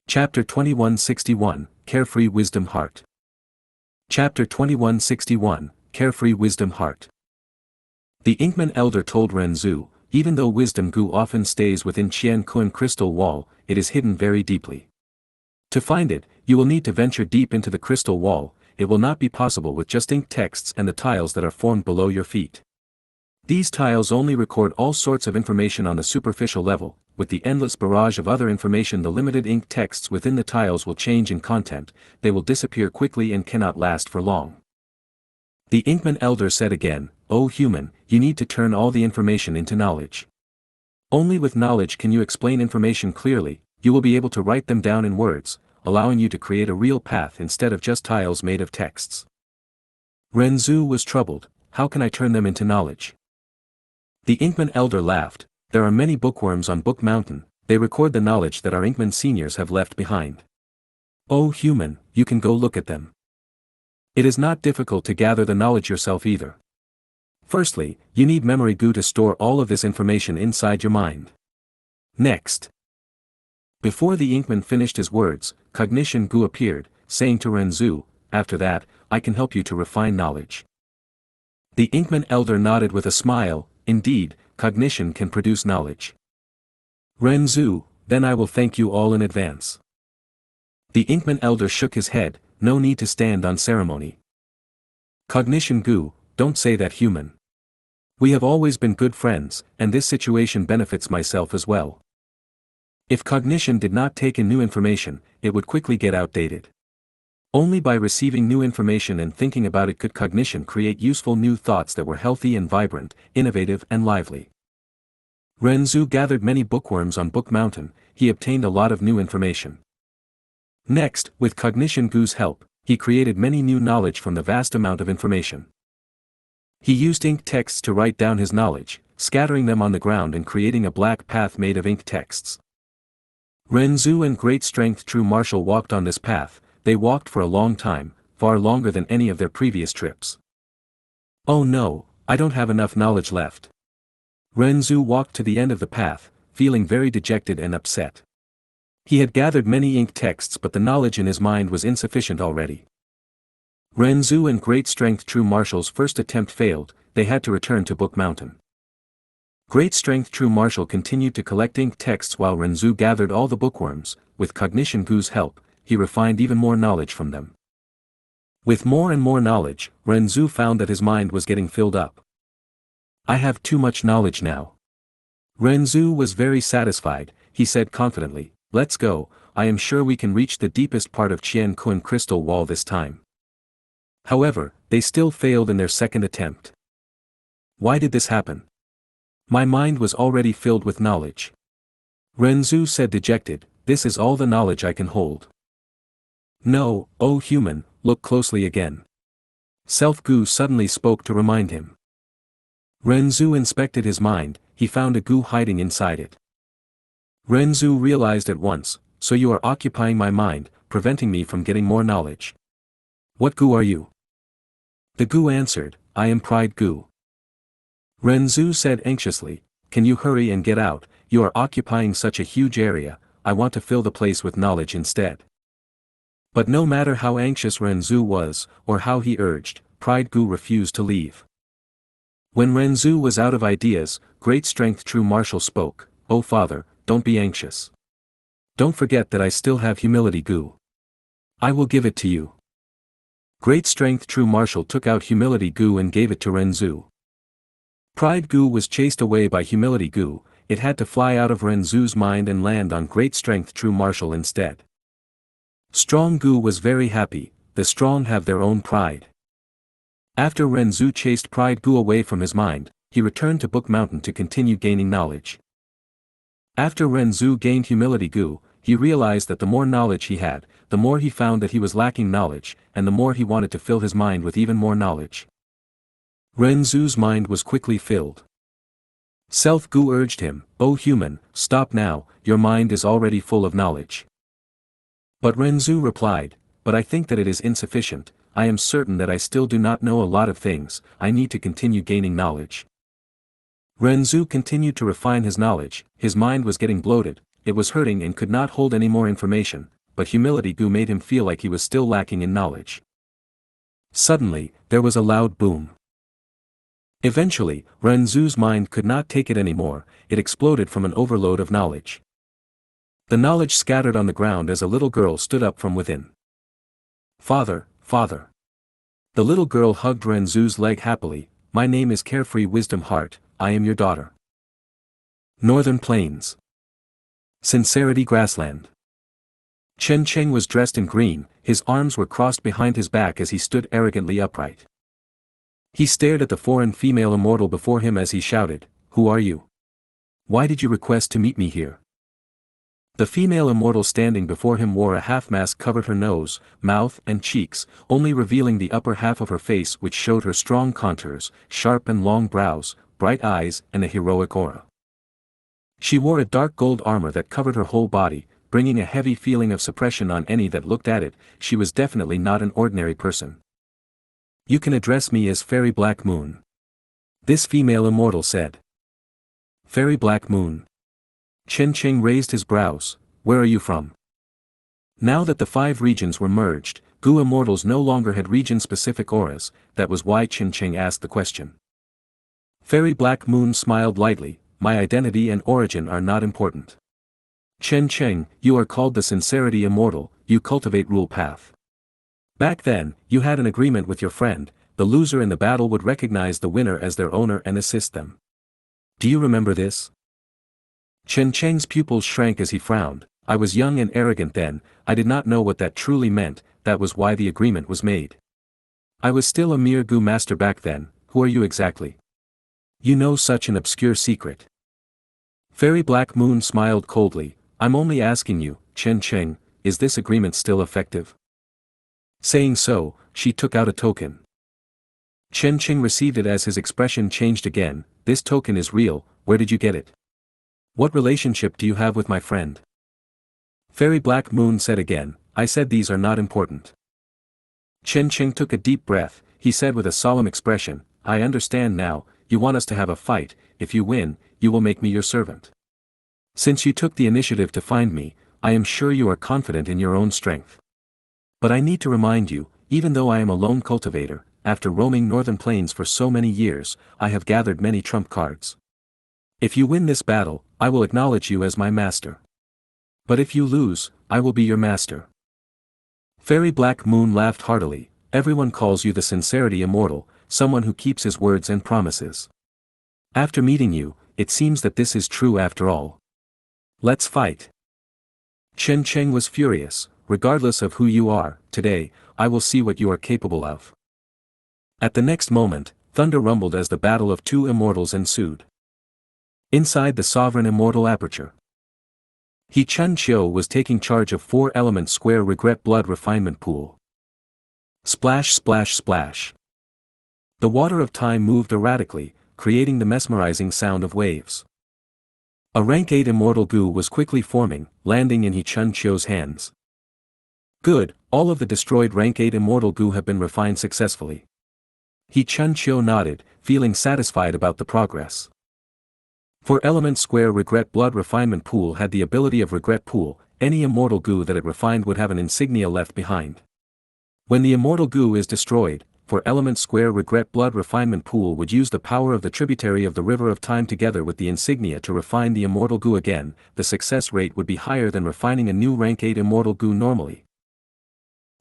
Chapter 2161, Carefree Wisdom Heart. Chapter 2161, Carefree Wisdom Heart. The Inkman Elder told Renzu, even though Wisdom Gu often stays within Qian crystal wall, it is hidden very deeply. To find it, you will need to venture deep into the crystal wall. It will not be possible with just ink texts and the tiles that are formed below your feet. These tiles only record all sorts of information on the superficial level. With the endless barrage of other information, the limited ink texts within the tiles will change in content, they will disappear quickly and cannot last for long. The Inkman Elder said again, "O human, you need to turn all the information into knowledge. Only with knowledge can you explain information clearly. You will be able to write them down in words, allowing you to create a real path instead of just tiles made of texts." Renzu was troubled. How can I turn them into knowledge? The Inkman Elder laughed. There are many bookworms on Book Mountain. They record the knowledge that our Inkman seniors have left behind. O human, you can go look at them. It is not difficult to gather the knowledge yourself either. Firstly, you need memory goo to store all of this information inside your mind. Next. Before the Inkman finished his words, cognition goo appeared, saying to Renzu, "After that, I can help you to refine knowledge." The Inkman Elder nodded with a smile. Indeed, cognition can produce knowledge. Renzu, then I will thank you all in advance. The Inkman Elder shook his head. No need to stand on ceremony. Cognition Gu, don't say that, human. We have always been good friends, and this situation benefits myself as well. If cognition did not take in new information, it would quickly get outdated. Only by receiving new information and thinking about it could cognition create useful new thoughts that were healthy and vibrant, innovative and lively. Renzu gathered many bookworms on Book Mountain. He obtained a lot of new information. Next, with Cognition Gu's help, he created many new knowledge from the vast amount of information. He used ink texts to write down his knowledge, scattering them on the ground and creating a black path made of ink texts. Renzu and Great Strength True Marshal walked on this path. They walked for a long time, far longer than any of their previous trips. Oh no, I don't have enough knowledge left. Renzu walked to the end of the path, feeling very dejected and upset. He had gathered many ink texts, but the knowledge in his mind was insufficient already. Renzu and Great Strength True Marshal's first attempt failed. They had to return to Book Mountain. Great Strength True Marshal continued to collect ink texts while Renzu gathered all the bookworms. With Cognition Gu's help, he refined even more knowledge from them. With more and more knowledge, Renzu found that his mind was getting filled up. I have too much knowledge now. Renzu was very satisfied. He said confidently, "Let's go, I am sure we can reach the deepest part of Qian crystal wall this time." However, they still failed in their second attempt. Why did this happen? My mind was already filled with knowledge. Renzu said dejected, "This is all the knowledge I can hold." No, oh human, look closely again. Self Gu suddenly spoke to remind him. Renzu inspected his mind. He found a Gu hiding inside it. Renzu realized at once, so you are occupying my mind, preventing me from getting more knowledge. What Gu are you? The Gu answered, I am Pride Gu. Renzu said anxiously, can you hurry and get out? You are occupying such a huge area. I want to fill the place with knowledge instead. But no matter how anxious Renzu was, or how he urged, Pride Gu refused to leave. When Renzu was out of ideas, Great Strength True Marshal spoke, "Oh father, don't be anxious. Don't forget that I still have humility Gu. I will give it to you." Great Strength True Marshal took out humility Gu and gave it to Renzu. Pride Gu was chased away by humility Gu. It had to fly out of Renzu's mind and land on Great Strength True Marshal instead. Strong Gu was very happy. The strong have their own pride. After Renzu chased Pride Gu away from his mind, he returned to Book Mountain to continue gaining knowledge. After Renzu gained humility Gu, he realized that the more knowledge he had, the more he found that he was lacking knowledge, and the more he wanted to fill his mind with even more knowledge. Renzu's mind was quickly filled. Self Gu urged him, "Oh human, stop now, your mind is already full of knowledge." But Renzu replied, "But I think that it is insufficient. I am certain that I still do not know a lot of things. I need to continue gaining knowledge." Renzu continued to refine his knowledge. His mind was getting bloated, it was hurting and could not hold any more information, but humility Gu made him feel like he was still lacking in knowledge. Suddenly, there was a loud boom. Eventually, Ren Zhu's mind could not take it anymore, it exploded from an overload of knowledge. The knowledge scattered on the ground as a little girl stood up from within. "Father, father." The little girl hugged Ren Zhu's leg happily. "My name is Carefree Wisdom Heart, I am your daughter." Northern Plains. Sincerity Grassland. Chen Cheng was dressed in green, his arms were crossed behind his back as he stood arrogantly upright. He stared at the foreign female immortal before him as he shouted, "Who are you? Why did you request to meet me here?" The female immortal standing before him wore a half-mask covered her nose, mouth and cheeks, only revealing the upper half of her face which showed her strong contours, sharp and long brows, bright eyes and a heroic aura. She wore a dark gold armor that covered her whole body, bringing a heavy feeling of suppression on any that looked at it. She was definitely not an ordinary person. "You can address me as Fairy Black Moon," this female immortal said. Fairy Black Moon. Chen Cheng raised his brows. "Where are you from?" Now that the 5 regions were merged, Gu immortals no longer had region-specific auras, that was why Chen Cheng asked the question. Fairy Black Moon smiled lightly, "My identity and origin are not important. Chen Cheng, you are called the Sincerity Immortal, you cultivate Rule Path. Back then, you had an agreement with your friend, the loser in the battle would recognize the winner as their owner and assist them. Do you remember this?" Chen Cheng's pupils shrank as he frowned. "I was young and arrogant then, I did not know what that truly meant, that was why the agreement was made. I was still a mere Gu master back then. Who are you exactly? You know such an obscure secret." Fairy Black Moon smiled coldly. "I'm only asking you, Chen Cheng, is this agreement still effective?" Saying so, she took out a token. Chen Cheng received it as his expression changed again. "This token is real, where did you get it? What relationship do you have with my friend?" Fairy Black Moon said again, "I said these are not important." Chen Cheng took a deep breath, he said with a solemn expression, "I understand now, you want us to have a fight, if you win, you will make me your servant. Since you took the initiative to find me, I am sure you are confident in your own strength. But I need to remind you, even though I am a lone cultivator, after roaming Northern Plains for so many years, I have gathered many trump cards. If you win this battle, I will acknowledge you as my master. But if you lose, I will be your master." Fairy Black Moon laughed heartily. "Everyone calls you the Sincerity Immortal, someone who keeps his words and promises. After meeting you, it seems that this is true after all. Let's fight." Chen Cheng was furious. "Regardless of who you are, today, I will see what you are capable of." At the next moment, thunder rumbled as the battle of 2 immortals ensued. Inside the Sovereign Immortal Aperture, He Chun Chiu was taking charge of 4-element square regret blood refinement pool. Splash splash splash. The water of time moved erratically, creating the mesmerizing sound of waves. A rank 8 Immortal Gu was quickly forming, landing in He Chun Chiu's hands. "Good, all of the destroyed rank 8 Immortal Gu have been refined successfully." He Chun Chiu nodded, feeling satisfied about the progress. 4-element square regret blood refinement pool had the ability of regret pool, any immortal Gu that it refined would have an insignia left behind. When the immortal Gu is destroyed, 4-element square regret blood refinement pool would use the power of the tributary of the river of time together with the insignia to refine the immortal Gu again. The success rate would be higher than refining a new rank 8 immortal Gu normally.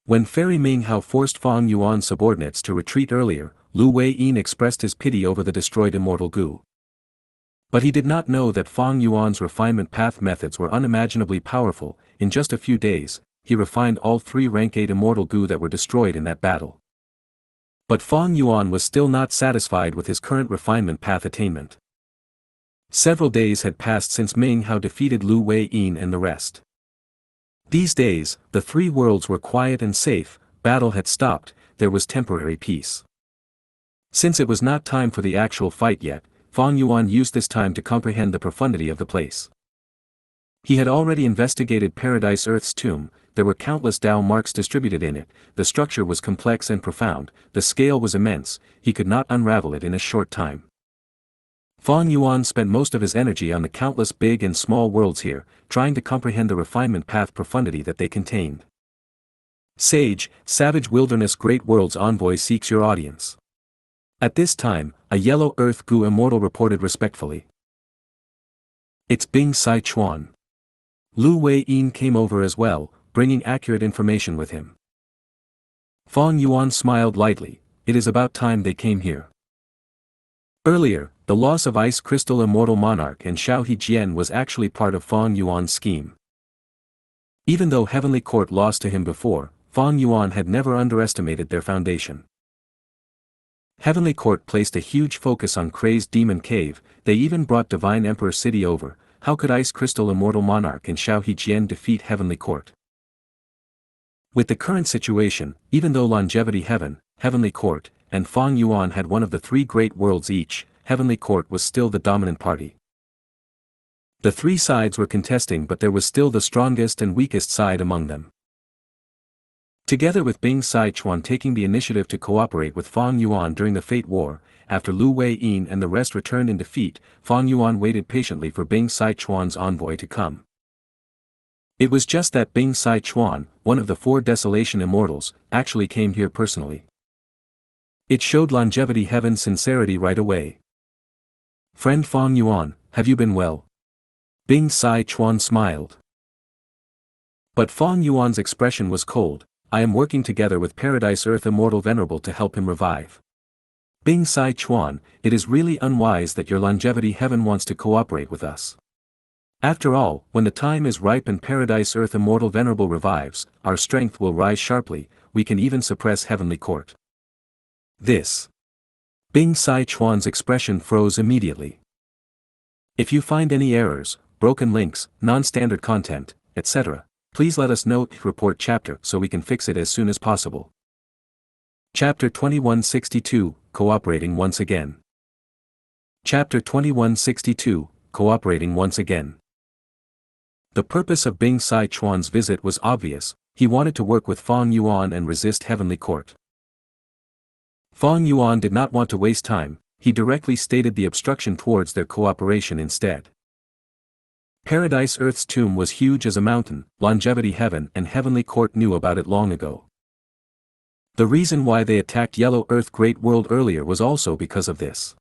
When Fairy Ming Hao forced Fang Yuan's subordinates to retreat earlier, Lu Wei-yin expressed his pity over the destroyed immortal Gu. But he did not know that Fang Yuan's refinement path methods were unimaginably powerful. In just a few days, he refined all 3 rank 8 immortal Gu that were destroyed in that battle. But Fang Yuan was still not satisfied with his current refinement path attainment. Several days had passed since Ming Hao defeated Lu Wei-yin and the rest. These days, the 3 worlds were quiet and safe, battle had stopped, there was temporary peace. Since it was not time for the actual fight yet, Fang Yuan used this time to comprehend the profundity of the place. He had already investigated Paradise Earth's tomb, there were countless Dao marks distributed in it, the structure was complex and profound, the scale was immense, he could not unravel it in a short time. Fang Yuan spent most of his energy on the countless big and small worlds here, trying to comprehend the refinement path profundity that they contained. Sage, Savage Wilderness Great World's envoy seeks your audience. At this time, a Yellow Earth Gu immortal reported respectfully. It's Bing Sai Chuan. Lu Wei-yin came over as well, bringing accurate information with him. Fang Yuan smiled lightly. It is about time they came here. Earlier, the loss of Ice Crystal Immortal Monarch and Xiao Jian was actually part of Fang Yuan's scheme. Even though Heavenly Court lost to him before, Fang Yuan had never underestimated their foundation. Heavenly Court placed a huge focus on Crazed Demon Cave. They even brought Divine Emperor City over. How could Ice Crystal Immortal Monarch and Xiao Jian defeat Heavenly Court? With the current situation, even though Longevity Heaven, Heavenly Court, and Fang Yuan had one of the three great worlds each, Heavenly Court was still the dominant party. The three sides were contesting, but there was still the strongest and weakest side among them. Together with Bing Sai Chuan taking the initiative to cooperate with Fang Yuan during the Fate War, after Lu Wei-yin and the rest returned in defeat, Fang Yuan waited patiently for Bing Sai Chuan's envoy to come. It was just that Bing Sai Chuan, one of the four Desolation Immortals, actually came here personally. It showed Longevity Heaven's sincerity right away. Friend Fang Yuan, have you been well? Bing Sai Chuan smiled. But Fang Yuan's expression was cold. I am working together with Paradise Earth Immortal Venerable to help him revive. Bing Sai Chuan, it is really unwise that your Longevity Heaven wants to cooperate with us. After all, when the time is ripe and Paradise Earth Immortal Venerable revives, our strength will rise sharply, we can even suppress Heavenly Court. This. Bing Sai Chuan's expression froze immediately. If you find any errors, broken links, non-standard content, etc., please let us know. Report chapter so we can fix it as soon as possible. Chapter 2162, Cooperating Once Again. Chapter 2162, Cooperating Once Again. The purpose of Bing Sai Chuan's visit was obvious. He wanted to work with Fang Yuan and resist Heavenly Court. Fang Yuan did not want to waste time. He directly stated the obstruction towards their cooperation instead. Paradise Earth's tomb was huge as a mountain. Longevity Heaven and Heavenly Court knew about it long ago. The reason why they attacked Yellow Earth Great World earlier was also because of this.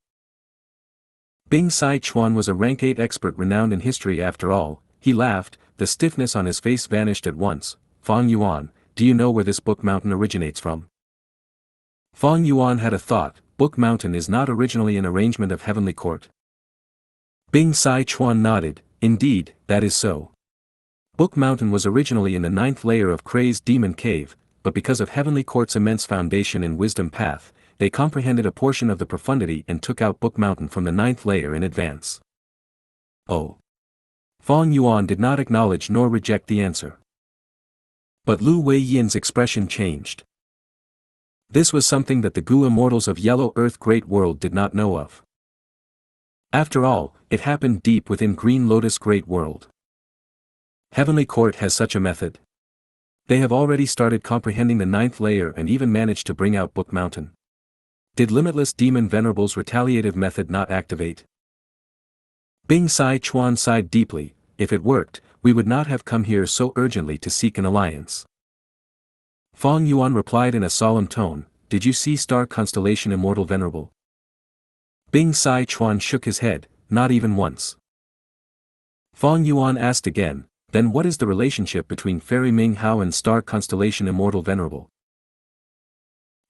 Bing Sai Chuan was a rank 8 expert renowned in history after all. He laughed, the stiffness on his face vanished at once. Fang Yuan, do you know where this Book Mountain originates from? Fang Yuan had a thought. Book Mountain is not originally an arrangement of Heavenly Court. Bing Sai Chuan nodded. Indeed, that is so. Book Mountain was originally in the 9th layer of Crazed Demon Cave, but because of Heavenly Court's immense foundation in Wisdom Path, they comprehended a portion of the profundity and took out Book Mountain from the 9th layer in advance. Oh. Fang Yuan did not acknowledge nor reject the answer. But Lu Wei-yin's expression changed. This was something that the Gu immortals of Yellow Earth Great World did not know of. After all, it happened deep within Green Lotus Great World. Heavenly Court has such a method. They have already started comprehending the 9th layer and even managed to bring out Book Mountain. Did Limitless Demon Venerable's retaliative method not activate? Bing Sai Chuan sighed deeply. If it worked, we would not have come here so urgently to seek an alliance. Fang Yuan replied in a solemn tone, did you see Star Constellation Immortal Venerable? Bing Sai Chuan shook his head, not even once. Fang Yuan asked again, then what is the relationship between Fairy Ming Hao and Star Constellation Immortal Venerable?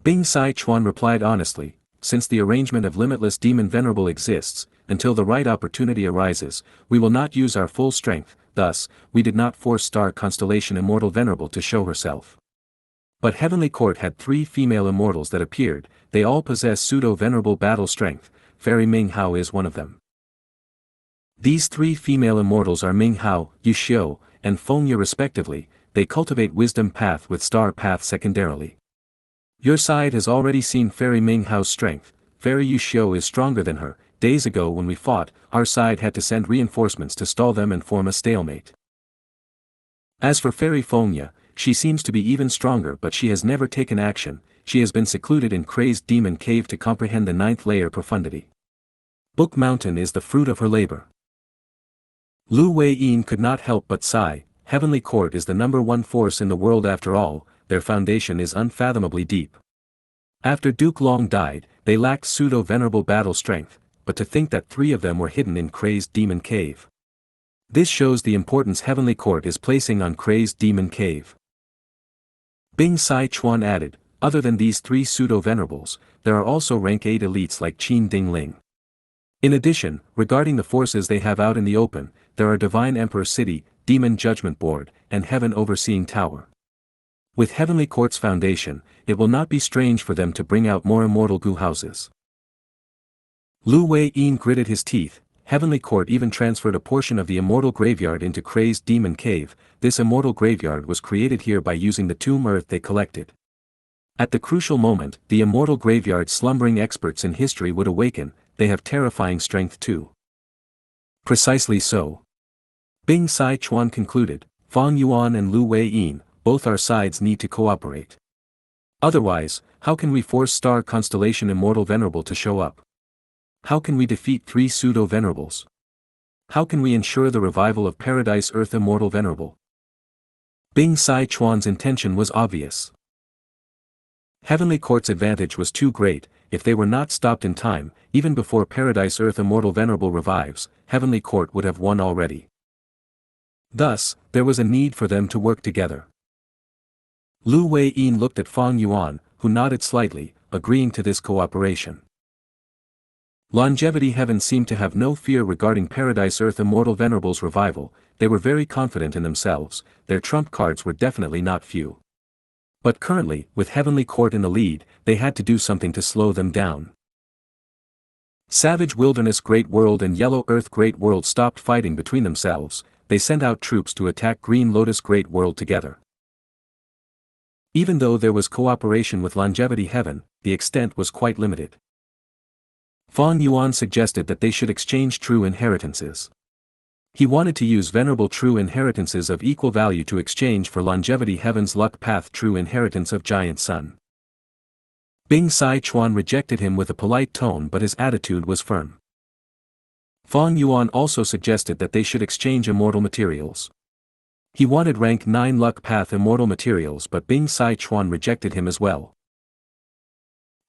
Bing Sai Chuan replied honestly, since the arrangement of Limitless Demon Venerable exists, until the right opportunity arises, we will not use our full strength, thus, we did not force Star Constellation Immortal Venerable to show herself. But Heavenly Court had 3 female immortals that appeared, they all possess pseudo-venerable battle strength, Fairy Ming Hao is one of them. These 3 female immortals are Ming Hao, Yu Xiu, and Feng Ye respectively, they cultivate Wisdom Path with Star Path secondarily. Your side has already seen Fairy Ming Hao's strength, Fairy Yu Xiu is stronger than her, days ago when we fought, our side had to send reinforcements to stall them and form a stalemate. As for Fairy Feng Ye, she seems to be even stronger but she has never taken action, she has been secluded in Crazed Demon Cave to comprehend the 9th layer profundity. Book Mountain is the fruit of her labor. Lu Wei-yin could not help but sigh. Heavenly Court is the #1 force in the world after all, their foundation is unfathomably deep. After Duke Long died, they lacked pseudo-venerable battle strength, but to think that 3 of them were hidden in Crazed Demon Cave. This shows the importance Heavenly Court is placing on Crazed Demon Cave. Bing Sai Chuan added, other than these 3 pseudo-venerables, there are also rank 8 elites like Qin Ding Ling. In addition, regarding the forces they have out in the open, there are Divine Emperor City, Demon Judgment Board, and Heaven Overseeing Tower. With Heavenly Court's foundation, it will not be strange for them to bring out more immortal Gu houses. Lu Wei-yin gritted his teeth. Heavenly Court even transferred a portion of the immortal graveyard into Crazed Demon Cave. This immortal graveyard was created here by using the tomb earth they collected. At the crucial moment, the immortal graveyard's slumbering experts in history would awaken. They have terrifying strength too. Precisely so. Bing Sai Chuan concluded. Fang Yuan and Lu Wei-yin, both our sides need to cooperate. Otherwise, how can we force Star Constellation Immortal Venerable to show up? How can we defeat 3 pseudo-venerables? How can we ensure the revival of Paradise Earth Immortal Venerable? Bing Sai Chuan's intention was obvious. Heavenly Court's advantage was too great. If they were not stopped in time, even before Paradise Earth Immortal Venerable revives, Heavenly Court would have won already. Thus, there was a need for them to work together. Lu Wei-yin looked at Fang Yuan, who nodded slightly, agreeing to this cooperation. Longevity Heaven seemed to have no fear regarding Paradise Earth Immortal Venerable's revival. They were very confident in themselves. Their trump cards were definitely not few. But currently, with Heavenly Court in the lead, they had to do something to slow them down. Savage Wilderness Great World and Yellow Earth Great World stopped fighting between themselves. They sent out troops to attack Green Lotus Great World together. Even though there was cooperation with Longevity Heaven, the extent was quite limited. Fang Yuan suggested that they should exchange true inheritances. He wanted to use venerable true inheritances of equal value to exchange for Longevity Heaven's Luck Path true inheritance of Giant Sun. Bing Sai Chuan rejected him with a polite tone, but his attitude was firm. Fang Yuan also suggested that they should exchange immortal materials. He wanted rank 9 Luck Path immortal materials, but Bing Sai Chuan rejected him as well.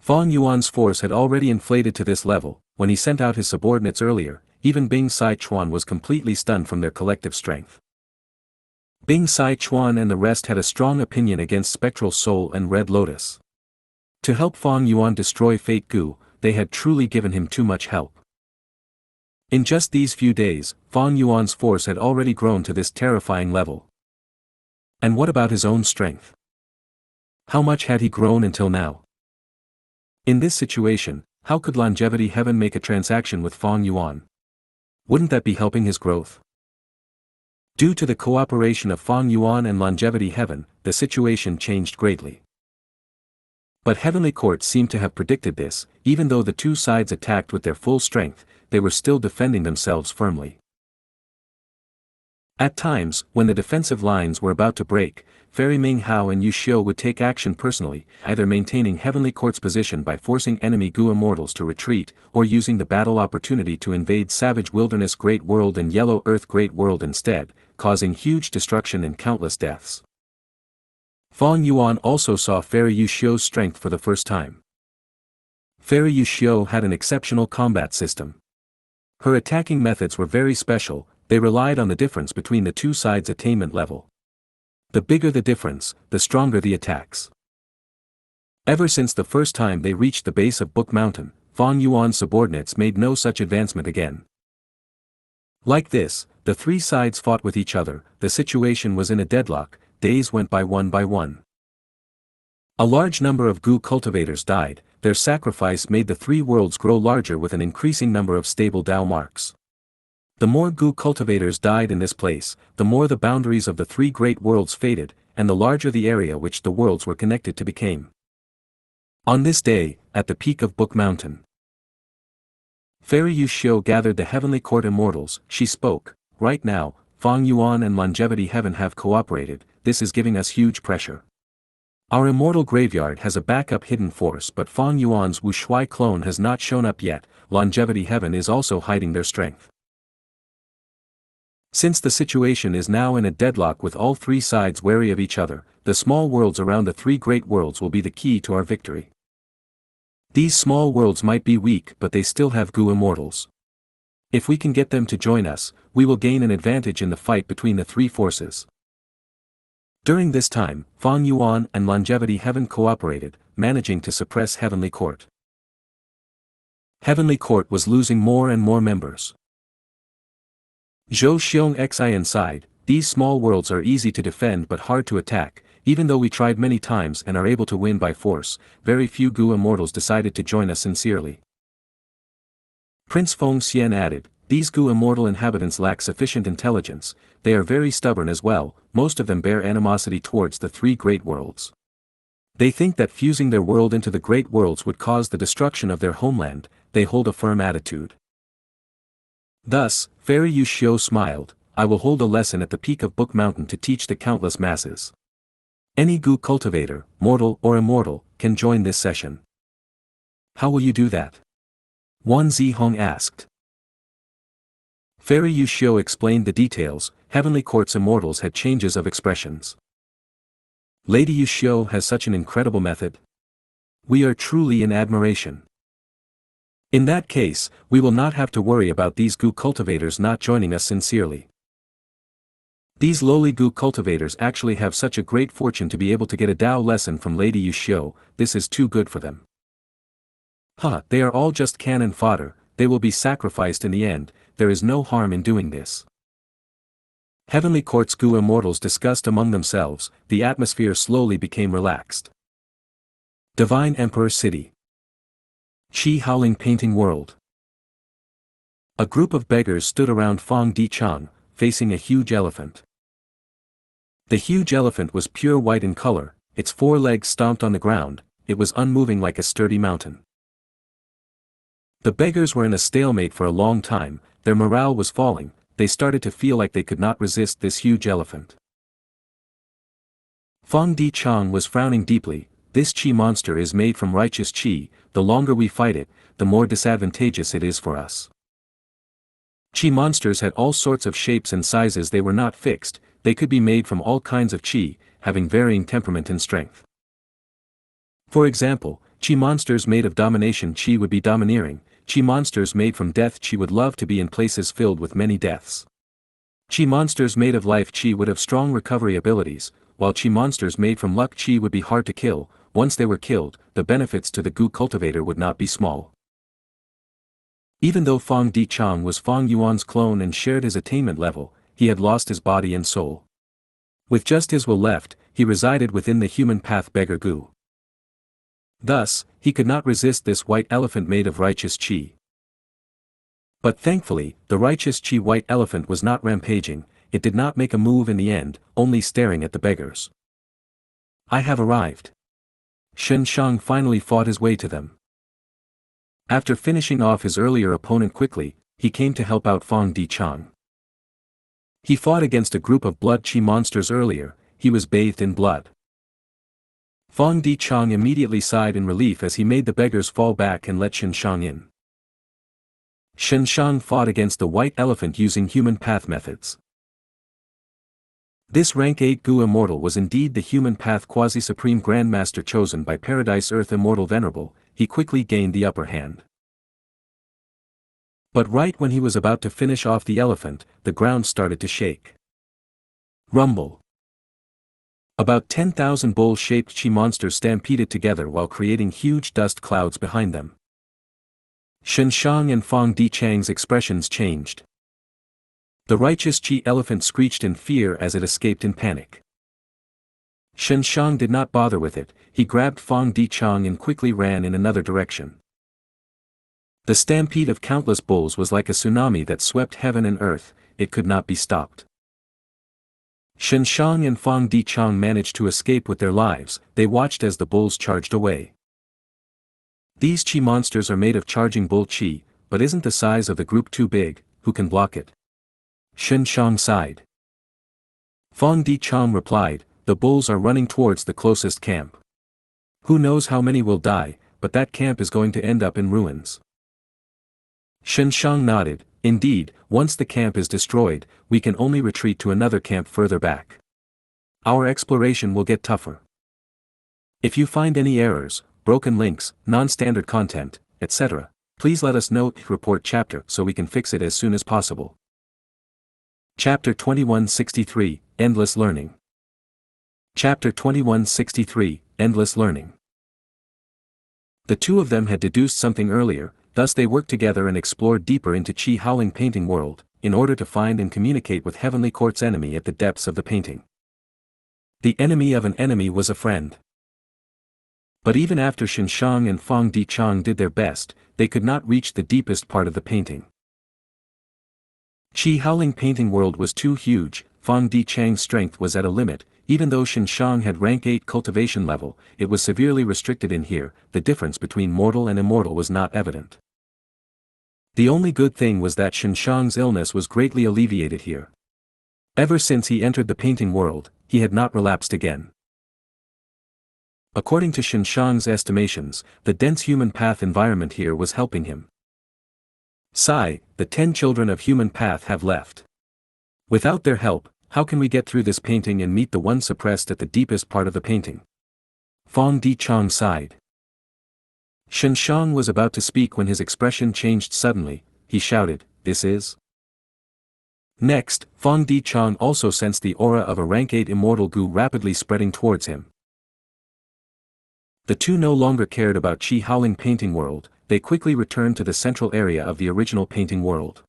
Fang Yuan's force had already inflated to this level. When he sent out his subordinates earlier, even Bing Sai Chuan was completely stunned from their collective strength. Bing Sai Chuan and the rest had a strong opinion against Spectral Soul and Red Lotus. To help Fang Yuan destroy Fate Gu, they had truly given him too much help. In just these few days, Fang Yuan's force had already grown to this terrifying level. And what about his own strength? How much had he grown until now? In this situation, how could Longevity Heaven make a transaction with Fang Yuan? Wouldn't that be helping his growth? Due to the cooperation of Fang Yuan and Longevity Heaven, the situation changed greatly. But Heavenly Court seemed to have predicted this. Even though the 2 sides attacked with their full strength, they were still defending themselves firmly. At times, when the defensive lines were about to break, Fairy Ming Hao and Yu Xiu would take action personally, either maintaining Heavenly Court's position by forcing enemy Gu Immortals to retreat, or using the battle opportunity to invade Savage Wilderness Great World and Yellow Earth Great World instead, causing huge destruction and countless deaths. Fang Yuan also saw Fairy Yu Xiu's strength for the first time. Fairy Yu Xiu had an exceptional combat system. Her attacking methods were very special. They relied on the difference between the 2 sides' attainment level. The bigger the difference, the stronger the attacks. Ever since the first time they reached the base of Book Mountain, Fang Yuan's subordinates made no such advancement again. Like this, the 3 sides fought with each other. The situation was in a deadlock. Days went by one by one. A large number of Gu cultivators died. Their sacrifice made the 3 worlds grow larger with an increasing number of stable Dao marks. The more Gu cultivators died in this place, the more the boundaries of the 3 great worlds faded, and the larger the area which the worlds were connected to became. On this day, at the peak of Book Mountain, Fairy Yu Xiu gathered the Heavenly Court Immortals. She spoke, "Right now, Fang Yuan and Longevity Heaven have cooperated. This is giving us huge pressure. Our immortal graveyard has a backup hidden force, but Fang Yuan's Wu Shui clone has not shown up yet. Longevity Heaven is also hiding their strength. Since the situation is now in a deadlock with all three sides wary of each other, the small worlds around the three great worlds will be the key to our victory. These small worlds might be weak, but they still have Gu immortals. If we can get them to join us, we will gain an advantage in the fight between the three forces. During this time, Fang Yuan and Longevity Heaven cooperated, managing to suppress Heavenly Court. Heavenly Court was losing more and more members. Zhou Xianxia inside, these small worlds are easy to defend but hard to attack. Even though we tried many times and are able to win by force, very few Gu immortals decided to join us sincerely. Prince Feng Xian added, these Gu immortal inhabitants lack sufficient intelligence, they are very stubborn as well, most of them bear animosity towards the three great worlds. They think that fusing their world into the great worlds would cause the destruction of their homeland, they hold a firm attitude. Thus, Fairy Yu Xiu smiled, I will hold a lesson at the peak of Book Mountain to teach the countless masses. Any Gu cultivator, mortal or immortal, can join this session. How will you do that? Wan Zihong asked. Fairy Yu Xiu explained the details. Heavenly Court's immortals had changes of expressions. Lady Yu Xiu has such an incredible method. We are truly in admiration. In that case, we will not have to worry about these Gu cultivators not joining us sincerely. These lowly Gu cultivators actually have such a great fortune to be able to get a Dao lesson from Lady Yu Xiu, this is too good for them. They are all just cannon fodder, they will be sacrificed in the end, there is no harm in doing this. Heavenly Court's Gu immortals discussed among themselves, the atmosphere slowly became relaxed. Divine Emperor City. Qi Howling Painting World. A group of beggars stood around Fang Dichang, facing a huge elephant. The huge elephant was pure white in color, its four legs stomped on the ground, it was unmoving like a sturdy mountain. The beggars were in a stalemate for a long time, their morale was falling, they started to feel like they could not resist this huge elephant. Fang Dichang was frowning deeply, this Qi monster is made from righteous Qi, the longer we fight it, the more disadvantageous it is for us. Qi monsters had all sorts of shapes and sizes, they were not fixed, they could be made from all kinds of Qi, having varying temperament and strength. For example, Qi monsters made of domination Qi would be domineering, Qi monsters made from death Qi would love to be in places filled with many deaths. Qi monsters made of life Qi would have strong recovery abilities, while Qi monsters made from luck Qi would be hard to kill, once they were killed, the benefits to the Gu cultivator would not be small. Even though Fang Dichang was Fang Yuan's clone and shared his attainment level, he had lost his body and soul. With just his will left, he resided within the human path beggar Gu. Thus, he could not resist this white elephant made of righteous Qi. But thankfully, the righteous Qi white elephant was not rampaging, it did not make a move in the end, only staring at the beggars. I have arrived. Xianxia finally fought his way to them. After finishing off his earlier opponent quickly, he came to help out Fang Dichang. He fought against a group of blood Qi monsters earlier, he was bathed in blood. Fang Dichang immediately sighed in relief as he made the beggars fall back and let Xianxia in. Xianxia fought against the white elephant using human path methods. This rank 8 Gu immortal was indeed the human path quasi-supreme grandmaster chosen by Paradise Earth Immortal Venerable, he quickly gained the upper hand. But right when he was about to finish off the elephant, the ground started to shake. Rumble. About 10,000 bull-shaped Qi monsters stampeded together while creating huge dust clouds behind them. Xianxia and Fang Dichang's expressions changed. The righteous Qi elephant screeched in fear as it escaped in panic. Xianxia did not bother with it, he grabbed Fang Dichang and quickly ran in another direction. The stampede of countless bulls was like a tsunami that swept heaven and earth, it could not be stopped. Xianxia and Fang Dichang managed to escape with their lives, they watched as the bulls charged away. These Qi monsters are made of charging bull Qi, but isn't the size of the group too big, who can block it? Xianxia sighed. Fang Dichang replied, the bulls are running towards the closest camp. Who knows how many will die, but that camp is going to end up in ruins. Xianxia nodded. Indeed, once the camp is destroyed, we can only retreat to another camp further back. Our exploration will get tougher. If you find any errors, broken links, non-standard content, etc., please let us know. Report chapter so we can fix it as soon as possible. Chapter 2163, Endless Learning. Chapter 2163, Endless Learning. The two of them had deduced something earlier, thus they worked together and explored deeper into Qi Howling painting world, in order to find and communicate with Heavenly Court's enemy at the depths of the painting. The enemy of an enemy was a friend. But even after Xianxia and Fang Dichang did their best, they could not reach the deepest part of the painting. Qi Howling painting world was too huge. Fang Dichang's strength was at a limit. Even though Xianxia had rank 8 cultivation level, it was severely restricted in here. The difference between mortal and immortal was not evident. The only good thing was that Xianxia's illness was greatly alleviated here. Ever since he entered the painting world, he had not relapsed again. According to Xianxia's estimations, the dense human path environment here was helping him. Sigh, the 10 children of human path have left. Without their help, how can we get through this painting and meet the one suppressed at the deepest part of the painting? Fang Dichang sighed. Xianxia was about to speak when his expression changed suddenly. He shouted, "This is..." Next, Fang Dichang also sensed the aura of a rank 8 immortal Gu rapidly spreading towards him. The two no longer cared about Qi Howling painting world, they quickly returned to the central area of the original painting world.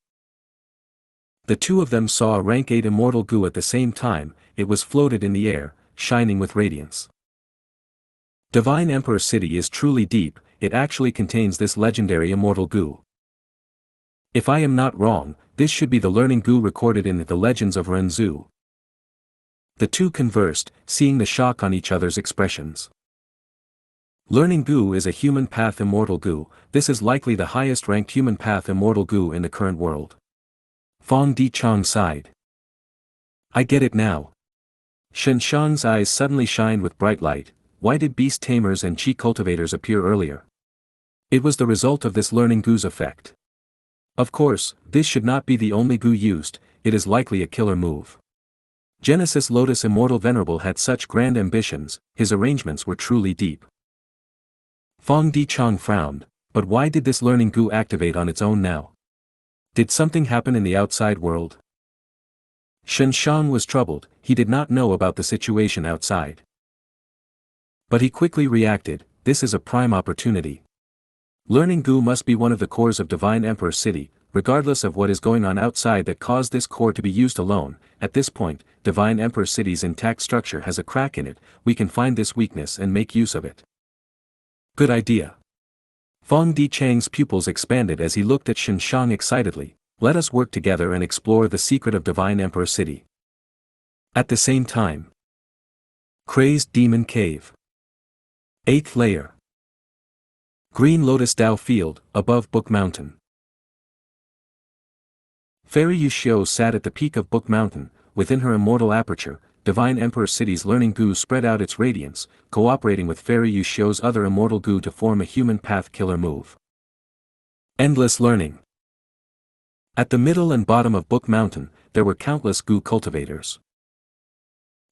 The two of them saw a rank 8 immortal Gu at the same time. It was floated in the air, shining with radiance. Divine Emperor City is truly deep, it actually contains this legendary immortal Gu. If I am not wrong, this should be the learning Gu recorded in the Legends of Renzu. The two conversed, seeing the shock on each other's expressions. Learning Gu is a human path immortal Gu. This is likely the highest ranked human path immortal Gu in the current world. Fang Dichang sighed. I get it now. Xianxia's eyes suddenly shined with bright light. Why did beast tamers and Qi cultivators appear earlier? It was the result of this learning Gu's effect. Of course, this should not be the only Gu used, it is likely a killer move. Genesis Lotus Immortal Venerable had such grand ambitions, his arrangements were truly deep. Fang Dichang frowned, but why did this learning Gu activate on its own now? Did something happen in the outside world? Xianxia was troubled, he did not know about the situation outside. But he quickly reacted, this is a prime opportunity. Learning Gu must be one of the cores of Divine Emperor City, regardless of what is going on outside that caused this core to be used alone. At this point, Divine Emperor City's intact structure has a crack in it, we can find this weakness and make use of it. Good idea. Fang Dichang's pupils expanded as he looked at Xianxia excitedly. Let us work together and explore the secret of Divine Emperor City. At the same time. Crazed Demon Cave. 8th layer. Green Lotus Dao Field, above Book Mountain. Fairy Yuxiu sat at the peak of Book Mountain, within her immortal aperture. Divine Emperor City's learning Gu spread out its radiance, cooperating with Fairy Yuxiu's other immortal Gu to form a human path killer move. Endless learning. At the middle and bottom of Book Mountain, there were countless Gu cultivators.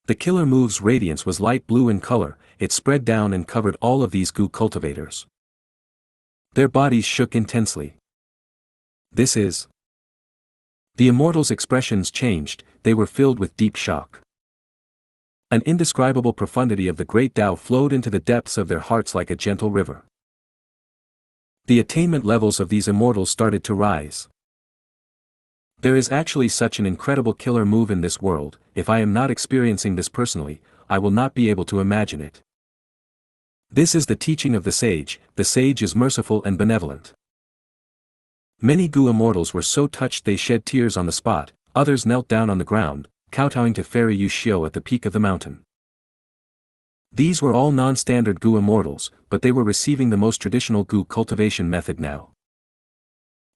The killer move's radiance was light blue in color, it spread down and covered all of these Gu cultivators. Their bodies shook intensely. This is... The immortals' expressions changed, they were filled with deep shock. An indescribable profundity of the great Tao flowed into the depths of their hearts like a gentle river. The attainment levels of these immortals started to rise. There is actually such an incredible killer move in this world. If I am not experiencing this personally, I will not be able to imagine it. This is the teaching of the sage is merciful and benevolent. Many Gu immortals were so touched they shed tears on the spot, others knelt down on the ground, kowtowing to Fairy Yuxiu at the peak of the mountain. These were all non-standard Gu immortals, but they were receiving the most traditional Gu cultivation method now.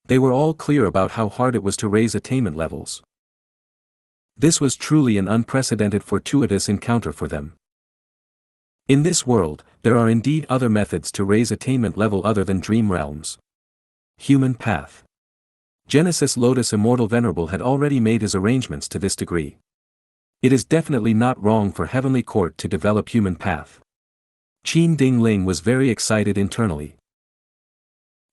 They were all clear about how hard it was to raise attainment levels. This was truly an unprecedented fortuitous encounter for them. In this world, there are indeed other methods to raise attainment level other than dream realms. Human path. Genesis Lotus Immortal Venerable had already made his arrangements to this degree. It is definitely not wrong for Heavenly Court to develop human path. Qin Ding Ling was very excited internally.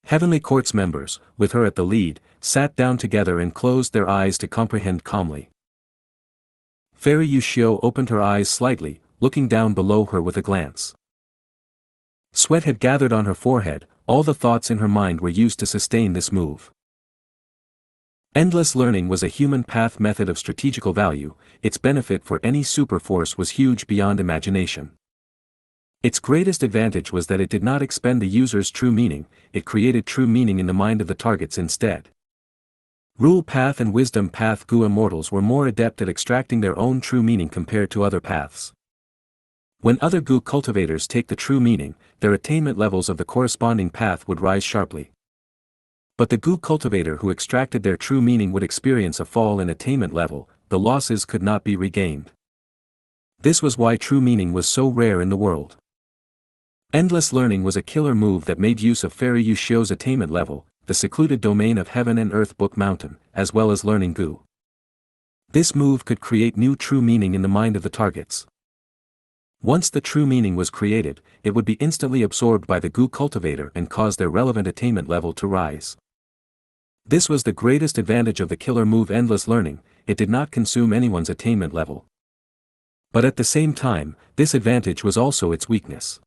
Heavenly Court's members, with her at the lead, sat down together and closed their eyes to comprehend calmly. Fairy Yushio opened her eyes slightly, looking down below her with a glance. Sweat had gathered on her forehead, all the thoughts in her mind were used to sustain this move. Endless learning was a human path method of strategical value, its benefit for any super force was huge beyond imagination. Its greatest advantage was that it did not expend the user's true meaning, it created true meaning in the mind of the targets instead. Rule Path and Wisdom Path Gu immortals were more adept at extracting their own true meaning compared to other paths. When other Gu cultivators take the true meaning, their attainment levels of the corresponding path would rise sharply. But the Gu cultivator who extracted their true meaning would experience a fall in attainment level, the losses could not be regained. This was why true meaning was so rare in the world. Endless learning was a killer move that made use of Fairy Yushio's attainment level, the secluded domain of Heaven and Earth Book Mountain, as well as learning Gu. This move could create new true meaning in the mind of the targets. Once the true meaning was created, it would be instantly absorbed by the Gu cultivator and cause their relevant attainment level to rise. This was the greatest advantage of the killer move Endless Learning, it did not consume anyone's attainment level. But at the same time, this advantage was also its weakness.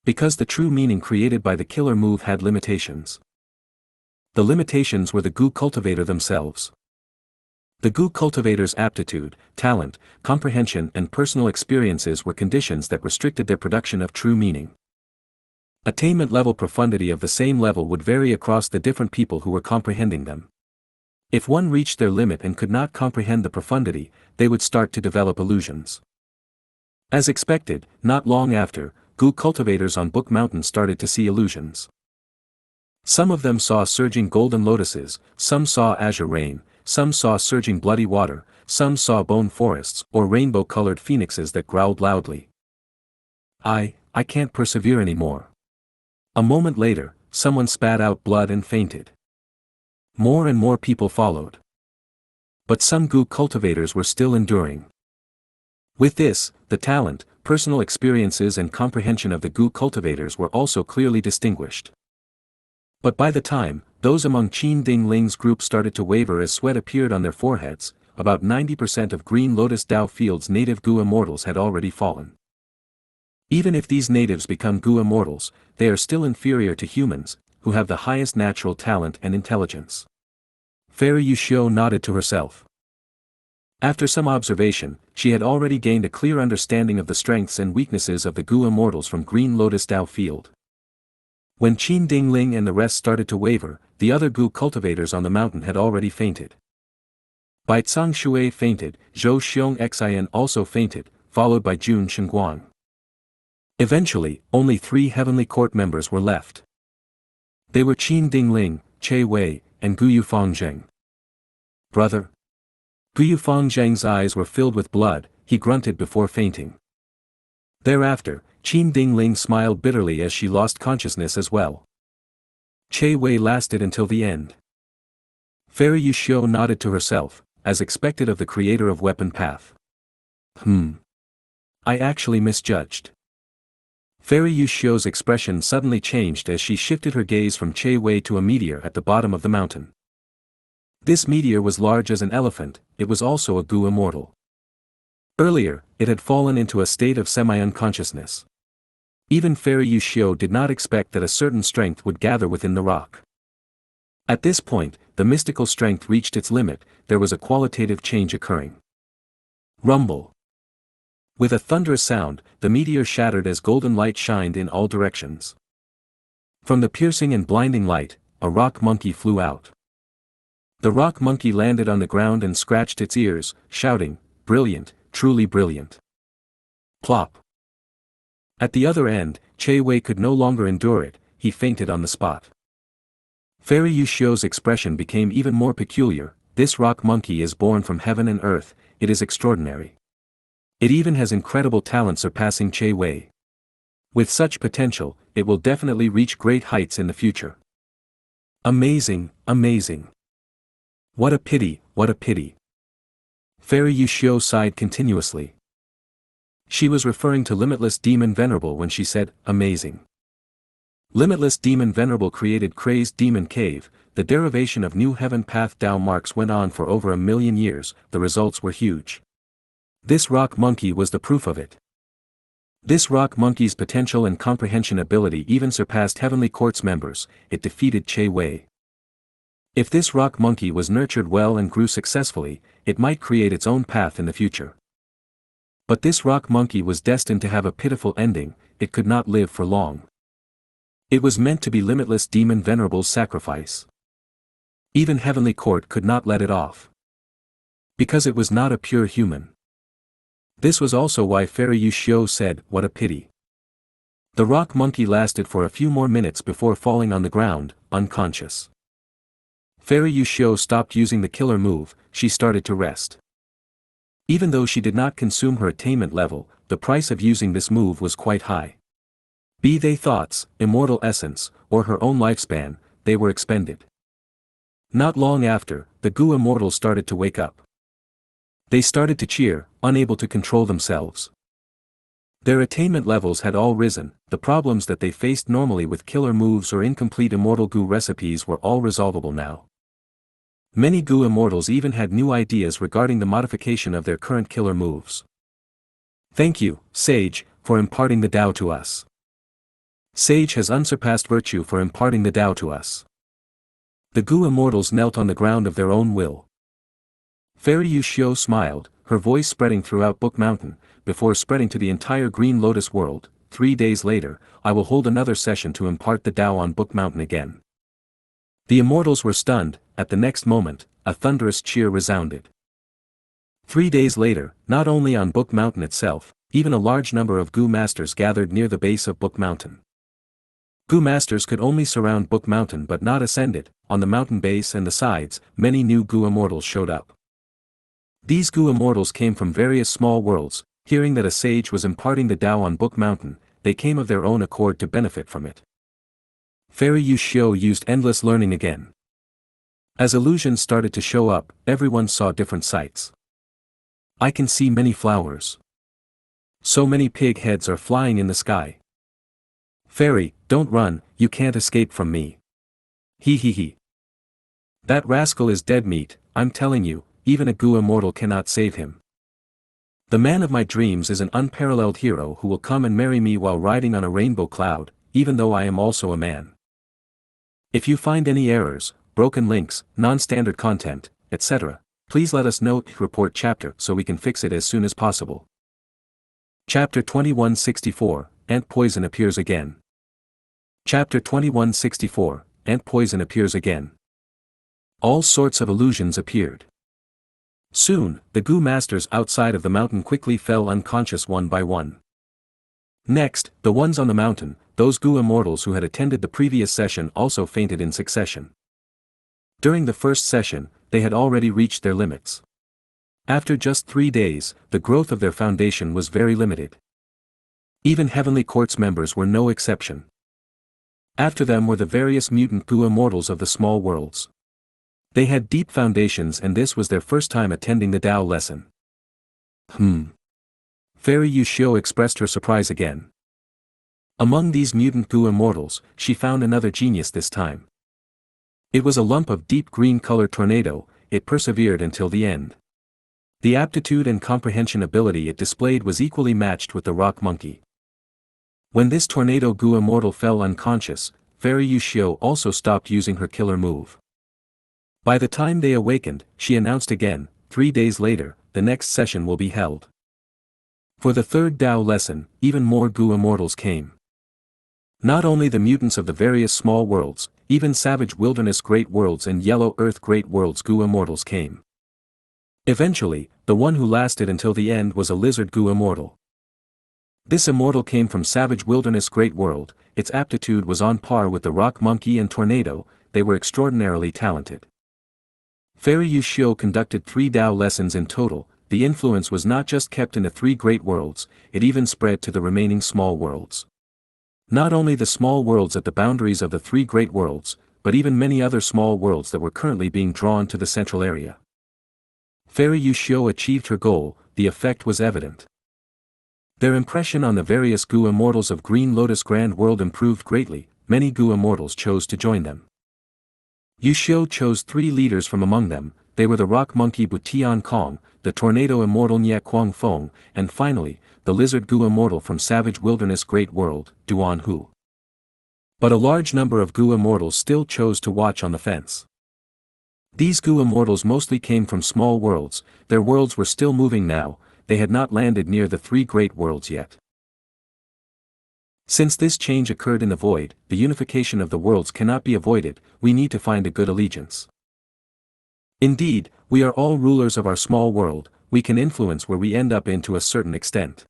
Because the true meaning created by the killer move had limitations. The limitations were the Gu cultivator themselves. The Gu cultivator's aptitude, talent, comprehension and personal experiences were conditions that restricted their production of true meaning. Attainment level profundity of the same level would vary across the different people who were comprehending them. If one reached their limit and could not comprehend the profundity, they would start to develop illusions. As expected, not long after, Gu cultivators on Book Mountain started to see illusions. Some of them saw surging golden lotuses, some saw azure rain, some saw surging bloody water, some saw bone forests or rainbow-colored phoenixes that growled loudly. I can't persevere anymore. A moment later, someone spat out blood and fainted. More and more people followed. But some Gu cultivators were still enduring. With this, the talent, personal experiences and comprehension of the Gu cultivators were also clearly distinguished. But by the time, those among Qin Ding Ling's group started to waver as sweat appeared on their foreheads, about 90% of Green Lotus Dao Field's native Gu immortals had already fallen. Even if these natives become Gu immortals, they are still inferior to humans, who have the highest natural talent and intelligence. Fairy Yushio nodded to herself. After some observation, she had already gained a clear understanding of the strengths and weaknesses of the Gu immortals from Green Lotus Dao Field. When Qin Ding Ling and the rest started to waver, the other Gu cultivators on the mountain had already fainted. Bai Tsang Shui fainted, Zhou Xiong Xian also fainted, followed by Jun Shengguang. Eventually, only 3 Heavenly Court members were left. They were Qin Ding Ling, Che Wei, and Gu Yufangzheng. Brother? Gu Yufangzheng's eyes were filled with blood, he grunted before fainting. Thereafter, Qin Ding Ling smiled bitterly as she lost consciousness as well. Che Wei lasted until the end. Fairy Yushio nodded to herself, as expected of the creator of Weapon Path. I actually misjudged. Fairy Yushio's expression suddenly changed as she shifted her gaze from Che Wei to a meteor at the bottom of the mountain. This meteor was large as an elephant, it was also a Gu immortal. Earlier, it had fallen into a state of semi-unconsciousness. Even Fairy Yushio did not expect that a certain strength would gather within the rock. At this point, the mystical strength reached its limit, there was a qualitative change occurring. Rumble. With a thunderous sound, the meteor shattered as golden light shined in all directions. From the piercing and blinding light, a rock monkey flew out. The rock monkey landed on the ground and scratched its ears, shouting, "Brilliant, truly brilliant." Plop. At the other end, Che Wei could no longer endure it, he fainted on the spot. Fairy Yushio's expression became even more peculiar, this rock monkey is born from heaven and earth, it is extraordinary. It even has incredible talent surpassing Che Wei. With such potential, it will definitely reach great heights in the future. Amazing, amazing. What a pity, what a pity. Fairy Yushio sighed continuously. She was referring to Limitless Demon Venerable when she said, amazing. Limitless Demon Venerable created Crazed Demon Cave. The derivation of New Heaven Path Dao marks went on for over 1,000,000 years, the results were huge. This rock monkey was the proof of it. This rock monkey's potential and comprehension ability even surpassed Heavenly Court's members. It defeated Che Wei. If this rock monkey was nurtured well and grew successfully, it might create its own path in the future. But this rock monkey was destined to have a pitiful ending. It could not live for long. It was meant to be Limitless Demon Venerable's sacrifice. Even Heavenly Court could not let it off. Because it was not a pure human. This was also why Fairy Yushio said, what a pity. The rock monkey lasted for a few more minutes before falling on the ground, unconscious. Fairy Yushio stopped using the killer move. She started to rest. Even though she did not consume her attainment level, the price of using this move was quite high. Be they thoughts, immortal essence, or her own lifespan, they were expended. Not long after, the Gu immortals started to wake up. They started to cheer, unable to control themselves. Their attainment levels had all risen. The problems that they faced normally with killer moves or incomplete immortal Gu recipes were all resolvable now. Many Gu immortals even had new ideas regarding the modification of their current killer moves. Thank you, Sage, for imparting the Tao to us. Sage has unsurpassed virtue for imparting the Tao to us. The Gu immortals knelt on the ground of their own will. Fairy Yushio smiled, her voice spreading throughout Book Mountain, before spreading to the entire Green Lotus world. 3 days later, I will hold another session to impart the Tao on Book Mountain again. The immortals were stunned. At the next moment, a thunderous cheer resounded. 3 days later, not only on Book Mountain itself, even a large number of Gu masters gathered near the base of Book Mountain. Gu masters could only surround Book Mountain but not ascend it. On the mountain base and the sides, many new Gu immortals showed up. These Gu immortals came from various small worlds. Hearing that a sage was imparting the Tao on Book Mountain, they came of their own accord to benefit from it. Fairy Yushio used endless learning again. As illusions started to show up, everyone saw different sights. I can see many flowers. So many pig heads are flying in the sky. Fairy, don't run, you can't escape from me. He he he. That rascal is dead meat, I'm telling you, even a Gu immortal cannot save him. The man of my dreams is an unparalleled hero who will come and marry me while riding on a rainbow cloud, even though I am also a man. If you find any errors, broken links, non-standard content, etc., please let us know. Report chapter so we can fix it as soon as possible. Chapter 2164, Ant Poison appears again. Chapter 2164, Ant Poison appears again. All sorts of illusions appeared. Soon, the Gu masters outside of the mountain quickly fell unconscious one by one. Next, the ones on the mountain, those Gu immortals who had attended the previous session also fainted in succession. During the first session, they had already reached their limits. After just 3 days, the growth of their foundation was very limited. Even Heavenly Court's members were no exception. After them were the various mutant Gu immortals of the small worlds. They had deep foundations and this was their first time attending the Tao lesson. Fairy Yushio expressed her surprise again. Among these mutant Gu immortals, she found another genius this time. It was a lump of deep green-colored tornado. It persevered until the end. The aptitude and comprehension ability it displayed was equally matched with the rock monkey. When this tornado Gu immortal fell unconscious, Fairy Yushio also stopped using her killer move. By the time they awakened, she announced again, 3 days later, the next session will be held. For the third Tao lesson, even more Gu immortals came. Not only the mutants of the various small worlds, even Savage Wilderness Great Worlds and Yellow Earth Great Worlds Gu immortals came. Eventually, the one who lasted until the end was a Lizard Gu immortal. This immortal came from Savage Wilderness Great World. Its aptitude was on par with the Rock Monkey and Tornado. They were extraordinarily talented. Fairy Yushio conducted 3 Tao lessons in total. the influence was not just kept in the three great worlds, it even spread to the remaining small worlds. Not only the small worlds at the boundaries of the three great worlds, but even many other small worlds that were currently being drawn to the central area. Fairy Yuxiu achieved her goal, the effect was evident. Their impression on the various Gu immortals of Green Lotus Grand World improved greatly, many Gu immortals chose to join them. Yuxiu chose 3 leaders from among them, they were the Rock Monkey Butian Kong, the Tornado Immortal Nye Kuang Feng, and finally, the Lizard Gu Immortal from Savage Wilderness Great World, Duan Hu. But a large number of Gu Immortals still chose to watch on the fence. These Gu Immortals mostly came from small worlds, their worlds were still moving now, they had not landed near the three great worlds yet. Since this change occurred in the void, the unification of the worlds cannot be avoided, we need to find a good allegiance. Indeed, we are all rulers of our small world, we can influence where we end up in to a certain extent.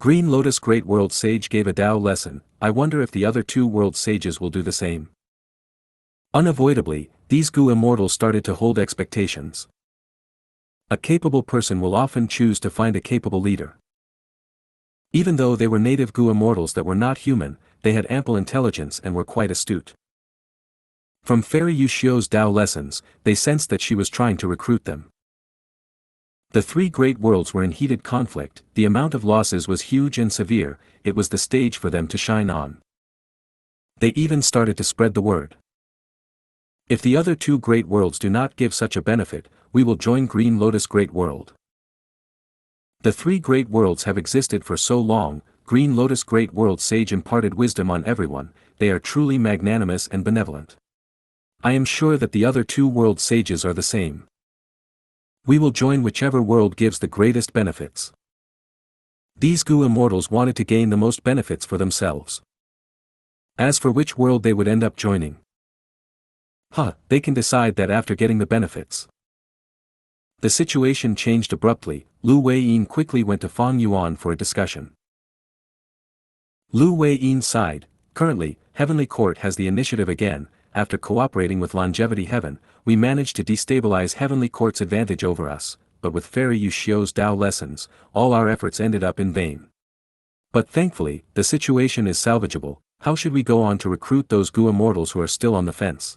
Green Lotus Great World Sage gave a Tao lesson, I wonder if the other 2 world sages will do the same. Unavoidably, these Gu immortals started to hold expectations. A capable person will often choose to find a capable leader. Even though they were native Gu immortals that were not human, they had ample intelligence and were quite astute. From Fairy Yuxiu's Tao lessons, they sensed that she was trying to recruit them. The three great worlds were in heated conflict, the amount of losses was huge and severe, it was the stage for them to shine on. They even started to spread the word. If the other 2 great worlds do not give such a benefit, we will join Green Lotus Great World. The 3 great worlds have existed for so long, Green Lotus Great World Sage imparted wisdom on everyone, they are truly magnanimous and benevolent. I am sure that the other 2 world sages are the same. We will join whichever world gives the greatest benefits. These Gu immortals wanted to gain the most benefits for themselves. As for which world they would end up joining, they can decide that after getting the benefits. The situation changed abruptly, Lu Weiyin quickly went to Fang Yuan for a discussion. Lu Weiyin sighed, currently, Heavenly Court has the initiative again, after cooperating with Longevity Heaven, we managed to destabilize Heavenly Court's advantage over us, but with Fairy Yuxiu's Tao lessons, all our efforts ended up in vain. But thankfully, the situation is salvageable, how should we go on to recruit those Gu immortals who are still on the fence?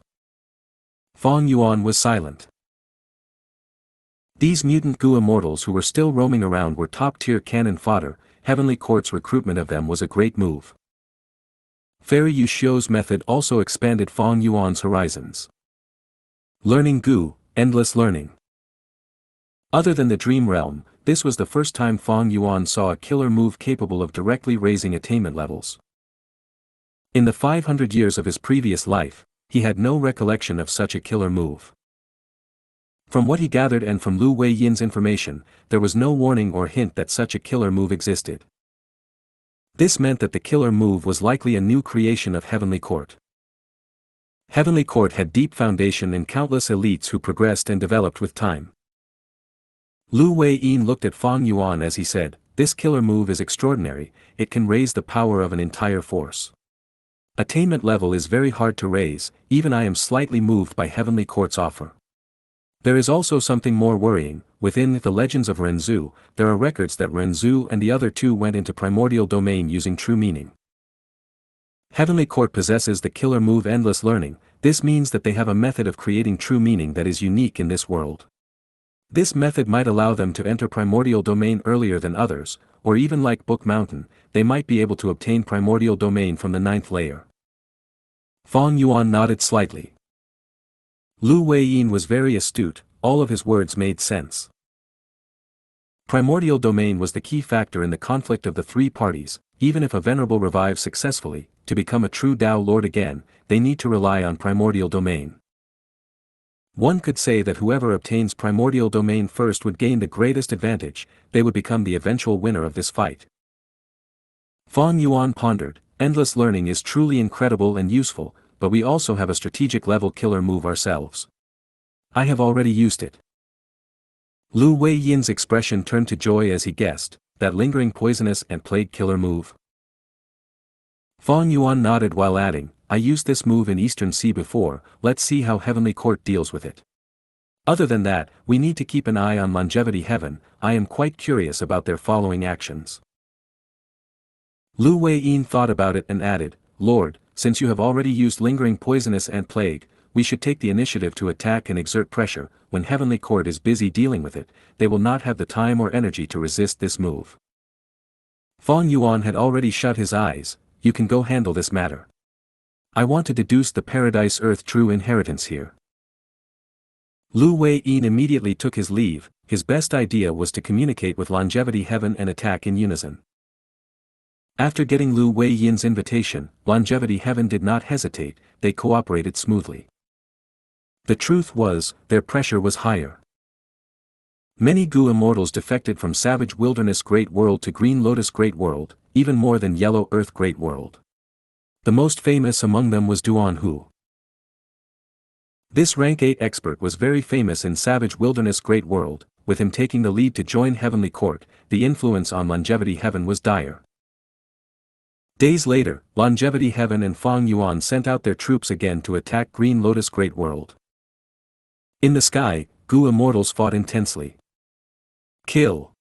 Fang Yuan was silent. These mutant Gu immortals who were still roaming around were top-tier cannon fodder, Heavenly Court's recruitment of them was a great move. Fairy Yuxiu's method also expanded Fang Yuan's horizons. Learning Gu, endless learning. Other than the Dream Realm, this was the first time Fang Yuan saw a killer move capable of directly raising attainment levels. In the 500 years of his previous life, he had no recollection of such a killer move. From what he gathered and from Lu Weiyin's information, there was no warning or hint that such a killer move existed. This meant that the killer move was likely a new creation of Heavenly Court. Heavenly Court had deep foundation in countless elites who progressed and developed with time. Lu Weiyin looked at Fang Yuan as he said, this killer move is extraordinary, it can raise the power of an entire force. Attainment level is very hard to raise, even I am slightly moved by Heavenly Court's offer. There is also something more worrying, within the legends of Renzu, there are records that Renzu and the other 2 went into primordial domain using true meaning. Heavenly Court possesses the killer move endless learning, this means that they have a method of creating true meaning that is unique in this world. This method might allow them to enter primordial domain earlier than others, or even like Book Mountain, they might be able to obtain primordial domain from the 9th layer. Fang Yuan nodded slightly. Lu Weiyin was very astute, all of his words made sense. Primordial domain was the key factor in the conflict of the 3 parties, even if a venerable revives successfully, to become a true Tao Lord again, they need to rely on primordial domain. One could say that whoever obtains primordial domain first would gain the greatest advantage, they would become the eventual winner of this fight. Fang Yuan pondered, endless learning is truly incredible and useful, but we also have a strategic level killer move ourselves. I have already used it. Lu Weiyin's expression turned to joy as he guessed, that lingering poisonous and plague killer move. Fang Yuan nodded while adding, I used this move in Eastern Sea before, let's see how Heavenly Court deals with it. Other than that, we need to keep an eye on Longevity Heaven. I am quite curious about their following actions. Lu Weiyin thought about it and added, Lord, since you have already used lingering poisonous and plague, we should take the initiative to attack and exert pressure. When Heavenly Court is busy dealing with it, they will not have the time or energy to resist this move. Fang Yuan had already shut his eyes. You can go handle this matter. I want to deduce the Paradise Earth true inheritance here. Lu Weiyin immediately took his leave. His best idea was to communicate with Longevity Heaven and attack in unison. After getting Lu Weiyin's invitation, Longevity Heaven did not hesitate, they cooperated smoothly. The truth was, their pressure was higher. Many Gu immortals defected from Savage Wilderness Great World to Green Lotus Great World, even more than Yellow Earth Great World. The most famous among them was Duan Hu. This rank 8 expert was very famous in Savage Wilderness Great World. With him taking the lead to join Heavenly Court, the influence on Longevity Heaven was dire. Days later, Longevity Heaven and Fang Yuan sent out their troops again to attack Green Lotus Great World. In the sky, Gu immortals fought intensely. Kill!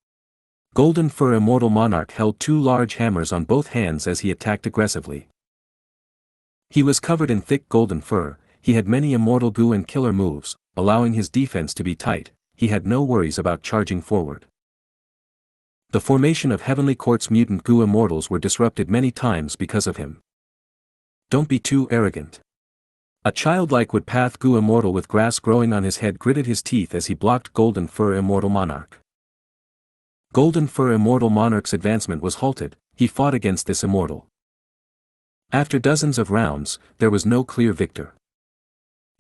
Golden Fur Immortal Monarch held 2 large hammers on both hands as he attacked aggressively. He was covered in thick golden fur, he had many immortal Gu and killer moves, allowing his defense to be tight. He had no worries about charging forward. The formation of Heavenly Court's mutant Gu immortals were disrupted many times because of him. Don't be too arrogant. A childlike woodpath Gu immortal with grass growing on his head gritted his teeth as he blocked Golden Fur Immortal Monarch. Golden Fur Immortal Monarch's advancement was halted. He fought against this immortal. After dozens of rounds, there was no clear victor.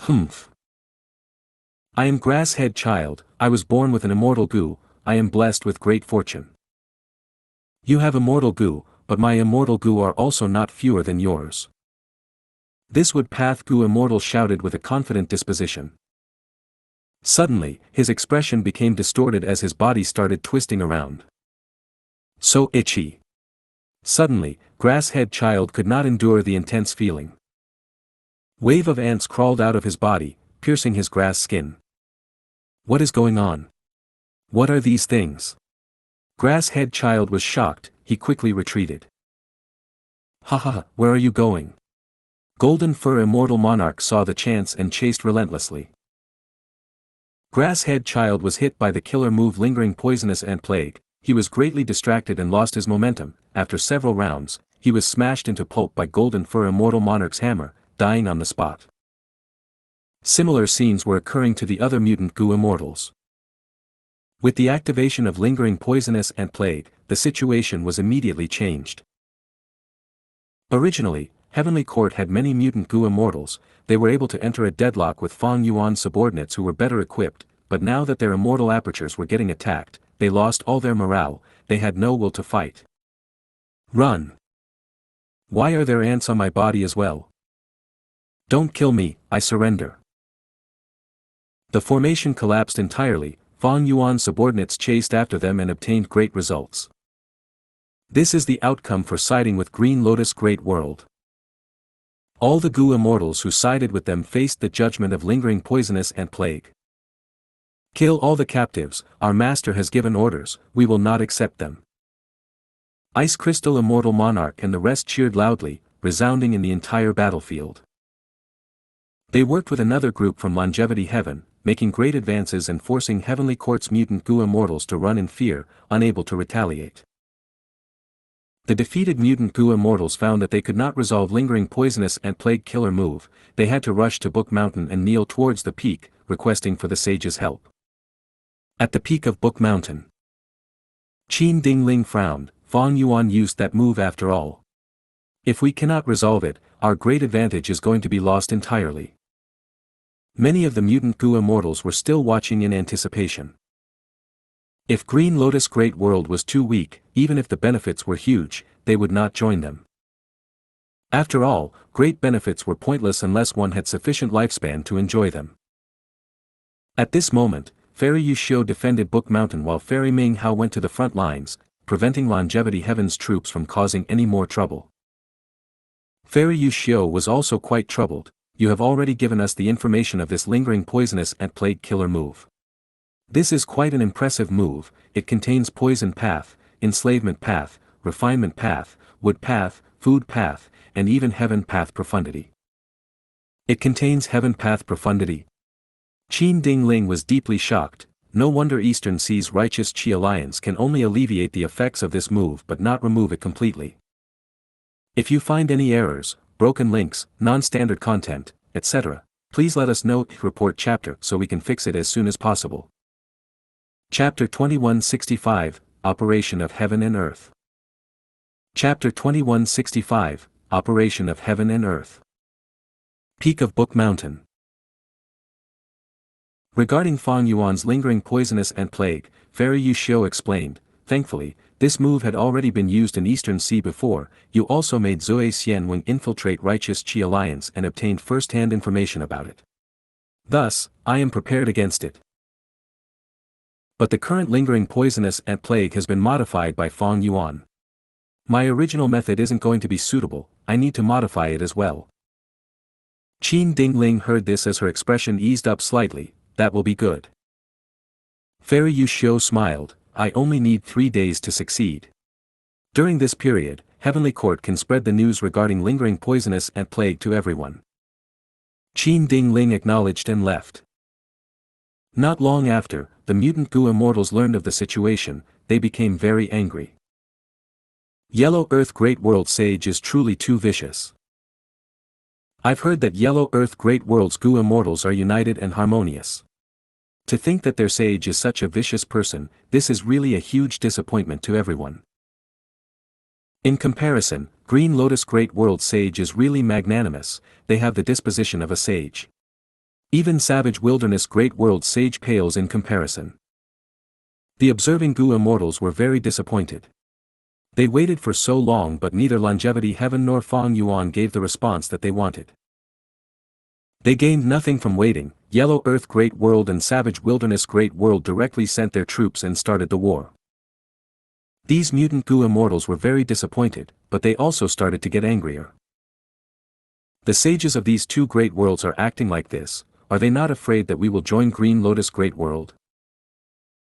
Humph. I am Grass-Head Child, I was born with an immortal Gu, I am blessed with great fortune. You have immortal Gu, but my immortal Gu are also not fewer than yours. This woodpath Gu immortal shouted with a confident disposition. Suddenly, his expression became distorted as his body started twisting around. So itchy. Suddenly, Grass-Head Child could not endure the intense feeling. Wave of ants crawled out of his body, piercing his grass skin. What is going on? What are these things? Grass-Head Child was shocked, he quickly retreated. Ha ha, where are you going? Golden Fur Immortal Monarch saw the chance and chased relentlessly. Grass-Head Child was hit by the killer move Lingering Poisonous and Plague. He was greatly distracted and lost his momentum. After several rounds, he was smashed into pulp by Golden Fur Immortal Monarch's hammer, dying on the spot. Similar scenes were occurring to the other mutant Gu immortals. With the activation of Lingering Poisonous and Plague, the situation was immediately changed. Originally, Heavenly Court had many mutant Gu immortals. They were able to enter a deadlock with Fang Yuan's subordinates who were better equipped, but now that their immortal apertures were getting attacked, they lost all their morale, they had no will to fight. Run! Why are there ants on my body as well? Don't kill me, I surrender. The formation collapsed entirely. Fang Yuan's subordinates chased after them and obtained great results. This is the outcome for siding with Green Lotus Great World. All the Gu immortals who sided with them faced the judgment of Lingering Poisonous and Plague. Kill all the captives, our master has given orders, we will not accept them. Ice Crystal Immortal Monarch and the rest cheered loudly, resounding in the entire battlefield. They worked with another group from Longevity Heaven, making great advances and forcing Heavenly Court's mutant Gu immortals to run in fear, unable to retaliate. The defeated mutant Gu immortals found that they could not resolve Lingering Poisonous and Plague killer move. They had to rush to Book Mountain and kneel towards the peak, requesting for the sage's help. At the peak of Book Mountain, Qin Dingling frowned. Fang Yuan used that move after all. If we cannot resolve it, our great advantage is going to be lost entirely. Many of the mutant Gu immortals were still watching in anticipation. If Green Lotus Great World was too weak, even if the benefits were huge, they would not join them. After all, great benefits were pointless unless one had sufficient lifespan to enjoy them. At this moment, Fairy Yuxiu defended Book Mountain while Fairy Ming Hao went to the front lines, preventing Longevity Heaven's troops from causing any more trouble. Fairy Yuxiu was also quite troubled. you have already given us the information of this lingering poisonous and plague killer move. This is quite an impressive move. It contains poison path, enslavement path, refinement path, wood path, food path, and even heaven path profundity. It contains heaven path profundity. Qin Ding Ling was deeply shocked. No wonder Eastern Sea's righteous Qi alliance can only alleviate the effects of this move but not remove it completely. If you find any errors, broken links, non-standard content, etc., please let us know. Report chapter so we can fix it as soon as possible. Chapter 2165, Operation of Heaven and Earth. Chapter 2165, Operation of Heaven and Earth. Peak of Book Mountain. Regarding Fang Yuan's lingering poisonous and plague, Fairy Yu Xiu explained, thankfully, this move had already been used in Eastern Sea before. You also made Zui Xianwing infiltrate Righteous Qi Alliance and obtained first-hand information about it. Thus, I am prepared against it. But the current lingering poisonous and plague has been modified by Fang Yuan. My original method isn't going to be suitable, I need to modify it as well. Qin Ding Ling heard this as her expression eased up slightly. That will be good. Fairy Yu Xiu smiled, I only need 3 days to succeed. During this period, Heavenly Court can spread the news regarding lingering poisonous and plague to everyone. Qin Ding Ling acknowledged and left. Not long after, the mutant Gu immortals learned of the situation. They became very angry. Yellow Earth Great World Sage is truly too vicious. I've heard that Yellow Earth Great World's Gu immortals are united and harmonious. To think that their sage is such a vicious person, this is really a huge disappointment to everyone. In comparison, Green Lotus Great World Sage is really magnanimous. They have the disposition of a sage. Even Savage Wilderness Great World Sage pales in comparison. The observing Gu immortals were very disappointed. They waited for so long but neither Longevity Heaven nor Fang Yuan gave the response that they wanted. They gained nothing from waiting. Yellow Earth Great World and Savage Wilderness Great World directly sent their troops and started the war. These mutant Gu immortals were very disappointed, but they also started to get angrier. The sages of these two great worlds are acting like this. Are they not afraid that we will join Green Lotus Great World?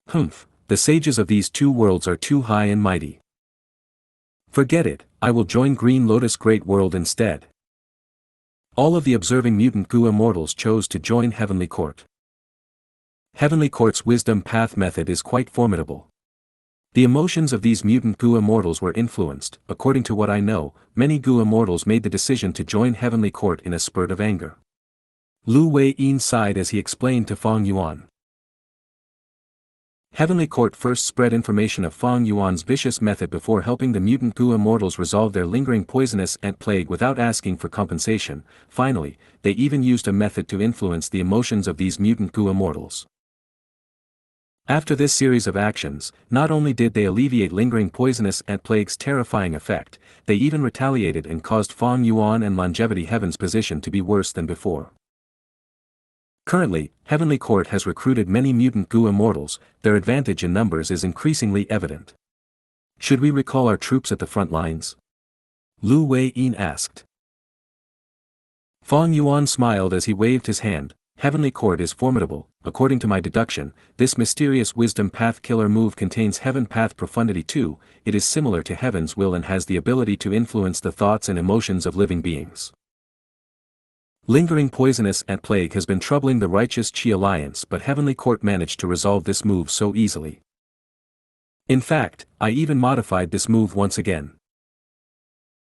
Humph, the sages of these two worlds are too high and mighty. Forget it, I will join Green Lotus Great World instead. All of the observing mutant Gu immortals chose to join Heavenly Court. Heavenly Court's wisdom path method is quite formidable. The emotions of these mutant Gu immortals were influenced. According to what I know, many Gu immortals made the decision to join Heavenly Court in a spurt of anger. Lu Wei-yin sighed as he explained to Fang Yuan. Heavenly Court first spread information of Fang Yuan's vicious method before helping the mutant Gu immortals resolve their lingering poisonous ant plague without asking for compensation. Finally, they even used a method to influence the emotions of these mutant Gu immortals. After this series of actions, not only did they alleviate lingering poisonous ant plague's terrifying effect, they even retaliated and caused Fang Yuan and Longevity Heaven's position to be worse than before. Currently, Heavenly Court has recruited many mutant Gu immortals. Their advantage in numbers is increasingly evident. Should we recall our troops at the front lines? Lu Wei-yin asked. Fang Yuan smiled as he waved his hand. Heavenly Court is formidable. According to my deduction, this mysterious wisdom path killer move contains heaven path profundity too. It is similar to heaven's will and has the ability to influence the thoughts and emotions of living beings. Lingering poisonous ant plague has been troubling the righteous Qi alliance, but Heavenly Court managed to resolve this move so easily. In fact, I even modified this move once again.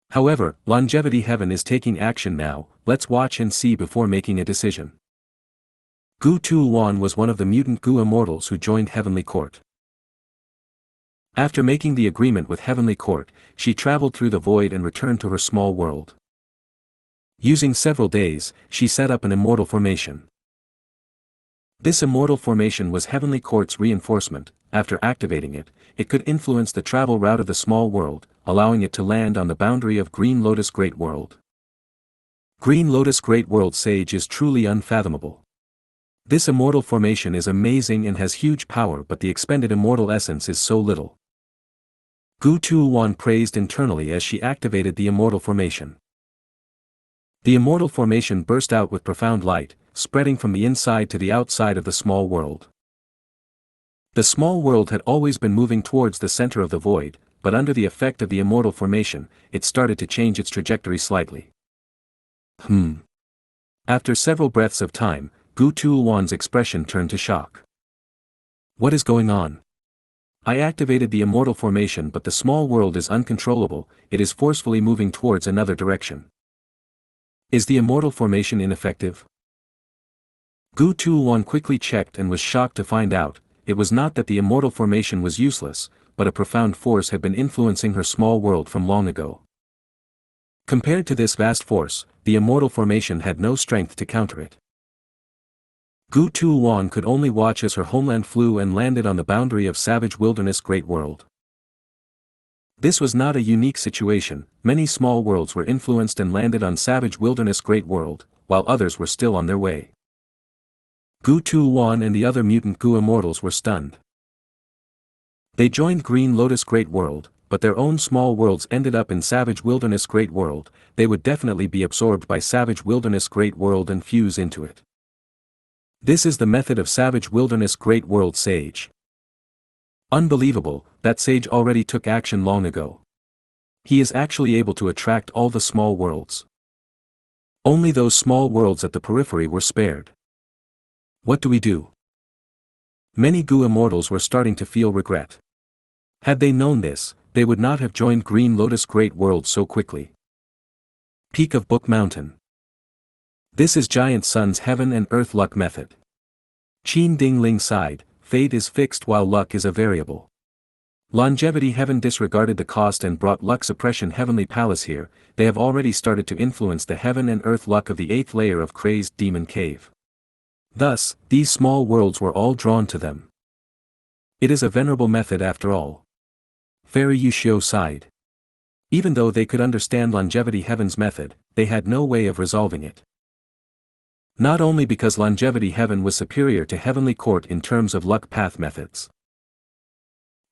However, Longevity Heaven is taking action now. Let's watch and see before making a decision. Gu Tuolan was one of the mutant Gu immortals who joined Heavenly Court. After making the agreement with Heavenly Court, she traveled through the void and returned to her small world. Using several days, she set up an immortal formation. This immortal formation was Heavenly Court's reinforcement. After activating it, it could influence the travel route of the small world, allowing it to land on the boundary of Green Lotus Great World. Green Lotus Great World Sage is truly unfathomable. This immortal formation is amazing and has huge power, but the expended immortal essence is so little. Gu Tuolan praised internally as she activated the immortal formation. The immortal formation burst out with profound light, spreading from the inside to the outside of the small world. The small world had always been moving towards the center of the void, but under the effect of the immortal formation, it started to change its trajectory slightly. After several breaths of time, Gu Tuolan's expression turned to shock. What is going on? I activated the immortal formation, but the small world is uncontrollable, it is forcefully moving towards another direction. Is the immortal formation ineffective? Gu Tuolan quickly checked and was shocked to find out, it was not that the immortal formation was useless, but a profound force had been influencing her small world from long ago. Compared to this vast force, the immortal formation had no strength to counter it. Gu Tuolan could only watch as her homeland flew and landed on the boundary of savage wilderness great world. This was not a unique situation, many small worlds were influenced and landed on savage wilderness great world, while others were still on their way. Gu Tuolan and the other mutant Gu immortals were stunned. They joined Green Lotus Great World, but their own small worlds ended up in Savage Wilderness Great World. They would definitely be absorbed by Savage Wilderness Great World and fuse into it. This is the method of Savage Wilderness Great World Sage. Unbelievable, that sage already took action long ago. He is actually able to attract all the small worlds. Only those small worlds at the periphery were spared. What do we do? Many Gu immortals were starting to feel regret. Had they known this, they would not have joined Green Lotus Great World so quickly. Peak of Book Mountain. This is Giant Sun's Heaven and Earth Luck Method. Qin Ding Ling sighed, fate is fixed while luck is a variable. Longevity Heaven disregarded the cost and brought luck suppression Heavenly Palace here. They have already started to influence the heaven and earth luck of the 8th layer of Crazed Demon Cave. Thus, these small worlds were all drawn to them. It is a venerable method after all. Fairy Yushio sighed. Even though they could understand Longevity Heaven's method, they had no way of resolving it. Not only because Longevity Heaven was superior to Heavenly Court in terms of luck path methods,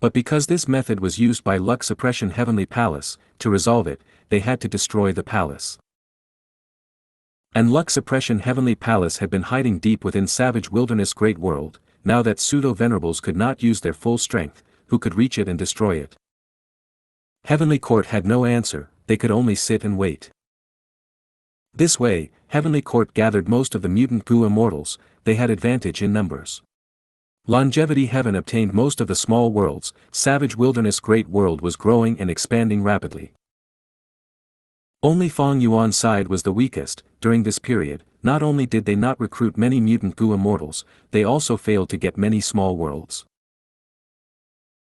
but because this method was used by Luck Suppression Heavenly Palace. To resolve it, they had to destroy the palace. And Luck Suppression Heavenly Palace had been hiding deep within Savage Wilderness Great World. Now that pseudo-venerables could not use their full strength, who could reach it and destroy it? Heavenly Court had no answer, they could only sit and wait. This way, Heavenly Court gathered most of the mutant Gu immortals, they had advantage in numbers. Longevity Heaven obtained most of the small worlds, Savage Wilderness Great World was growing and expanding rapidly. Only Feng Yuan's side was the weakest. During this period, not only did they not recruit many mutant Gu immortals, they also failed to get many small worlds.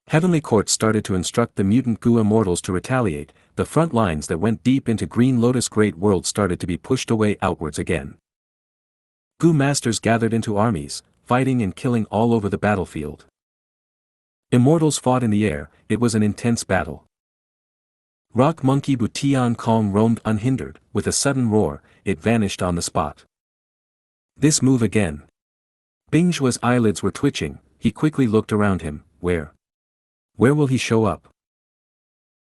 Heavenly Court started to instruct the mutant Gu immortals to retaliate. The front lines that went deep into Green Lotus Great World started to be pushed away outwards again. Gu masters gathered into armies, fighting and killing all over the battlefield. Immortals fought in the air, it was an intense battle. Rock monkey Butian Kong roamed unhindered, with a sudden roar, it vanished on the spot. This move again. Bingshua's eyelids were twitching, he quickly looked around him, where will he show up?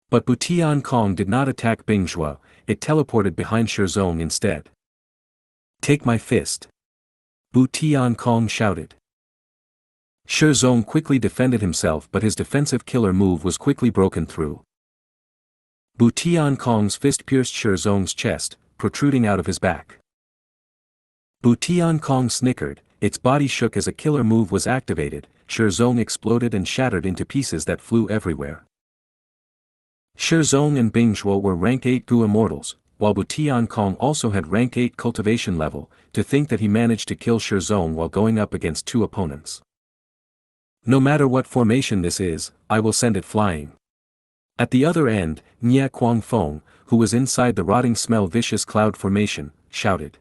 But Butian Kong did not attack Bingshua, it teleported behind Shizong instead. Take my fist. Butian Kong shouted. Shizong quickly defended himself, but his defensive killer move was quickly broken through. Butian Kong's fist pierced Shizong's chest, protruding out of his back. Butian Kong snickered, its body shook as a killer move was activated. Shizong exploded and shattered into pieces that flew everywhere. Shizong and Bingshua were rank 8 Gu immortals, while Butian Kong also had rank 8 cultivation level. To think that he managed to kill Shizong while going up against 2 opponents. No matter what formation this is, I will send it flying. At the other end, Nye Kwang Fong, who was inside the rotting smell vicious cloud formation, shouted.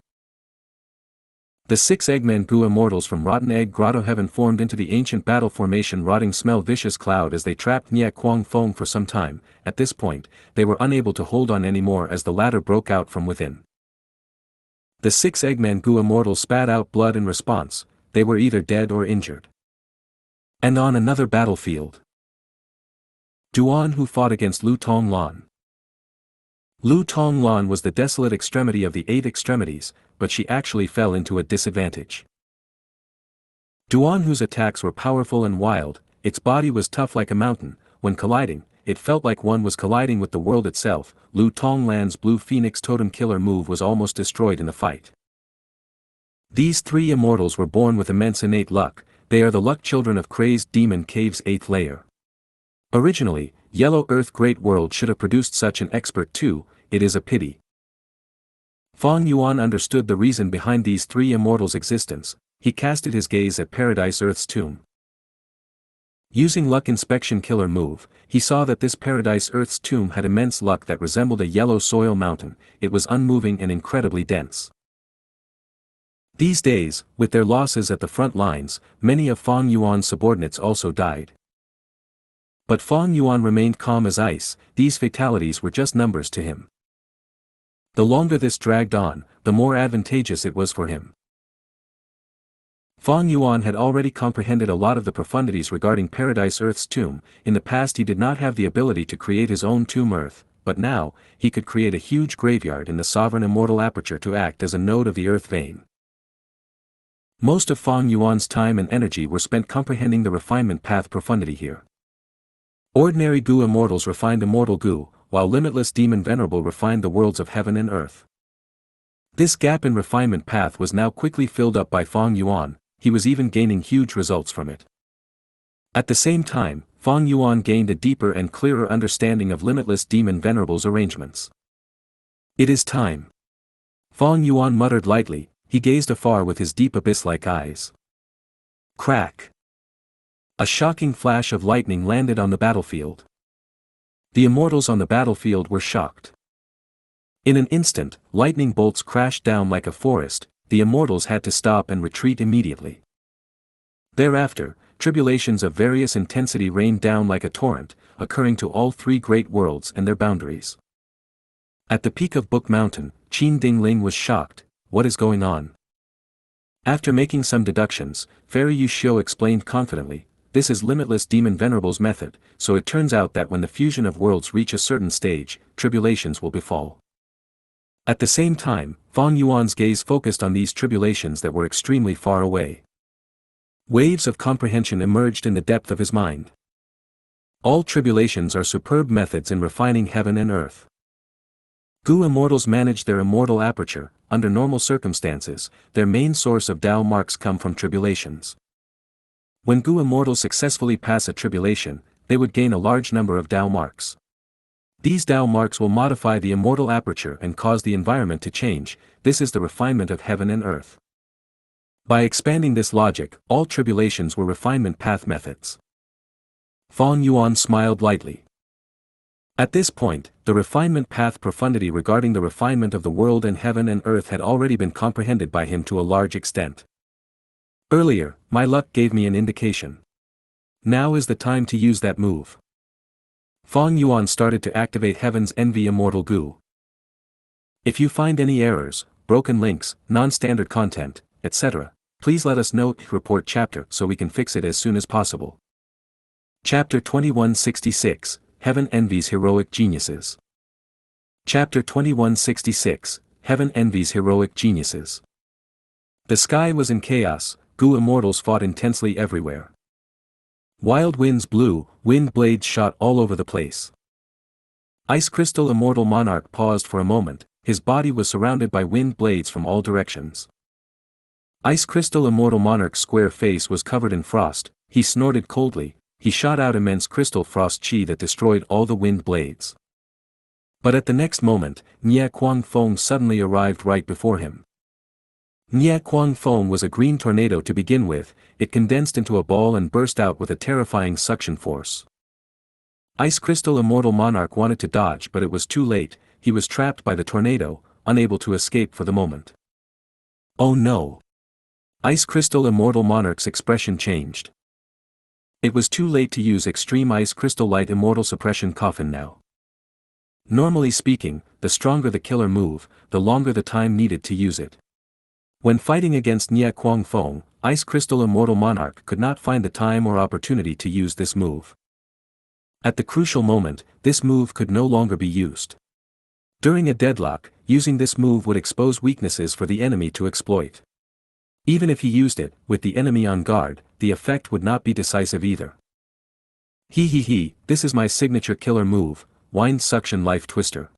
The 6 Eggman Gu immortals from Rotten Egg Grotto Heaven formed into the ancient battle formation rotting smell vicious cloud as they trapped Nye Kwang Fong for some time. At this point, they were unable to hold on anymore as the latter broke out from within. The 6 Eggman Gu immortals spat out blood in response, they were either dead or injured. And on another battlefield, Duan who fought against Lu Tonglan. Lu Tonglan was the desolate extremity of the 8 extremities, but she actually fell into a disadvantage. Duan, whose attacks were powerful and wild, its body was tough like a mountain. When colliding, it felt like one was colliding with the world itself. Lu Tonglan's Blue Phoenix Totem Killer move was almost destroyed in the fight. These 3 immortals were born with immense innate luck. They are the luck children of Crazed Demon Cave's 8th layer. Originally, Yellow Earth Great World should have produced such an expert too. It is a pity. Fang Yuan understood the reason behind these 3 immortals' existence. He casted his gaze at Paradise Earth's tomb. Using Luck Inspection Killer move, he saw that this Paradise Earth's tomb had immense luck that resembled a yellow soil mountain. It was unmoving and incredibly dense. These days, with their losses at the front lines, many of Fang Yuan's subordinates also died. But Fang Yuan remained calm as ice. These fatalities were just numbers to him. The longer this dragged on, the more advantageous it was for him. Fang Yuan had already comprehended a lot of the profundities regarding Paradise Earth's tomb. In the past he did not have the ability to create his own tomb Earth, but now, he could create a huge graveyard in the sovereign immortal aperture to act as a node of the Earth vein. Most of Fang Yuan's time and energy were spent comprehending the refinement path profundity here. Ordinary Gu immortals refined immortal Gu, while limitless demon venerable refined the worlds of heaven and earth. This gap in refinement path was now quickly filled up by Fang Yuan. He was even gaining huge results from it. At the same time, Fang Yuan gained a deeper and clearer understanding of limitless demon venerable's arrangements. It is time. Fang Yuan muttered lightly. He gazed afar with his deep abyss-like eyes. Crack! A shocking flash of lightning landed on the battlefield. The immortals on the battlefield were shocked. In an instant, lightning bolts crashed down like a forest. The immortals had to stop and retreat immediately. Thereafter, tribulations of various intensity rained down like a torrent, occurring to all 3 great worlds and their boundaries. At the peak of Book Mountain, Qin Dingling was shocked. What is going on? After making some deductions, Fairy Yuxiu explained confidently, this is Limitless Demon Venerable's method, so it turns out that when the fusion of worlds reach a certain stage, tribulations will befall. At the same time, Fang Yuan's gaze focused on these tribulations that were extremely far away. Waves of comprehension emerged in the depth of his mind. All tribulations are superb methods in refining heaven and earth. Gu immortals manage their immortal aperture. Under normal circumstances, their main source of Dao marks come from tribulations. When Gu immortals successfully pass a tribulation, they would gain a large number of Dao marks. These Dao marks will modify the immortal aperture and cause the environment to change. This is the refinement of heaven and earth. By expanding this logic, all tribulations were refinement path methods. Fang Yuan smiled lightly. At this point, the refinement path profundity regarding the refinement of the world and heaven and earth had already been comprehended by him to a large extent. Earlier, my luck gave me an indication. Now is the time to use that move. Fang Yuan started to activate Heaven's Envy Immortal Gu. If you find any errors, broken links, non-standard content, etc., please let us know. Report chapter so we can fix it as soon as possible. Chapter 2166, Heaven Envies Heroic Geniuses. Chapter 2166, Heaven Envies Heroic Geniuses. The sky was in chaos. Gu immortals fought intensely everywhere. Wild winds blew, wind blades shot all over the place. Ice Crystal Immortal Monarch paused for a moment. His body was surrounded by wind blades from all directions. Ice Crystal Immortal Monarch's square face was covered in frost. He snorted coldly. He shot out immense crystal frost chi that destroyed all the wind blades. But at the next moment, Nie Kuang Feng suddenly arrived right before him. Nie Kuang Feng was a green tornado to begin with. It condensed into a ball and burst out with a terrifying suction force. Ice Crystal Immortal Monarch wanted to dodge, but it was too late. He was trapped by the tornado, unable to escape for the moment. Oh no! Ice Crystal Immortal Monarch's expression changed. It was too late to use Extreme Ice Crystal Light Immortal Suppression Coffin now. Normally speaking, the stronger the killer move, the longer the time needed to use it. When fighting against Nie Kuang Feng, Ice Crystal Immortal Monarch could not find the time or opportunity to use this move. At the crucial moment, this move could no longer be used. During a deadlock, using this move would expose weaknesses for the enemy to exploit. Even if he used it, with the enemy on guard, the effect would not be decisive either. This is my signature killer move, Wind Suction Life Twister.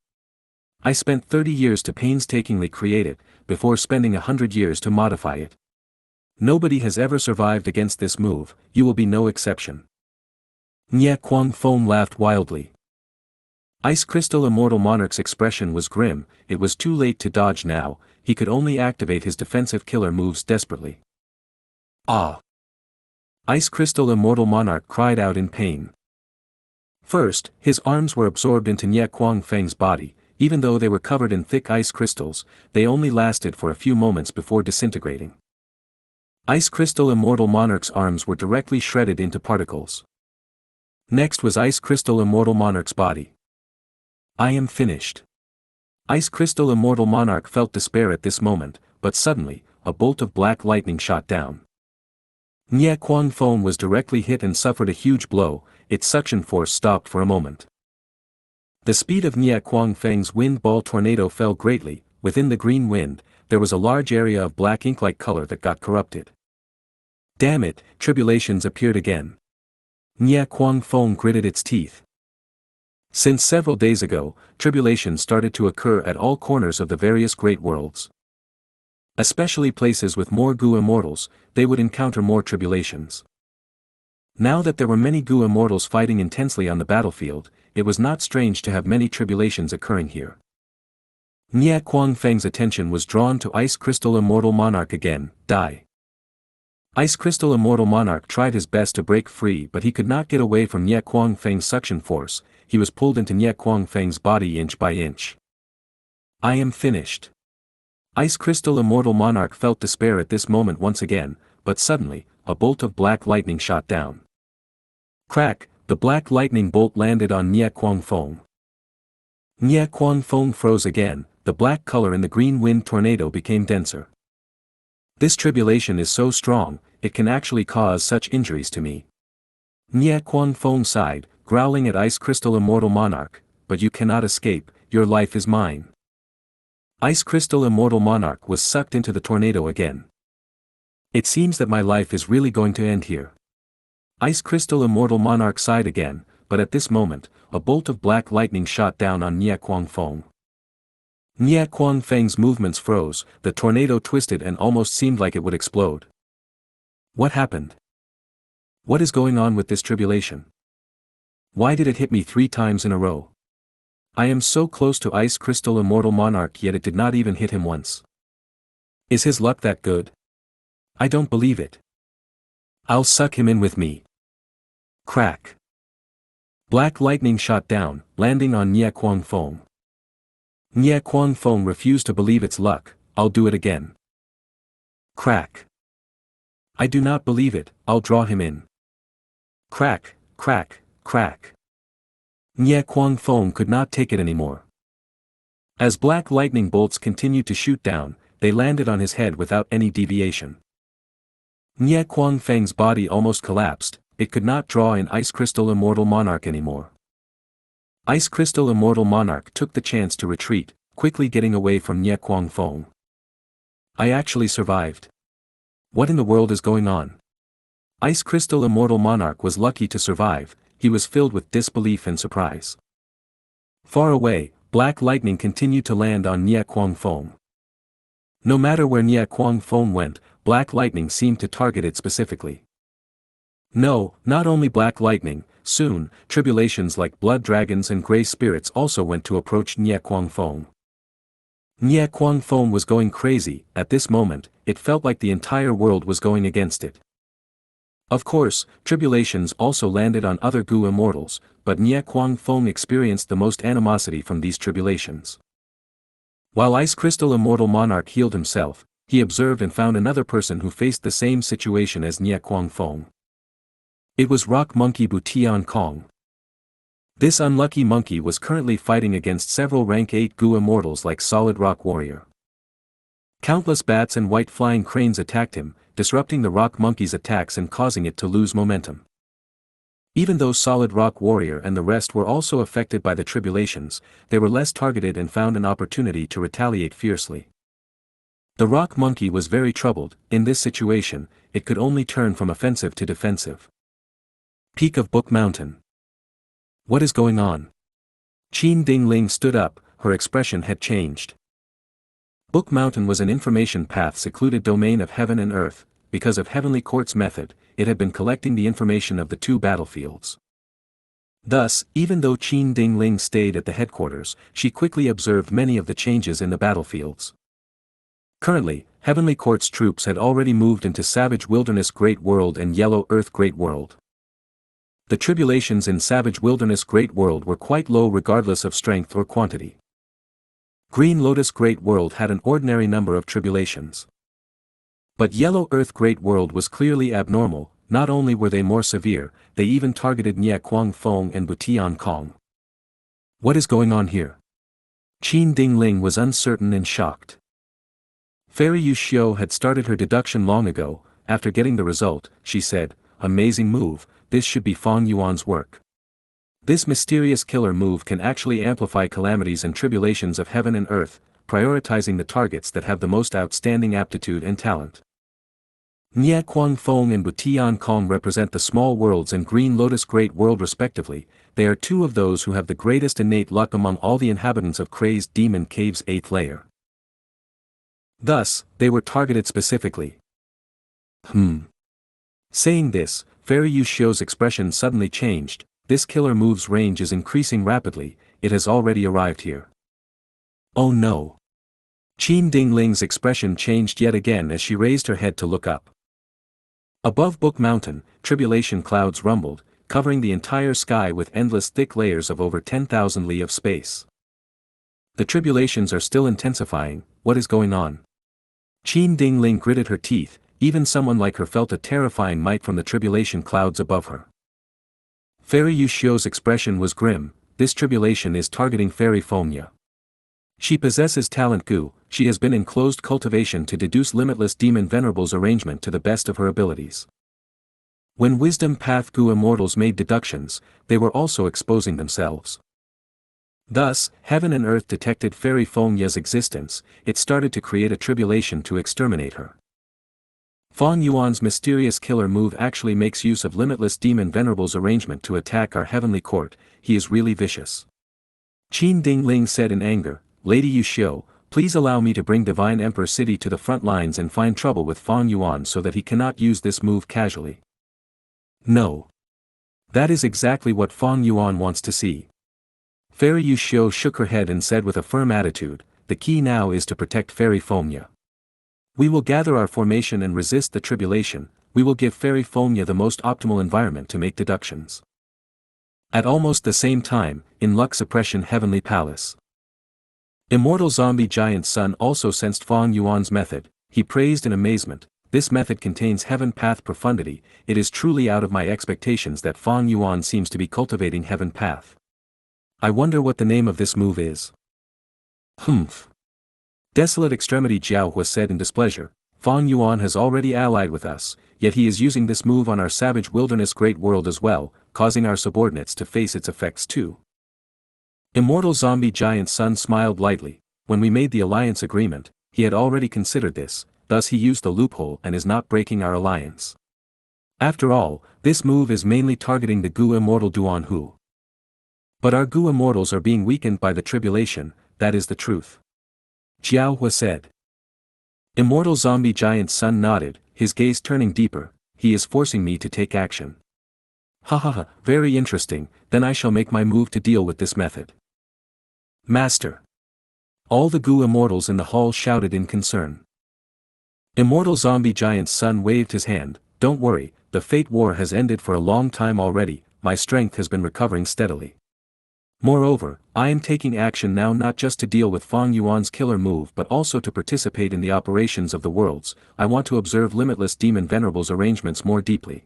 I spent 30 years to painstakingly create it, before spending 100 years to modify it. Nobody has ever survived against this move, you will be no exception. Nye Kwang Fong laughed wildly. Ice Crystal Immortal Monarch's expression was grim. It was too late to dodge now, he could only activate his defensive killer moves desperately. Ah! Ice Crystal Immortal Monarch cried out in pain. First, his arms were absorbed into Nye Kwang Feng's body. Even though they were covered in thick ice crystals, they only lasted for a few moments before disintegrating. Ice Crystal Immortal Monarch's arms were directly shredded into particles. Next was Ice Crystal Immortal Monarch's body. I am finished. Ice Crystal Immortal Monarch felt despair at this moment, but suddenly, a bolt of black lightning shot down. Nye Kwang Fong was directly hit and suffered a huge blow, its suction force stopped for a moment. The speed of Nye Kwang Feng's wind ball tornado fell greatly. Within the green wind, there was a large area of black ink-like color that got corrupted. Damn it, tribulations appeared again. Nye Kwang Fong gritted its teeth. Since several days ago, tribulations started to occur at all corners of the various great worlds. Especially places with more Gu immortals, they would encounter more tribulations. Now that there were many Gu immortals fighting intensely on the battlefield, it was not strange to have many tribulations occurring here. Nye Kwang Feng's attention was drawn to Ice Crystal Immortal Monarch again. Die. Ice Crystal Immortal Monarch tried his best to break free, but he could not get away from Nye Kwang Feng's suction force. He was pulled into Nye Kwang Feng's body inch by inch. I am finished. Ice Crystal Immortal Monarch felt despair at this moment once again, but suddenly, a bolt of black lightning shot down. Crack! The black lightning bolt landed on Nye Kwang Fong. Nye Kwang Fong froze again. The black color in the green wind tornado became denser. This tribulation is so strong, it can actually cause such injuries to me. Nye Kwang Fong sighed, growling at Ice Crystal Immortal Monarch, but you cannot escape, your life is mine. Ice Crystal Immortal Monarch was sucked into the tornado again. It seems that my life is really going to end here. Ice Crystal Immortal Monarch sighed again, but at this moment, a bolt of black lightning shot down on Nye Kwang Fong. Nye Kwang Feng's movements froze, the tornado twisted and almost seemed like it would explode. What happened? What is going on with this tribulation? Why did it hit me 3 times in a row? I am so close to Ice Crystal Immortal Monarch, yet it did not even hit him once. Is his luck that good? I don't believe it. I'll suck him in with me. Crack. Black lightning shot down, landing on Nye Kwang Fong. Nye Kwang Fong refused to believe its luck. I'll do it again. Crack. I do not believe it, I'll draw him in. Crack, crack, crack. Nye Kwang Fong could not take it anymore. As black lightning bolts continued to shoot down, they landed on his head without any deviation. Nye Kwang Feng's body almost collapsed. It could not draw in Ice Crystal Immortal Monarch anymore. Ice Crystal Immortal Monarch took the chance to retreat, quickly getting away from Nye Kwang Fong. I actually survived. What in the world is going on? Ice Crystal Immortal Monarch was lucky to survive. He was filled with disbelief and surprise. Far away, black lightning continued to land on Nye Kwang Fong. No matter where Nye Kwang Fong went, black lightning seemed to target it specifically. No, not only black lightning, soon, tribulations like blood dragons and grey spirits also went to approach Nye Kwang Fong. Nye Kwang Fong was going crazy. At this moment, it felt like the entire world was going against it. Of course, tribulations also landed on other Gu immortals, but Nye Kwang Fong experienced the most animosity from these tribulations. While Ice Crystal Immortal Monarch healed himself, he observed and found another person who faced the same situation as Nye Kwang Fong. It was Rock Monkey Bu Tian Kong. This unlucky monkey was currently fighting against several rank 8 Gu immortals like Solid Rock Warrior. Countless bats and white flying cranes attacked him, disrupting the rock monkey's attacks and causing it to lose momentum. Even though Solid Rock Warrior and the rest were also affected by the tribulations, they were less targeted and found an opportunity to retaliate fiercely. The Rock Monkey was very troubled. In this situation, it could only turn from offensive to defensive. Peak of Book Mountain. What is going on? Qin Ding Ling stood up, her expression had changed. Book Mountain was an information path secluded domain of heaven and earth. Because of Heavenly Court's method, it had been collecting the information of the two battlefields. Thus, even though Qin Ding Ling stayed at the headquarters, she quickly observed many of the changes in the battlefields. Currently, Heavenly Court's troops had already moved into Savage Wilderness Great World and Yellow Earth Great World. The tribulations in Savage Wilderness Great World were quite low regardless of strength or quantity. Green Lotus Great World had an ordinary number of tribulations. But Yellow Earth Great World was clearly abnormal. Not only were they more severe, they even targeted Nye Quang Fong and Butian Kong. What is going on here? Qin Ding Ling was uncertain and shocked. Fairy Yu Xiu had started her deduction long ago. After getting the result, she said, "Amazing move, this should be Fong Yuan's work. This mysterious killer move can actually amplify calamities and tribulations of heaven and earth, prioritizing the targets that have the most outstanding aptitude and talent." Nye Quang Fong and Butian Kong represent the small worlds and Green Lotus Great World respectively. They are two of those who have the greatest innate luck among all the inhabitants of Crazed Demon Cave's 8th layer. Thus, they were targeted specifically. Saying this, Fairy Yu Xiu's expression suddenly changed. This killer move's range is increasing rapidly. It has already arrived here. Oh no. Qin Ding Ling's expression changed yet again as she raised her head to look up. Above Book Mountain, tribulation clouds rumbled, covering the entire sky with endless thick layers of over 10,000 li of space. The tribulations are still intensifying. What is going on? Qin Ding Ling gritted her teeth. Even someone like her felt a terrifying might from the tribulation clouds above her. Fairy Yu Xiu's expression was grim. This tribulation is targeting Fairy Fongya. She possesses talent Gu. She has been in closed cultivation to deduce limitless demon venerables arrangement to the best of her abilities. When Wisdom Path Gu immortals made deductions, they were also exposing themselves. Thus, heaven and earth detected Fairy Fongya's existence. It started to create a tribulation to exterminate her. Fong Yuan's mysterious killer move actually makes use of limitless demon venerables arrangement to attack our heavenly court. He is really vicious. Qin Ding Ling said in anger, "Lady Yu Xiu, please allow me to bring Divine Emperor City to the front lines and find trouble with Fong Yuan so that he cannot use this move casually." No. That is exactly what Fong Yuan wants to see. Fairy Yu Xiu shook her head and said with a firm attitude, "The key now is to protect Fairy Fongya. We will gather our formation and resist the tribulation. We will give Fairy Fongya the most optimal environment to make deductions." At almost the same time, in Luck Suppression Heavenly Palace, Immortal Zombie Giant Sun also sensed Fong Yuan's method. He praised in amazement, "This method contains heaven path profundity. It is truly out of my expectations that Fong Yuan seems to be cultivating heaven path. I wonder what the name of this move is." Desolate Extremity Jiao Hua said in displeasure, "Fong Yuan has already allied with us, yet he is using this move on our Savage Wilderness Great World as well, causing our subordinates to face its effects too." Immortal Zombie Giant Sun smiled lightly. "When we made the alliance agreement, he had already considered this, thus he used the loophole and is not breaking our alliance. After all, this move is mainly targeting the Gu Immortal Duan Hu. But our Gu Immortals are being weakened by the tribulation, that is the truth." Jiao Hua said. Immortal Zombie Giant Sun nodded, his gaze turning deeper. "He is forcing me to take action. Very interesting, then I shall make my move to deal with this method." "Master!" All the Gu Immortals in the hall shouted in concern. Immortal Zombie Giant Sun waved his hand, "Don't worry, the Fate War has ended for a long time already. My strength has been recovering steadily. Moreover, I am taking action now not just to deal with Fong Yuan's killer move but also to participate in the operations of the worlds. I want to observe limitless demon venerables arrangements more deeply."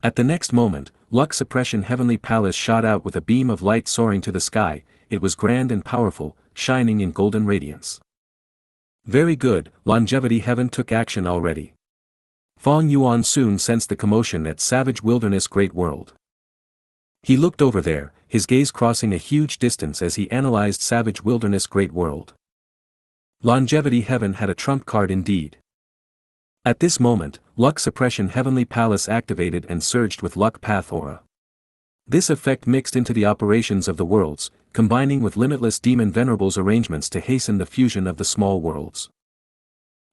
At the next moment, Luck Suppression Heavenly Palace shot out with a beam of light soaring to the sky. It was grand and powerful, shining in golden radiance. Very good, Longevity Heaven took action already. Fong Yuan soon sensed the commotion at Savage Wilderness Great World. He looked over there, his gaze crossing a huge distance as he analyzed savage wilderness great world. Longevity heaven had a trump card indeed. At this moment, luck suppression heavenly palace activated and surged with luck path aura. This effect mixed into the operations of the worlds, combining with limitless demon venerable's arrangements to hasten the fusion of the small worlds.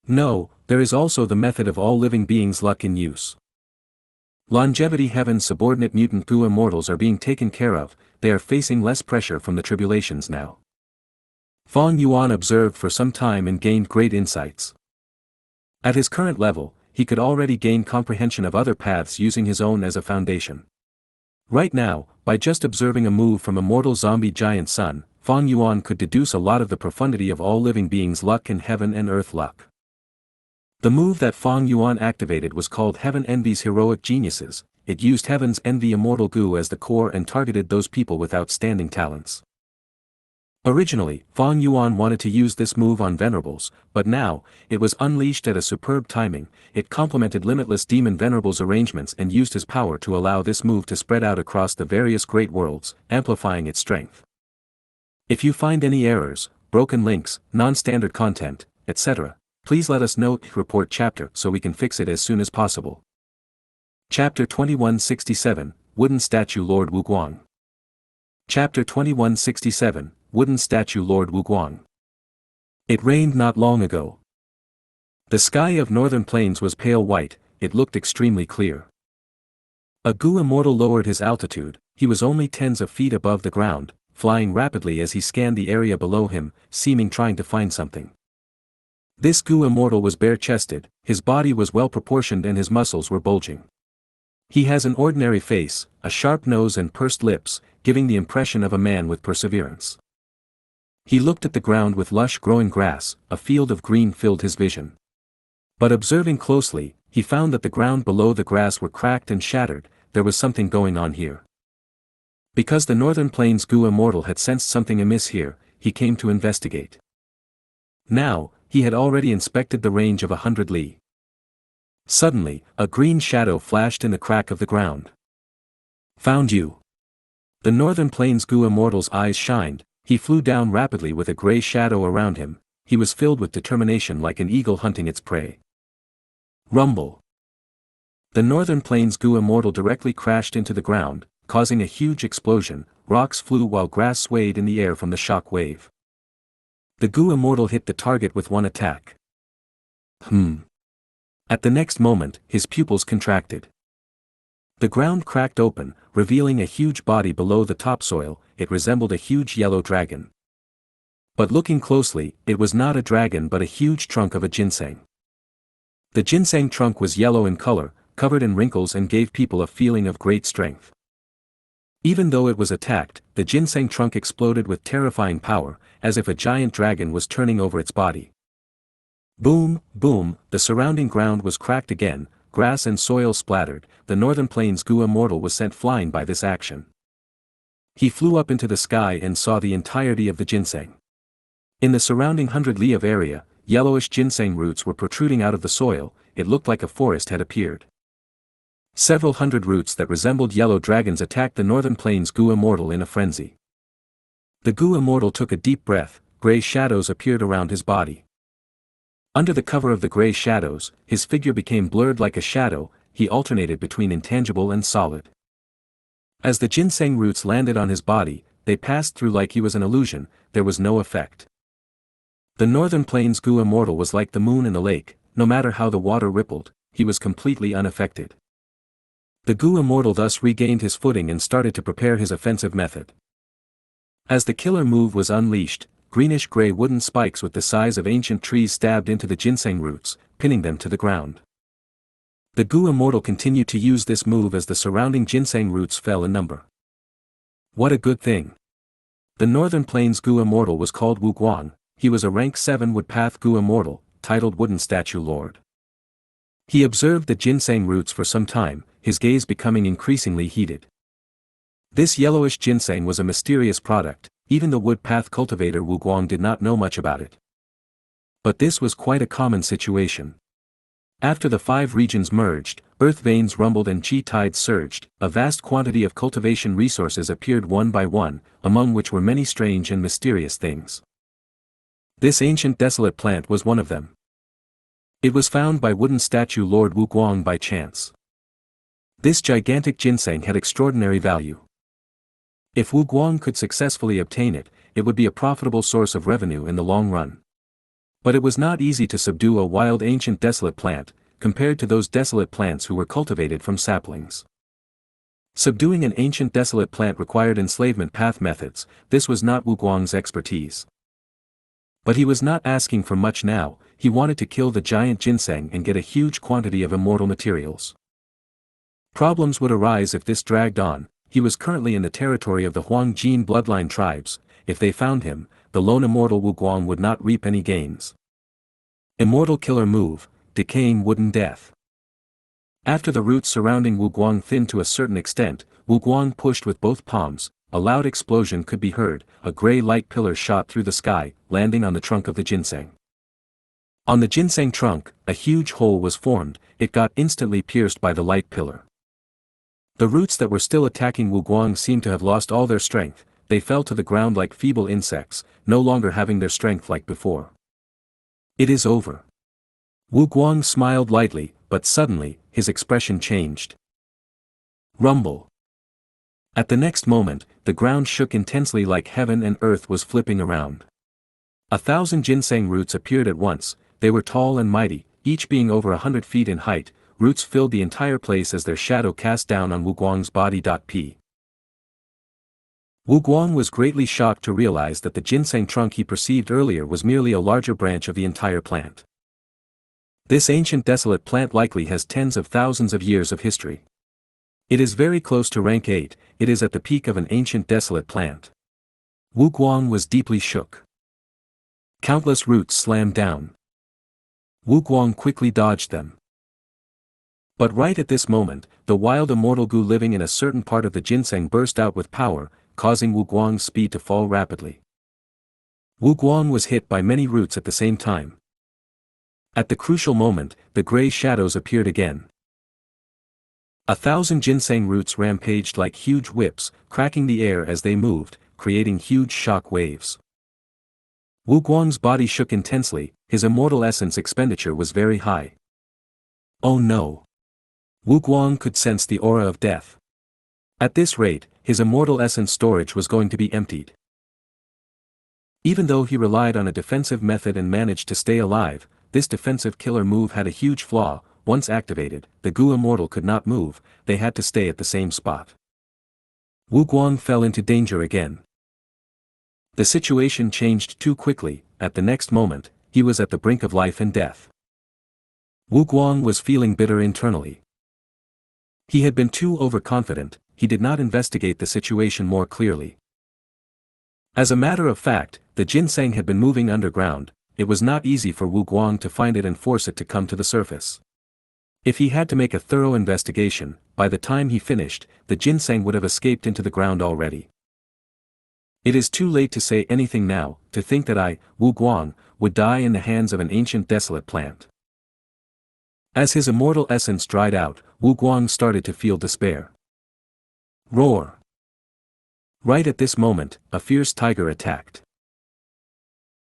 No, there is also the method of all living beings luck in use. Longevity heaven's subordinate mutant Gu immortals are being taken care of, they are facing less pressure from the tribulations now. Fang Yuan observed for some time and gained great insights. At his current level, he could already gain comprehension of other paths using his own as a foundation. Right now, by just observing a move from a mortal zombie giant sun, Fang Yuan could deduce a lot of the profundity of all living beings' luck in heaven and earth luck. The move that Fang Yuan activated was called Heaven Envy's Heroic Geniuses. It used Heaven's Envy Immortal Gu as the core and targeted those people with outstanding talents. Originally, Fang Yuan wanted to use this move on Venerables, but now, it was unleashed at a superb timing. It complemented Limitless Demon Venerable's arrangements and used his power to allow this move to spread out across the various great worlds, amplifying its strength. If you find any errors, broken links, non-standard content, etc., please let us know. Report chapter so we can fix it as soon as possible. Chapter 2167, Wooden Statue Lord Wuguang. Chapter 2167, Wooden Statue Lord Wuguang. It rained not long ago. The sky of northern plains was pale white, it looked extremely clear. A Gu immortal lowered his altitude, he was only tens of feet above the ground, flying rapidly as he scanned the area below him, seeming trying to find something. This Gu immortal was bare-chested, his body was well-proportioned and his muscles were bulging. He has an ordinary face, a sharp nose and pursed lips, giving the impression of a man with perseverance. He looked at the ground with lush growing grass, a field of green filled his vision. But observing closely, he found that the ground below the grass were cracked and shattered, there was something going on here. Because the Northern Plains Gu immortal had sensed something amiss here, he came to investigate. Now, he had already inspected the range of 100 li. Suddenly, a green shadow flashed in the crack of the ground. Found you. The Northern Plains Gu immortal's eyes shined. He flew down rapidly with a gray shadow around him, he was filled with determination like an eagle hunting its prey. Rumble. The Northern Plains Gu immortal directly crashed into the ground, causing a huge explosion, rocks flew while grass swayed in the air from the shock wave. The Gu immortal hit the target with one attack. At the next moment, his pupils contracted. The ground cracked open, revealing a huge body below the topsoil. It resembled a huge yellow dragon. But looking closely, it was not a dragon but a huge trunk of a ginseng. The ginseng trunk was yellow in color, covered in wrinkles and gave people a feeling of great strength. Even though it was attacked, the ginseng trunk exploded with terrifying power, as if a giant dragon was turning over its body. Boom, boom, the surrounding ground was cracked again, grass and soil splattered, the Northern Plains Gu immortal was sent flying by this action. He flew up into the sky and saw the entirety of the ginseng. In the surrounding 100 li of area, yellowish ginseng roots were protruding out of the soil, it looked like a forest had appeared. Several hundred roots that resembled yellow dragons attacked the Northern Plains Gu immortal in a frenzy. The Gu immortal took a deep breath, gray shadows appeared around his body. Under the cover of the gray shadows, his figure became blurred like a shadow, he alternated between intangible and solid. As the ginseng roots landed on his body, they passed through like he was an illusion, there was no effect. The Northern Plains Gu immortal was like the moon in the lake, no matter how the water rippled, he was completely unaffected. The Gu immortal thus regained his footing and started to prepare his offensive method. As the killer move was unleashed, greenish-gray wooden spikes with the size of ancient trees stabbed into the ginseng roots, pinning them to the ground. The Gu immortal continued to use this move as the surrounding ginseng roots fell in number. What a good thing. The Northern Plains Gu immortal was called Wuguang, he was a rank 7 Woodpath Gu immortal, titled Wooden Statue Lord. He observed the ginseng roots for some time, his gaze becoming increasingly heated. This yellowish ginseng was a mysterious product, even the woodpath cultivator Wuguang did not know much about it. But this was quite a common situation. After the 5 regions merged, earth veins rumbled and chi tides surged, a vast quantity of cultivation resources appeared one by one, among which were many strange and mysterious things. This ancient desolate plant was one of them. It was found by wooden statue Lord Wuguang by chance. This gigantic ginseng had extraordinary value. If Wuguang could successfully obtain it, it would be a profitable source of revenue in the long run. But it was not easy to subdue a wild ancient desolate plant, compared to those desolate plants who were cultivated from saplings. Subduing an ancient desolate plant required enslavement path methods. This was not Wuguang's expertise. But he was not asking for much now, he wanted to kill the giant ginseng and get a huge quantity of immortal materials. Problems would arise if this dragged on. He was currently in the territory of the Huangjin bloodline tribes. If they found him, the lone immortal Wuguang would not reap any gains. Immortal killer move, decaying wooden death. After the roots surrounding Wuguang thinned to a certain extent, Wuguang pushed with both palms, a loud explosion could be heard, a gray light pillar shot through the sky, landing on the trunk of the ginseng. On the ginseng trunk, a huge hole was formed, it got instantly pierced by the light pillar. The roots that were still attacking Wuguang seemed to have lost all their strength, they fell to the ground like feeble insects, no longer having their strength like before. It is over. Wuguang smiled lightly, but suddenly, his expression changed. Rumble. At the next moment, the ground shook intensely like heaven and earth was flipping around. 1,000 ginseng roots appeared at once, they were tall and mighty, each being over 100 feet in height, roots filled the entire place as their shadow cast down on Wuguang's body. Wuguang was greatly shocked to realize that the ginseng trunk he perceived earlier was merely a larger branch of the entire plant. This ancient desolate plant likely has tens of thousands of years of history. It is very close to rank 8, it is at the peak of an ancient desolate plant. Wuguang was deeply shook. Countless roots slammed down. Wuguang quickly dodged them. But right at this moment, the wild immortal Gu living in a certain part of the ginseng burst out with power, causing Wuguang's speed to fall rapidly. Wuguang was hit by many roots at the same time. At the crucial moment, the gray shadows appeared again. 1,000 ginseng roots rampaged like huge whips, cracking the air as they moved, creating huge shock waves. Wuguang's body shook intensely, his immortal essence expenditure was very high. Oh no! Wuguang could sense the aura of death. At this rate, his immortal essence storage was going to be emptied. Even though he relied on a defensive method and managed to stay alive, this defensive killer move had a huge flaw. Once activated, the Gu immortal could not move, they had to stay at the same spot. Wuguang fell into danger again. The situation changed too quickly, at the next moment, he was at the brink of life and death. Wuguang was feeling bitter internally. He had been too overconfident, he did not investigate the situation more clearly. As a matter of fact, the ginseng had been moving underground, it was not easy for Wuguang to find it and force it to come to the surface. If he had to make a thorough investigation, by the time he finished, the ginseng would have escaped into the ground already. It is too late to say anything now, to think that I, Wuguang, would die in the hands of an ancient desolate plant. As his immortal essence dried out, Wuguang started to feel despair. Roar! Right at this moment, a fierce tiger attacked.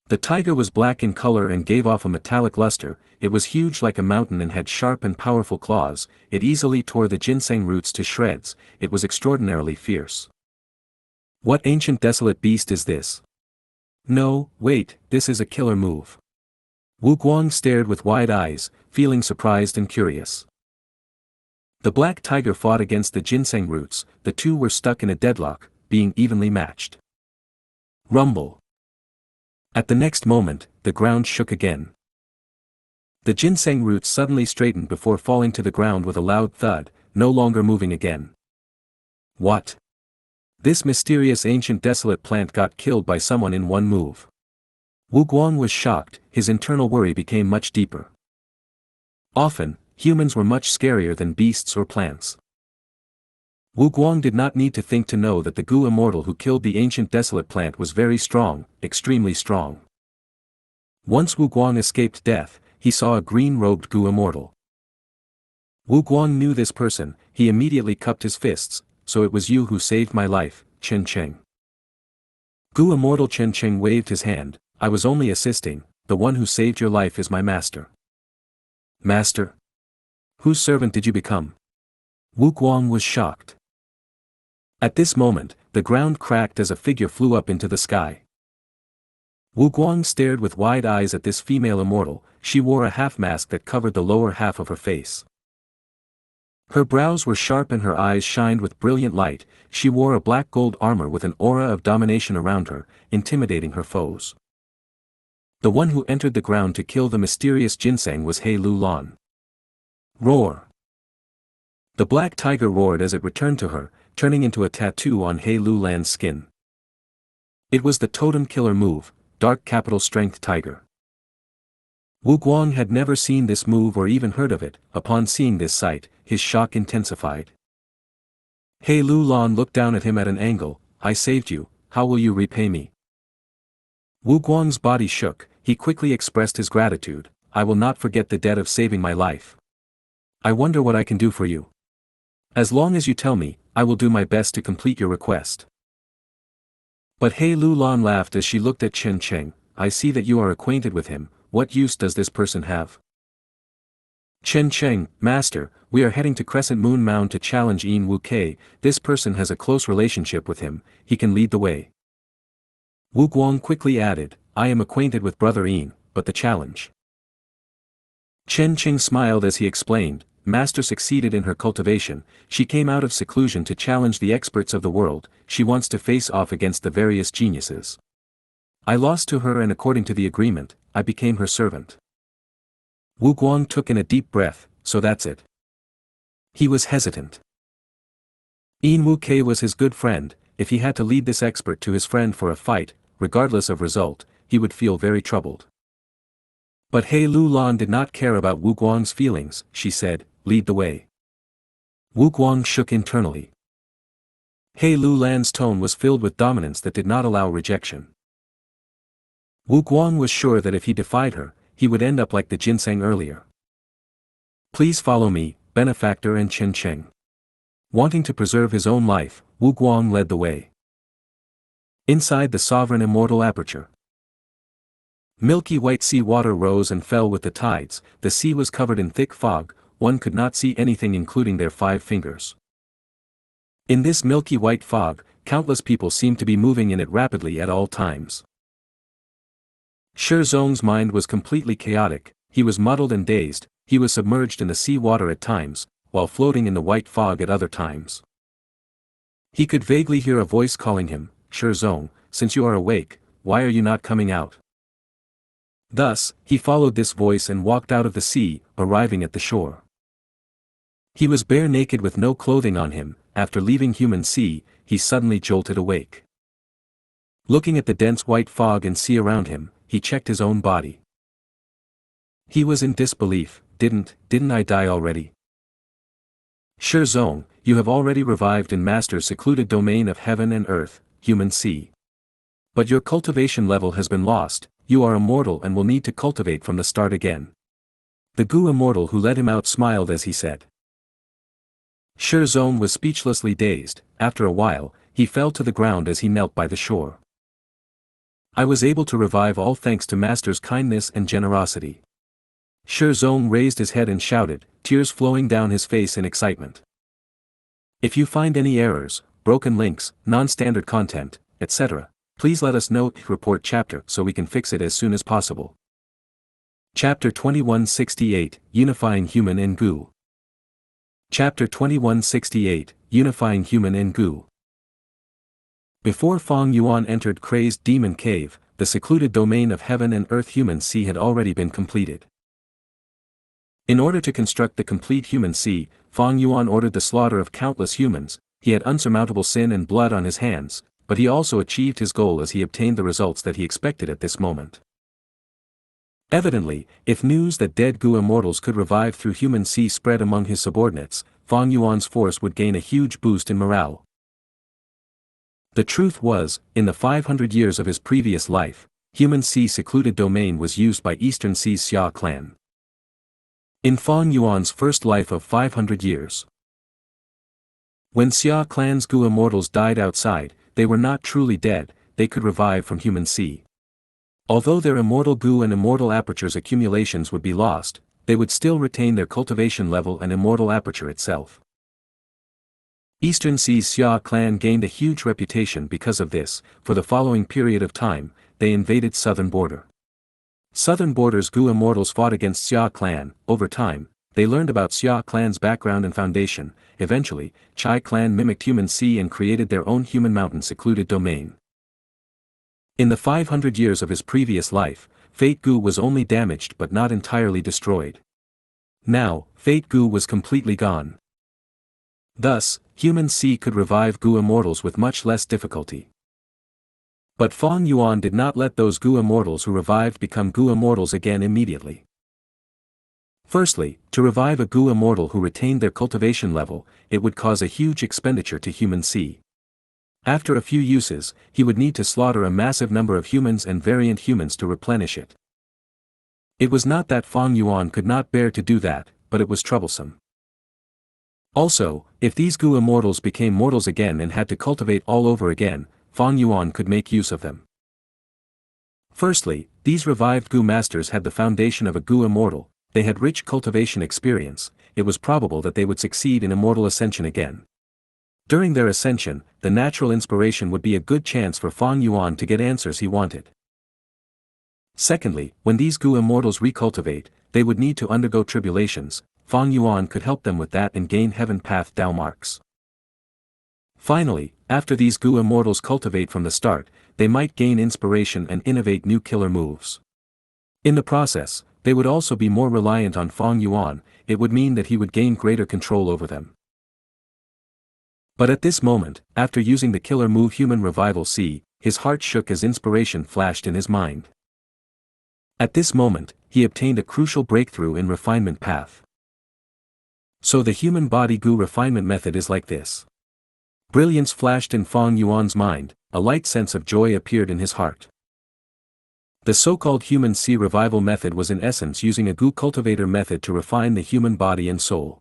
The tiger was black in color and gave off a metallic luster, it was huge like a mountain and had sharp and powerful claws, it easily tore the ginseng roots to shreds, it was extraordinarily fierce. What ancient desolate beast is this? No, wait, this is a killer move. Wuguang stared with wide eyes, feeling surprised and curious. The black tiger fought against the ginseng roots, the two were stuck in a deadlock, being evenly matched. Rumble. At the next moment, the ground shook again. The ginseng roots suddenly straightened before falling to the ground with a loud thud, no longer moving again. What? This mysterious ancient desolate plant got killed by someone in one move. Wuguang was shocked, his internal worry became much deeper. Often, humans were much scarier than beasts or plants. Wuguang did not need to think to know that the Gu immortal who killed the ancient desolate plant was very strong, extremely strong. Once Wuguang escaped death, he saw a green-robed Gu immortal. Wu Guang knew this person, he immediately cupped his fists, so it was you who saved my life, Chen Cheng. Gu Immortal Chen Cheng waved his hand, I was only assisting, the one who saved your life is my master. Master? Whose servant did you become? Wu Guang was shocked. At this moment, the ground cracked as a figure flew up into the sky. Wu Guang stared with wide eyes at this female immortal, she wore a half-mask that covered the lower half of her face. Her brows were sharp and her eyes shined with brilliant light, she wore a black gold armor with an aura of domination around her, intimidating her foes. The one who entered the ground to kill the mysterious ginseng was He Lu Lan. Roar! The black tiger roared as it returned to her, turning into a tattoo on He Lu Lan's skin. It was the totem killer move, Dark Capital Strength Tiger. Wu Guang had never seen this move or even heard of it, upon seeing this sight, his shock intensified. He Lu Lan looked down at him at an angle, I saved you, how will you repay me? Wu Guang's body shook, he quickly expressed his gratitude, I will not forget the debt of saving my life. I wonder what I can do for you. As long as you tell me, I will do my best to complete your request. But He Lu Lan laughed as she looked at Chen Cheng, I see that you are acquainted with him, what use does this person have? Chen Cheng, Master, we are heading to Crescent Moon Mound to challenge Yin Wu Kei, this person has a close relationship with him, he can lead the way. Wu Guang quickly added, I am acquainted with Brother Yin, but the challenge. Chen Cheng smiled as he explained, Master succeeded in her cultivation, she came out of seclusion to challenge the experts of the world, she wants to face off against the various geniuses. I lost to her and according to the agreement, I became her servant. Wu Guang took in a deep breath, so that's it. He was hesitant. Yin Wu Kei was his good friend, if he had to lead this expert to his friend for a fight, regardless of result, he would feel very troubled. But He Lu Lan did not care about Wu Guang's feelings, she said, lead the way. Wu Guang shook internally. He Lu Lan's tone was filled with dominance that did not allow rejection. Wu Guang was sure that if he defied her, he would end up like the ginseng earlier. Please follow me, benefactor and Chen Cheng. Wanting to preserve his own life, Wu Guang led the way. Inside the sovereign immortal aperture. Milky white sea water rose and fell with the tides, the sea was covered in thick fog, one could not see anything including their 5 fingers. In this milky white fog, countless people seemed to be moving in it rapidly at all times. Shi Zong's mind was completely chaotic, he was muddled and dazed, he was submerged in the sea water at times, while floating in the white fog at other times. He could vaguely hear a voice calling him, Shi Zong, since you are awake, why are you not coming out? Thus, he followed this voice and walked out of the sea, arriving at the shore. He was bare naked with no clothing on him, after leaving human sea, he suddenly jolted awake. Looking at the dense white fog and sea around him, he checked his own body. He was in disbelief, didn't I die already? Shi Zong, you have already revived in Master's secluded domain of heaven and earth, human sea. But your cultivation level has been lost, you are immortal and will need to cultivate from the start again. The Gu immortal who led him out smiled as he said. Shi Zong was speechlessly dazed, after a while, he fell to the ground as he knelt by the shore. I was able to revive all thanks to Master's kindness and generosity. Shi Zong raised his head and shouted, tears flowing down his face in excitement. If you find any errors, broken links, non-standard content, etc., please let us know, report chapter so we can fix it as soon as possible. Chapter 2168, Unifying Human and Gu. Chapter 2168, Unifying Human and Gu. Before Fang Yuan entered Crazed Demon Cave, the secluded domain of heaven and earth human sea had already been completed. In order to construct the complete human sea, Fang Yuan ordered the slaughter of countless humans, he had unsurmountable sin and blood on his hands, but he also achieved his goal as he obtained the results that he expected at this moment. Evidently, if news that dead Gu immortals could revive through human sea spread among his subordinates, Fang Yuan's force would gain a huge boost in morale. The truth was, in the 500 years of his previous life, human sea secluded domain was used by Eastern Sea's Xia clan. In Fang Yuan's first life of 500 years. When Xia clan's Gu immortals died outside, they were not truly dead, they could revive from human sea. Although their immortal Gu and immortal aperture's accumulations would be lost, they would still retain their cultivation level and immortal aperture itself. Eastern Sea's Xia clan gained a huge reputation because of this. For the following period of time, they invaded southern border. Southern border's Gu immortals fought against Xia clan. Over time, they learned about Xia clan's background and foundation. Eventually, Chai clan mimicked human sea and created their own human mountain secluded domain. In the 500 years of his previous life, Fate Gu was only damaged but not entirely destroyed. Now, Fate Gu was completely gone. Thus, human sea could revive Gu immortals with much less difficulty. But Fang Yuan did not let those Gu immortals who revived become Gu immortals again immediately. Firstly, to revive a Gu immortal who retained their cultivation level, it would cause a huge expenditure to human sea. After a few uses, he would need to slaughter a massive number of humans and variant humans to replenish it. It was not that Fang Yuan could not bear to do that, but it was troublesome. Also, if these Gu immortals became mortals again and had to cultivate all over again, Fang Yuan could make use of them. Firstly, these revived Gu masters had the foundation of a Gu immortal, they had rich cultivation experience, it was probable that they would succeed in immortal ascension again. During their ascension, the natural inspiration would be a good chance for Fang Yuan to get answers he wanted. Secondly, when these Gu immortals recultivate, they would need to undergo tribulations. Fang Yuan could help them with that and gain heaven path Dao marks. Finally, after these Gu immortals cultivate from the start, they might gain inspiration and innovate new killer moves. In the process, they would also be more reliant on Fang Yuan, it would mean that he would gain greater control over them. But at this moment, after using the killer move Human Revival C, his heart shook as inspiration flashed in his mind. At this moment, he obtained a crucial breakthrough in refinement path. So the human body Gu refinement method is like this. Brilliance flashed in Fang Yuan's mind, a light sense of joy appeared in his heart. The so-called human sea revival method was in essence using a Gu cultivator method to refine the human body and soul.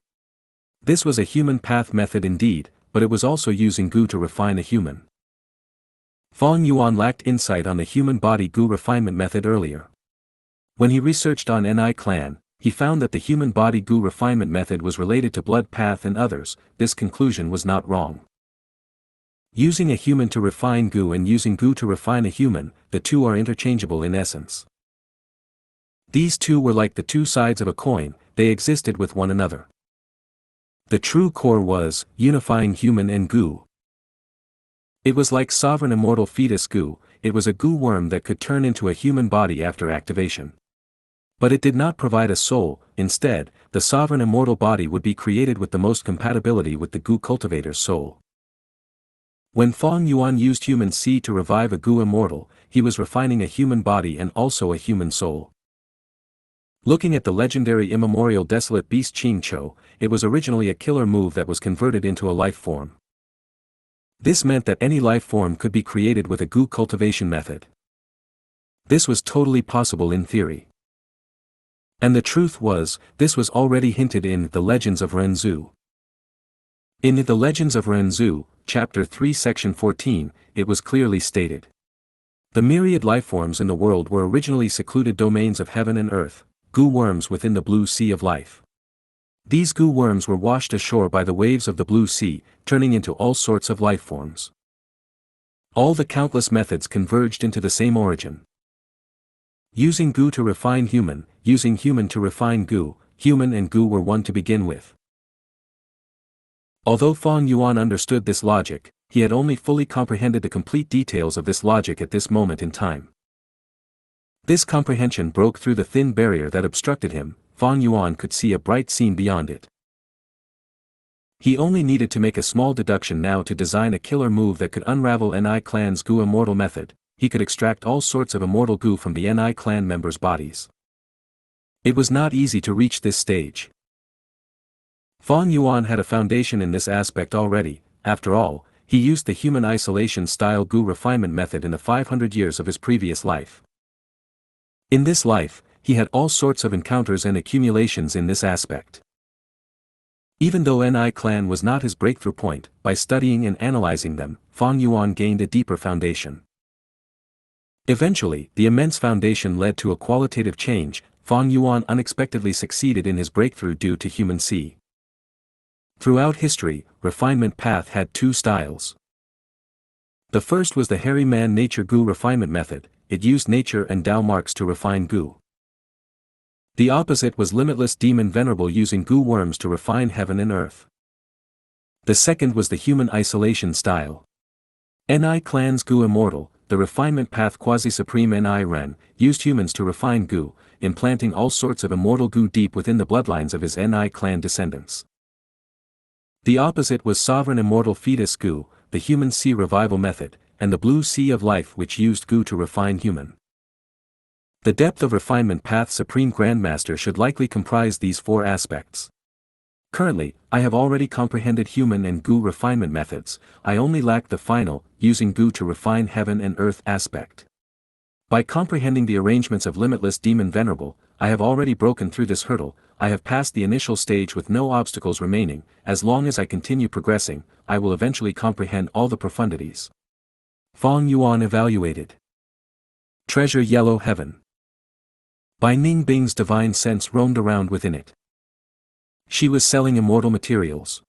This was a human path method indeed, but it was also using Gu to refine a human. Fang Yuan lacked insight on the human body Gu refinement method earlier. When he researched on Ni clan, he found that the human body Gu refinement method was related to blood path and others. This conclusion was not wrong. Using a human to refine Gu and using Gu to refine a human, the two are interchangeable in essence. These two were like the two sides of a coin, they existed with one another. The true core was, unifying human and Gu. It was like sovereign immortal fetus Gu, it was a Gu worm that could turn into a human body after activation. But it did not provide a soul, instead, the sovereign immortal body would be created with the most compatibility with the Gu cultivator's soul. When Fang Yuan used human sea to revive a Gu immortal, he was refining a human body and also a human soul. Looking at the legendary immemorial desolate beast Qing Chou, it was originally a killer move that was converted into a life form. This meant that any life form could be created with a Gu cultivation method. This was totally possible in theory. And the truth was, this was already hinted in The Legends of Renzu. In The Legends of Renzu, Chapter 3 Section 14, it was clearly stated. The myriad lifeforms in the world were originally secluded domains of heaven and earth, Gu worms within the blue sea of life. These Gu worms were washed ashore by the waves of the blue sea, turning into all sorts of lifeforms. All the countless methods converged into the same origin. Using Gu to refine human, using human to refine Gu, human and Gu were one to begin with. Although Fang Yuan understood this logic, he had only fully comprehended the complete details of this logic at this moment in time. This comprehension broke through the thin barrier that obstructed him. Fang Yuan could see a bright scene beyond it. He only needed to make a small deduction now to design a killer move that could unravel Ni clan's Gu immortal method. He could extract all sorts of immortal Gu from the Ni clan members' bodies. It was not easy to reach this stage. Fang Yuan had a foundation in this aspect already. After all, he used the human isolation style Gu refinement method in the 500 years of his previous life. In this life, he had all sorts of encounters and accumulations in this aspect. Even though Ni clan was not his breakthrough point, by studying and analyzing them, Fang Yuan gained a deeper foundation. Eventually, the immense foundation led to a qualitative change. Fang Yuan unexpectedly succeeded in his breakthrough due to human C. Throughout history, refinement path had two styles. The first was the hairy man nature Gu refinement method. It used nature and Tao marks to refine Gu. The opposite was limitless demon venerable using Gu worms to refine heaven and earth. The second was the human isolation style. Ni clan's Gu immortal, the refinement path quasi-supreme Ni Ren, used humans to refine Gu, implanting all sorts of immortal Gu deep within the bloodlines of his Ni clan descendants. The opposite was sovereign immortal fetus Gu, the human sea revival method, and the blue sea of life which used Gu to refine human. The depth of refinement path Supreme Grandmaster should likely comprise these four aspects. Currently, I have already comprehended human and Gu refinement methods, I only lack the final, using Gu to refine heaven and earth aspect. By comprehending the arrangements of limitless demon venerable, I have already broken through this hurdle. I have passed the initial stage with no obstacles remaining. As long as I continue progressing, I will eventually comprehend all the profundities. Fang Yuan evaluated. Treasure Yellow Heaven. Bai Ningbing's divine sense roamed around within it. She was selling immortal materials.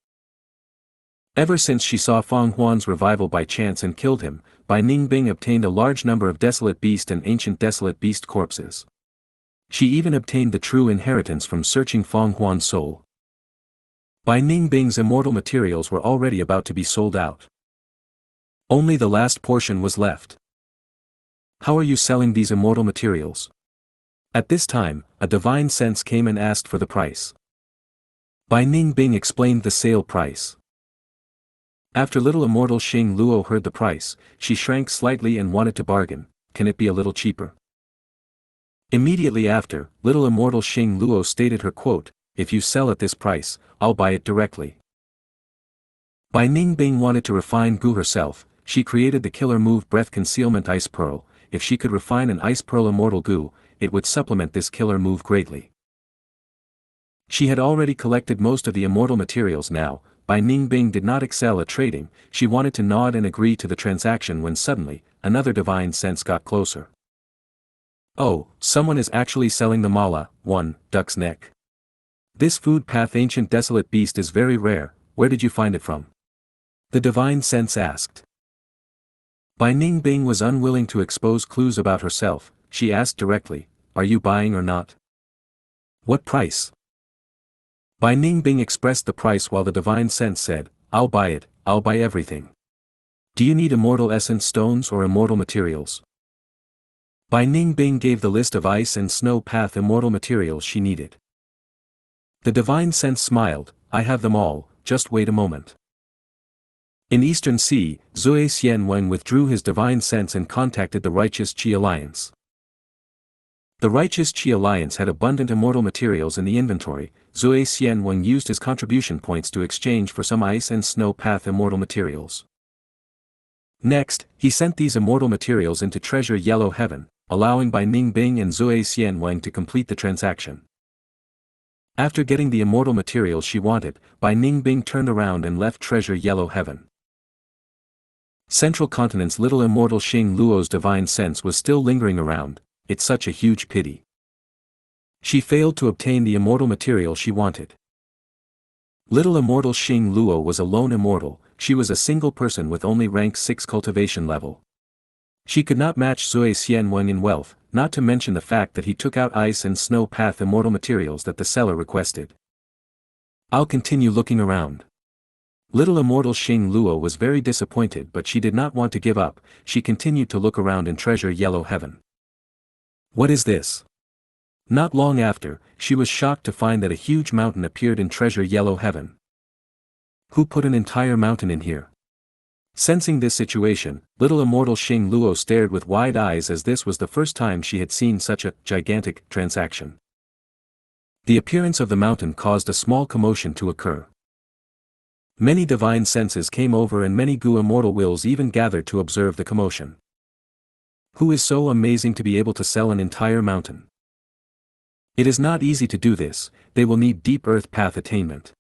Ever since she saw Fang Huan's revival by chance and killed him, Bai Ningbing obtained a large number of desolate beast and ancient desolate beast corpses. She even obtained the true inheritance from searching Fang Huan's soul. Bai Ningbing's immortal materials were already about to be sold out. Only the last portion was left. How are you selling these immortal materials? At this time, a divine sense came and asked for the price. Bai Ningbing explained the sale price. After little immortal Xing Luo heard the price, she shrank slightly and wanted to bargain. Can it be a little cheaper? Immediately after, little immortal Xing Luo stated her quote, if you sell at this price, I'll buy it directly. Bai Ningbing wanted to refine Gu herself. She created the killer move Breath Concealment Ice Pearl. If she could refine an Ice Pearl immortal Gu, it would supplement this killer move greatly. She had already collected most of the immortal materials now. Bai Ningbing did not excel at trading. She wanted to nod and agree to the transaction when suddenly, another divine sense got closer. Oh, someone is actually selling the mala, duck's neck. This food path ancient desolate beast is very rare. Where did you find it from? The divine sense asked. Bai Ningbing was unwilling to expose clues about herself. She asked directly, are you buying or not? What price? Bai Ningbing expressed the price while the divine sense said, I'll buy it, I'll buy everything. Do you need immortal essence stones or immortal materials? Bai Ningbing gave the list of ice and snow path immortal materials she needed. The divine sense smiled, I have them all, just wait a moment. In Eastern Sea, Zui Xianwen withdrew his divine sense and contacted the Righteous Qi Alliance. The Righteous Qi Alliance had abundant immortal materials in the inventory. Zui Xianwen used his contribution points to exchange for some ice and snow path immortal materials. Next, he sent these immortal materials into Treasure Yellow Heaven, allowing Bai Ningbing and Zui Xianwen to complete the transaction. After getting the immortal materials she wanted, Bai Ningbing turned around and left Treasure Yellow Heaven. Central Continent's little immortal Xing Luo's divine sense was still lingering around. It's such a huge pity. She failed to obtain the immortal material she wanted. Little immortal Xing Luo was a lone immortal. She was a single person with only rank 6 cultivation level. She could not match Zui Xianwen in wealth, not to mention the fact that he took out ice and snow path immortal materials that the seller requested. I'll continue looking around. Little immortal Xing Luo was very disappointed, but she did not want to give up. She continued to look around in Treasure Yellow Heaven. What is this? Not long after, she was shocked to find that a huge mountain appeared in Treasure Yellow Heaven. Who put an entire mountain in here? Sensing this situation, little immortal Xing Luo stared with wide eyes as this was the first time she had seen such a gigantic transaction. The appearance of the mountain caused a small commotion to occur. Many divine senses came over and many Gu immortal wills even gathered to observe the commotion. Who is so amazing to be able to sell an entire mountain? It is not easy to do this, they will need deep earth path attainment.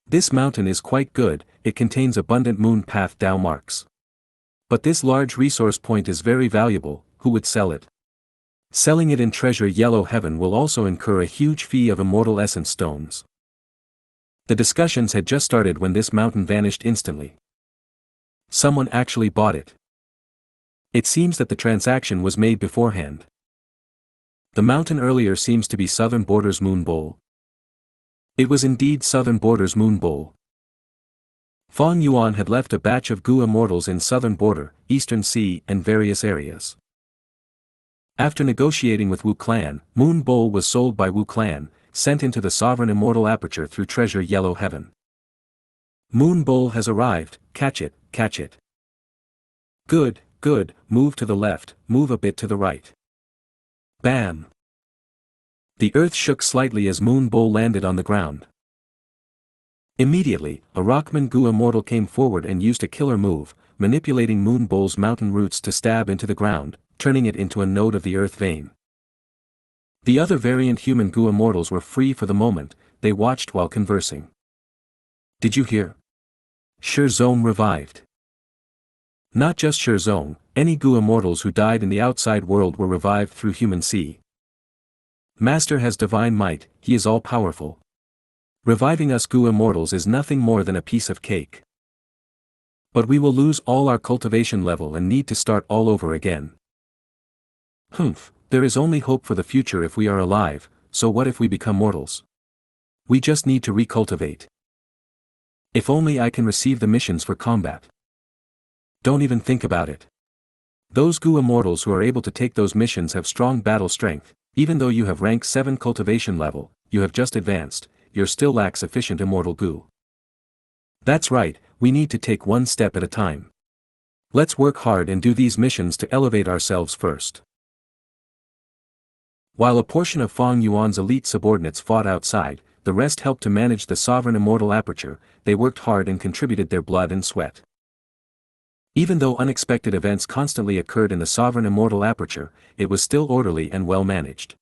This mountain is quite good, it contains abundant moon path Dao marks. But this large resource point is very valuable, who would sell it? Selling it in treasure yellow heaven will also incur a huge fee of immortal essence stones. The discussions had just started when this mountain vanished instantly. Someone actually bought it. It seems that the transaction was made beforehand. The mountain earlier seems to be Southern Borders Moon Bowl. It was indeed Southern Borders Moon Bowl. Fang Yuan had left a batch of Gu immortals in Southern Border, Eastern Sea and various areas. After negotiating with Wu Clan, Moon Bowl was sold by Wu Clan, sent into the Sovereign Immortal Aperture through Treasure Yellow Heaven. Moon Bowl has arrived, catch it, catch it. Good, good, move to the left, move a bit to the right. Bam! The earth shook slightly as Moon Bowl landed on the ground. Immediately, a Rockman Gu immortal came forward and used a killer move, manipulating Moon Bowl's mountain roots to stab into the ground, turning it into a node of the earth vein. The other variant human Gu immortals were free for the moment, they watched while conversing. Did you hear? Shizong revived. Not just Shizong, any Gu immortals who died in the outside world were revived through human sea. Master has divine might, he is all-powerful. Reviving us Gu immortals is nothing more than a piece of cake. But we will lose all our cultivation level and need to start all over again. Humph, there is only hope for the future if we are alive, so what if we become mortals? We just need to recultivate. If only I can receive the missions for combat. Don't even think about it. Those Gu immortals who are able to take those missions have strong battle strength, even though you have rank 7 cultivation level, you have just advanced, you still lack sufficient immortal Gu. That's right, we need to take one step at a time. Let's work hard and do these missions to elevate ourselves first. While a portion of Fang Yuan's elite subordinates fought outside, the rest helped to manage the Sovereign Immortal Aperture, they worked hard and contributed their blood and sweat. Even though unexpected events constantly occurred in the Sovereign Immortal Aperture, it was still orderly and well managed.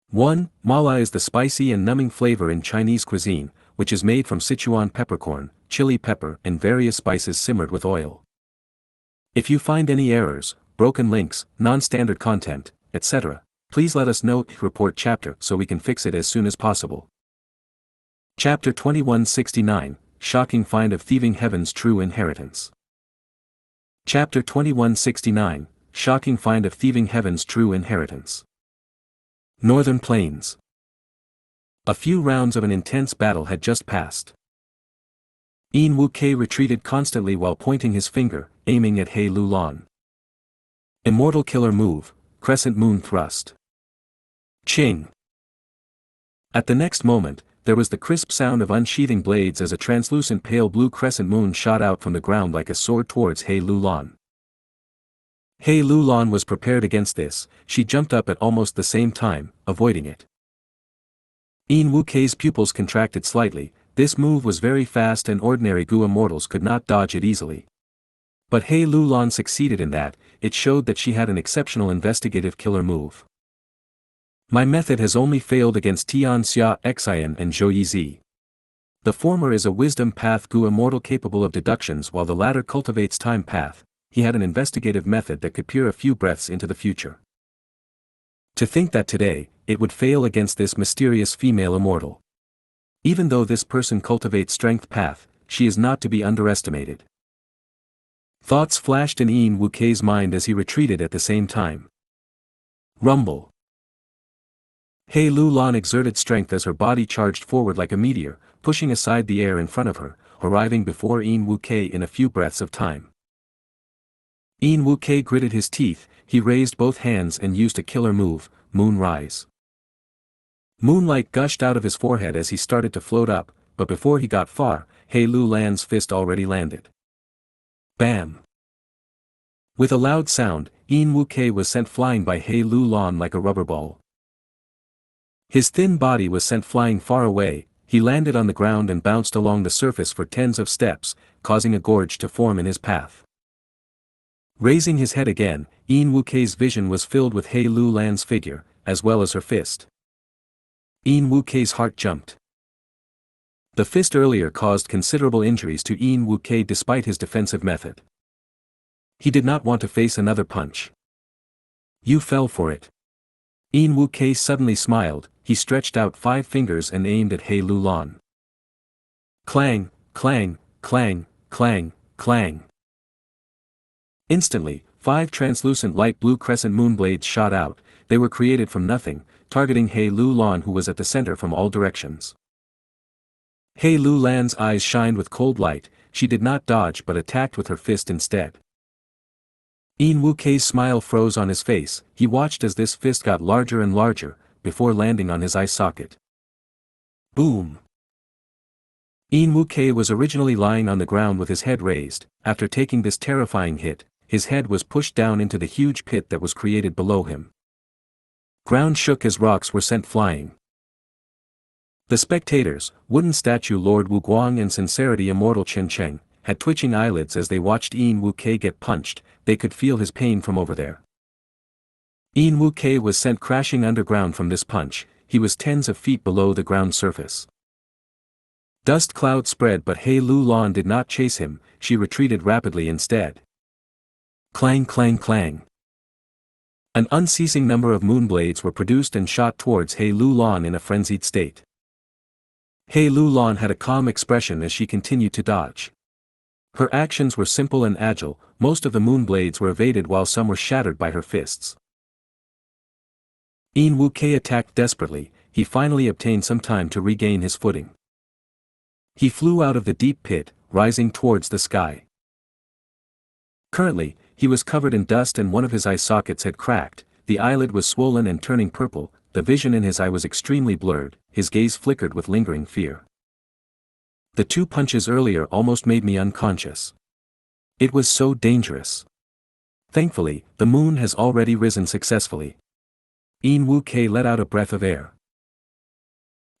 1. Mala is the spicy and numbing flavor in Chinese cuisine, which is made from Sichuan peppercorn, chili pepper and various spices simmered with oil. If you find any errors, broken links, non-standard content, etc., please let us know, report chapter so we can fix it as soon as possible. Chapter 2169, Shocking Find of Thieving Heaven's True Inheritance. Chapter 2169, Shocking Find of Thieving Heaven's True Inheritance. Northern Plains. A few rounds of an intense battle had just passed. Yin Wu-Kei retreated constantly while pointing his finger, aiming at He Lulan. Immortal Killer Move, Crescent Moon Thrust. Ching! At the next moment, there was the crisp sound of unsheathing blades as a translucent pale blue crescent moon shot out from the ground like a sword towards He Lulan. He Lulan was prepared against this, she jumped up at almost the same time, avoiding it. Yin Wu-Kei's pupils contracted slightly, this move was very fast and ordinary Gu immortals could not dodge it easily. But He Lulan succeeded in that, it showed that she had an exceptional investigative killer move. My method has only failed against Xianxia, Xian and Zhou Yizi. The former is a wisdom path Gu immortal capable of deductions while the latter cultivates time path. He had an investigative method that could peer a few breaths into the future. To think that today, it would fail against this mysterious female immortal. Even though this person cultivates strength path, she is not to be underestimated. Thoughts flashed in Yin Wu-Kei's mind as he retreated at the same time. Rumble. He Lulan exerted strength as her body charged forward like a meteor, pushing aside the air in front of her, arriving before Yin Wu-Kei in a few breaths of time. Yin Wu-Kei gritted his teeth, he raised both hands and used a killer move, Moonrise. Moonlight gushed out of his forehead as he started to float up, but before he got far, He Lulan's fist already landed. Bam! With a loud sound, Yin Wu-Kei was sent flying by He Lulan like a rubber ball. His thin body was sent flying far away, he landed on the ground and bounced along the surface for tens of steps, causing a gorge to form in his path. Raising his head again, Yin Wu-Kei's vision was filled with He Lulan's figure, as well as her fist. Yin Wu-Kei's heart jumped. The fist earlier caused considerable injuries to Yin Wu-Kei despite his defensive method. He did not want to face another punch. You fell for it. Yin Wu-Kei suddenly smiled, he stretched out 5 fingers and aimed at He Lulan. Clang, clang, clang, clang, clang. Instantly, 5 translucent light blue crescent moon blades shot out. They were created from nothing, targeting He Lulan, who was at the center from all directions. He Lulan's eyes shined with cold light. She did not dodge but attacked with her fist instead. Yin Wu-Kei's smile froze on his face. He watched as this fist got larger and larger, before landing on his eye socket. Boom! Yin Wu-Kei was originally lying on the ground with his head raised. After taking this terrifying hit, his head was pushed down into the huge pit that was created below him. Ground shook as rocks were sent flying. The spectators, wooden statue Lord Wu Guang and sincerity immortal Chen Cheng, had twitching eyelids as they watched Yin Wu-Kei get punched. They could feel his pain from over there. Yin Wu-Kei was sent crashing underground from this punch. He was tens of feet below the ground surface. Dust cloud spread, but He Lulan did not chase him. She retreated rapidly instead. Clang, clang, clang. An unceasing number of moonblades were produced and shot towards He Lulan in a frenzied state. He Lulan had a calm expression as she continued to dodge. Her actions were simple and agile. Most of the moonblades were evaded while some were shattered by her fists. Yin Wu-Kei attacked desperately. He finally obtained some time to regain his footing. He flew out of the deep pit, rising towards the sky. Currently, he was covered in dust and one of his eye sockets had cracked. The eyelid was swollen and turning purple. The vision in his eye was extremely blurred. His gaze flickered with lingering fear. The 2 punches earlier almost made me unconscious. It was so dangerous. Thankfully, the moon has already risen successfully. Yin Wu-Kei let out a breath of air.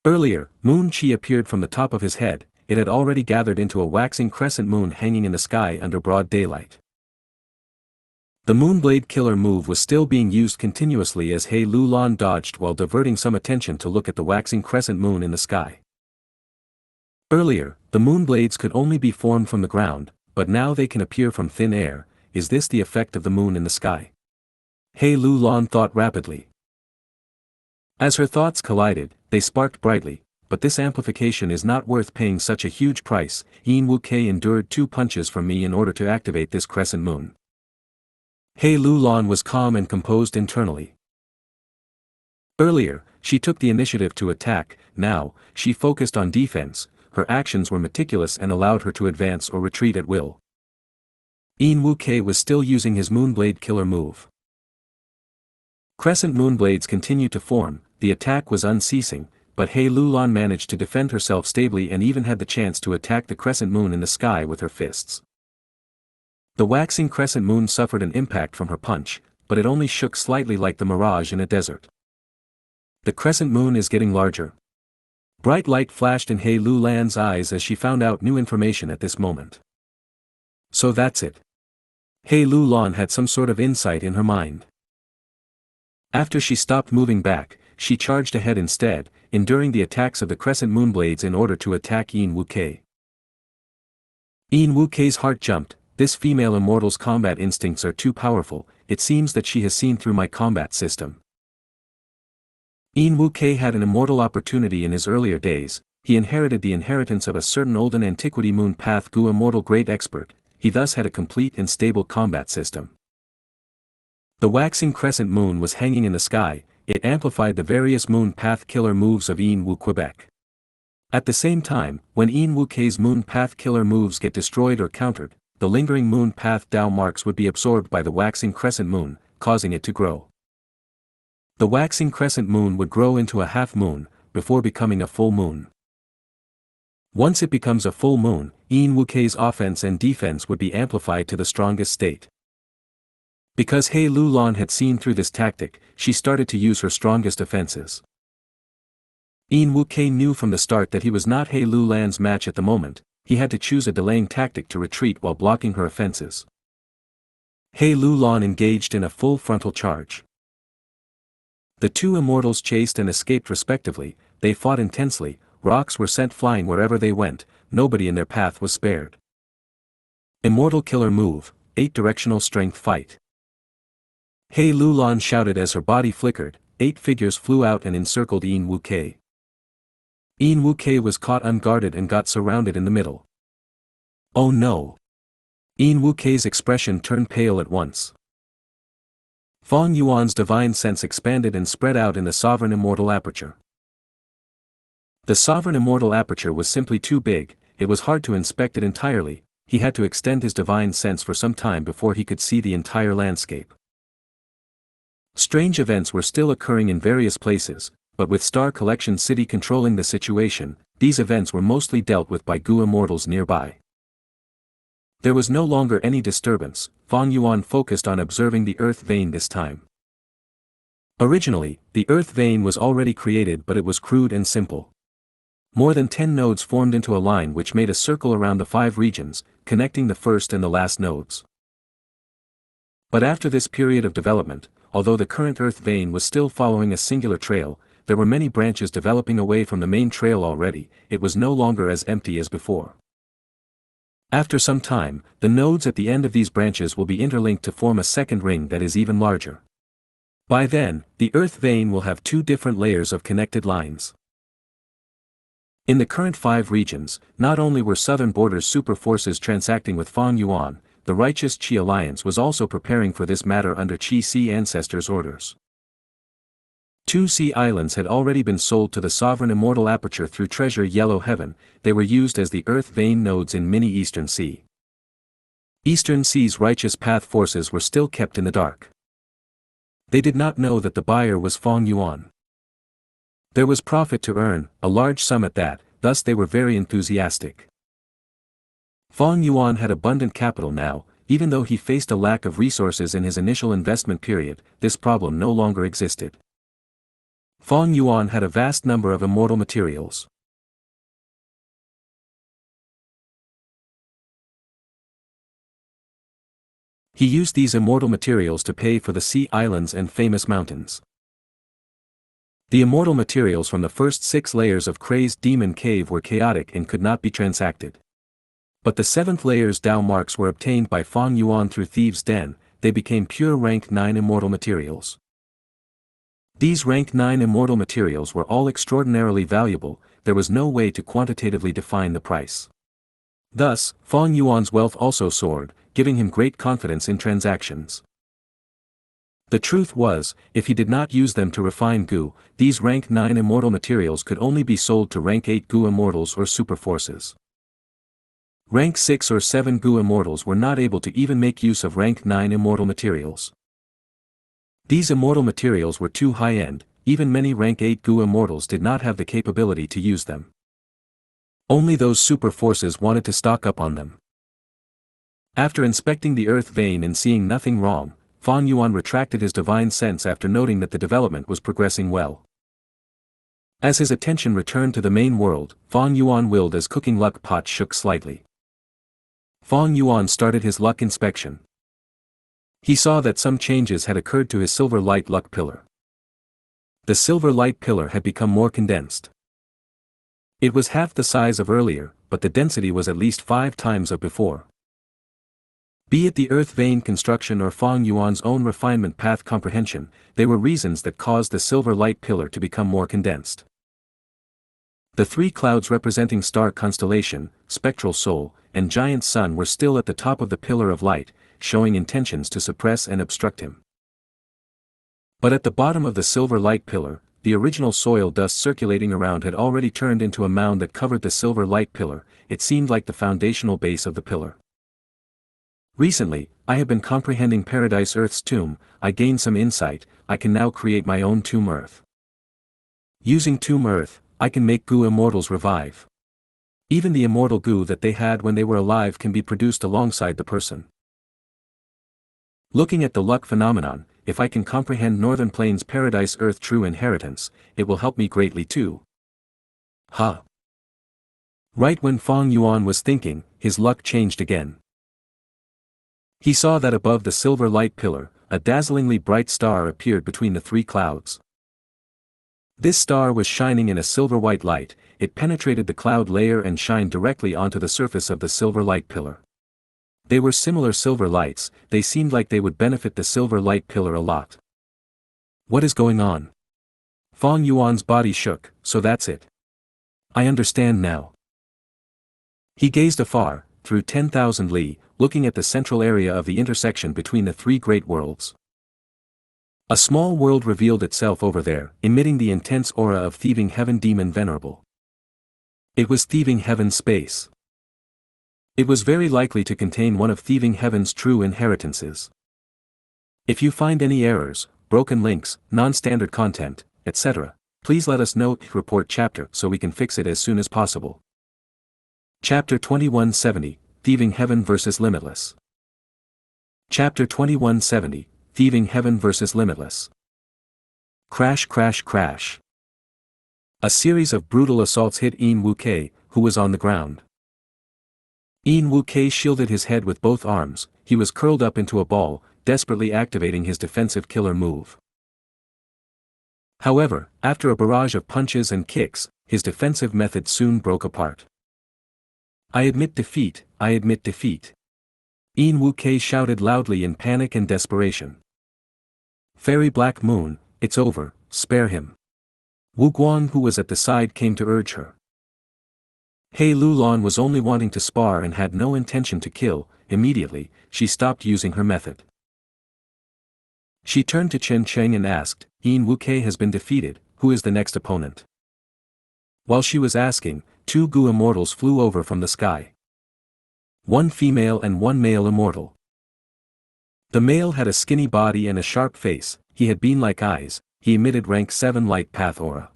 Earlier, moon chi appeared from the top of his head. It had already gathered into a waxing crescent moon hanging in the sky under broad daylight. The Moonblade Killer move was still being used continuously as He Lulan dodged while diverting some attention to look at the waxing crescent moon in the sky. Earlier, the moonblades could only be formed from the ground, but now they can appear from thin air. Is this the effect of the moon in the sky? He Lulan thought rapidly. As her thoughts collided, they sparked brightly, but this amplification is not worth paying such a huge price. Yin Wu-Kei endured 2 punches from me in order to activate this crescent moon. He Lulan was calm and composed internally. Earlier, she took the initiative to attack. Now, she focused on defense. Her actions were meticulous and allowed her to advance or retreat at will. Yin Wu-Kei was still using his Moonblade Killer move. Crescent moonblades continued to form. The attack was unceasing, but He Lulan managed to defend herself stably and even had the chance to attack the crescent moon in the sky with her fists. The waxing crescent moon suffered an impact from her punch, but it only shook slightly like the mirage in a desert. The crescent moon is getting larger. Bright light flashed in He Lulan's eyes as she found out new information at this moment. So that's it. He Lulan had some sort of insight in her mind. After she stopped moving back, she charged ahead instead, enduring the attacks of the crescent moonblades in order to attack Yin Wu-Kei. Yin Wu-Kei's heart jumped. This female immortal's combat instincts are too powerful. It seems that she has seen through my combat system. Yin Wu-Kei had an immortal opportunity in his earlier days. He inherited the inheritance of a certain olden antiquity Moon Path Gu immortal great expert. He thus had a complete and stable combat system. The waxing crescent moon was hanging in the sky. It amplified the various Moon Path Killer moves of Yin Wu-Quebec. At the same time, when Yin Wu-Kei's Moon Path Killer moves get destroyed or countered, the lingering Moon Path Dao marks would be absorbed by the waxing crescent moon, causing it to grow. The waxing crescent moon would grow into a half moon, before becoming a full moon. Once it becomes a full moon, Yin Wu-Kei's offense and defense would be amplified to the strongest state. Because He Lulan had seen through this tactic, she started to use her strongest offenses. Yin Wu-Kei knew from the start that he was not He Lulan's match at the moment. He had to choose a delaying tactic to retreat while blocking her offenses. He Lulan engaged in a full frontal charge. The two immortals chased and escaped respectively, they fought intensely, rocks were sent flying wherever they went, nobody in their path was spared. Immortal killer move, 8-directional strength fight. Hey Lulan shouted as her body flickered, 8 figures flew out and encircled Yin Wu-Kei. Yin Wu-Kei was caught unguarded and got surrounded in the middle. Oh no! Yin Wu-Kei's expression turned pale at once. Fong Yuan's divine sense expanded and spread out in the sovereign immortal aperture. The sovereign immortal aperture was simply too big, it was hard to inspect it entirely, he had to extend his divine sense for some time before he could see the entire landscape. Strange events were still occurring in various places, but with Star Collection City controlling the situation, these events were mostly dealt with by Gu immortals nearby. There was no longer any disturbance, Fong Yuan focused on observing the Earth vein this time. Originally, the Earth vein was already created but it was crude and simple. More than 10 nodes formed into a line which made a circle around the 5 regions, connecting the first and the last nodes. But after this period of development, although the current Earth vein was still following a singular trail, there were many branches developing away from the main trail already, it was no longer as empty as before. After some time, the nodes at the end of these branches will be interlinked to form a second ring that is even larger. By then, the Earth vein will have 2 different layers of connected lines. In the current 5 regions, not only were southern borders super forces transacting with Fong Yuan, the righteous Qi alliance was also preparing for this matter under Qi Si ancestors' orders. 2 sea islands had already been sold to the sovereign immortal aperture through Treasure Yellow Heaven, they were used as the Earth vein nodes in mini Eastern Sea. Eastern Sea's righteous path forces were still kept in the dark. They did not know that the buyer was Fong Yuan. There was profit to earn, a large sum at that, thus they were very enthusiastic. Fong Yuan had abundant capital now, even though he faced a lack of resources in his initial investment period, this problem no longer existed. Fong Yuan had a vast number of immortal materials. He used these immortal materials to pay for the sea islands and famous mountains. The immortal materials from the first 6 layers of Crazed Demon Cave were chaotic and could not be transacted. But the 7th layer's Dao marks were obtained by Fong Yuan through Thieves' Den, they became pure rank 9 immortal materials. These rank 9 immortal materials were all extraordinarily valuable, there was no way to quantitatively define the price. Thus, Fong Yuan's wealth also soared, giving him great confidence in transactions. The truth was, if he did not use them to refine Gu, these rank 9 immortal materials could only be sold to rank 8 Gu immortals or super forces. Rank 6 or 7 Gu immortals were not able to even make use of rank 9 immortal materials. These immortal materials were too high-end, even many rank 8 Gu immortals did not have the capability to use them. Only those super forces wanted to stock up on them. After inspecting the Earth vein and seeing nothing wrong, Fong Yuan retracted his divine sense after noting that the development was progressing well. As his attention returned to the main world, Fong Yuan willed as cooking luck pot shook slightly. Fong Yuan started his luck inspection. He saw that some changes had occurred to his silver light luck pillar. The silver light pillar had become more condensed. It was half the size of earlier, but the density was at least 5 times of before. Be it the Earth vein construction or Fong Yuan's own refinement path comprehension, they were reasons that caused the silver light pillar to become more condensed. The 3 clouds representing star constellation, spectral soul, and giant sun were still at the top of the pillar of light, showing intentions to suppress and obstruct him. But at the bottom of the silver light pillar, the original soil dust circulating around had already turned into a mound that covered the silver light pillar, it seemed like the foundational base of the pillar. Recently, I have been comprehending Paradise Earth's tomb, I gained some insight, I can now create my own Tomb Earth. Using Tomb Earth, I can make Gu immortals revive. Even the immortal Gu that they had when they were alive can be produced alongside the person. Looking at the luck phenomenon, if I can comprehend Northern Plains Paradise Earth true inheritance, it will help me greatly too. Ha! Right when Fong Yuan was thinking, his luck changed again. He saw that above the silver light pillar, a dazzlingly bright star appeared between the 3 clouds. This star was shining in a silver-white light. It penetrated the cloud layer and shined directly onto the surface of the silver light pillar. They were similar silver lights, they seemed like they would benefit the silver light pillar a lot. What is going on? Fang Yuan's body shook. So that's it. I understand now. He gazed afar, through 10,000 li, looking at the central area of the intersection between the three great worlds. A small world revealed itself over there, emitting the intense aura of thieving heaven demon venerable. It was thieving heaven's space. It was very likely to contain one of thieving heaven's true inheritances. If you find any errors, broken links, non-standard content, etc., please let us know. Report chapter so we can fix it as soon as possible. Chapter 2170, Thieving Heaven vs. Limitless. Chapter 2170, Thieving Heaven vs. Limitless. Crash crash crash. A series of brutal assaults hit Yin Wu-Kei, who was on the ground. Yin Wu-Kei shielded his head with both arms. He was curled up into a ball, desperately activating his defensive killer move. However, after a barrage of punches and kicks, his defensive method soon broke apart. I admit defeat, I admit defeat. Yin Wu-Kei shouted loudly in panic and desperation. Fairy Black Moon, it's over, spare him. Wu Guang, who was at the side, came to urge her. He Lulan was only wanting to spar and had no intention to kill. Immediately, she stopped using her method. She turned to Chen Cheng and asked, Yin Wu-Kei has been defeated, who is the next opponent? While she was asking, 2 Gu immortals flew over from the sky. 1 female and 1 male immortal. The male had a skinny body and a sharp face, he had bean-like eyes, he emitted rank 7 light path aura.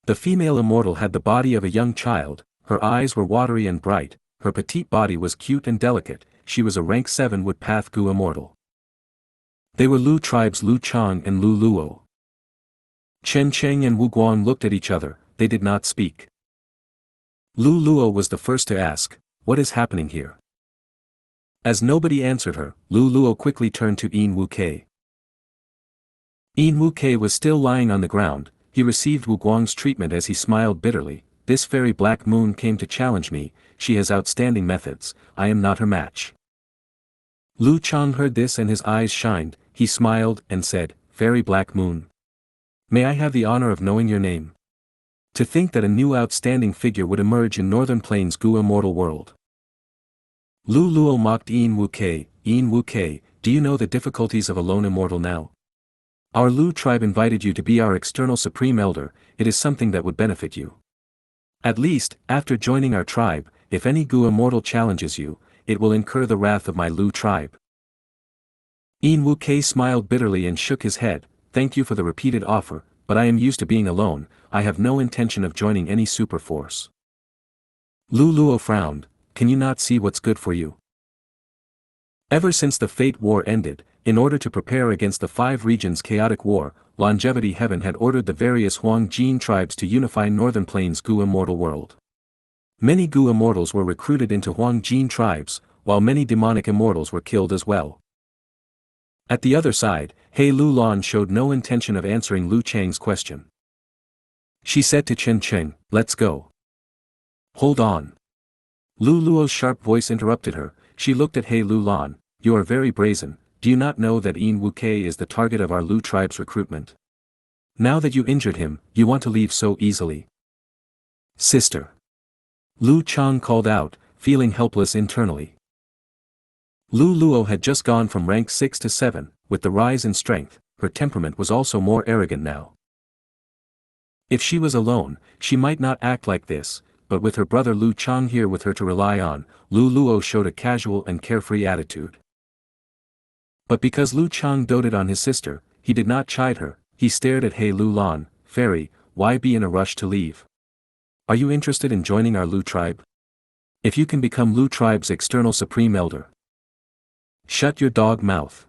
The female immortal had the body of a young child, her eyes were watery and bright, her petite body was cute and delicate, she was a rank 7 wood path Gu immortal. They were Lu tribes Lu Chang and Lu Luo. Chen Cheng and Wu Guang looked at each other, they did not speak. Lu Luo was the first to ask, what is happening here? As nobody answered her, Lu Luo quickly turned to Yin Wu-Kei. Yin Wu-Kei was still lying on the ground. He received Wu Guang's treatment as he smiled bitterly. This fairy Black Moon came to challenge me, she has outstanding methods, I am not her match. Lu Chang heard this and his eyes shined, he smiled and said, Fairy Black Moon. May I have the honor of knowing your name? To think that a new outstanding figure would emerge in Northern Plains Gu immortal world. Lu Luo mocked Yin Wu-Kei, Yin Wu-Kei, do you know the difficulties of a lone immortal now? Our Lu tribe invited you to be our external supreme elder, it is something that would benefit you. At least, after joining our tribe, if any Gu immortal challenges you, it will incur the wrath of my Lu tribe. Yin Wu-Kei smiled bitterly and shook his head, thank you for the repeated offer, but I am used to being alone, I have no intention of joining any super force. Lu Luo frowned, can you not see what's good for you? Ever since the Fate War ended, in order to prepare against the 5 regions chaotic war, Longevity Heaven had ordered the various Huang Jin tribes to unify Northern Plains Gu immortal world. Many Gu immortals were recruited into Huang Jin tribes, while many demonic immortals were killed as well. At the other side, He Lulan showed no intention of answering Lu Chang's question. She said to Chen Cheng, let's go. Hold on. Lu Luo's sharp voice interrupted her, she looked at He Lulan, you are very brazen, do you not know that Yin Wu-Kei is the target of our Lu tribe's recruitment? Now that you injured him, you want to leave so easily. Sister. Lu Chang called out, feeling helpless internally. Lu Luo had just gone from rank 6 to 7, with the rise in strength, her temperament was also more arrogant now. If she was alone, she might not act like this, but with her brother Lu Chang here with her to rely on, Lu Luo showed a casual and carefree attitude. But because Lu Chang doted on his sister, he did not chide her, he stared at He Lulan, Fairy, why be in a rush to leave? Are you interested in joining our Lu tribe? If you can become Lu tribe's external supreme elder. Shut your dog mouth.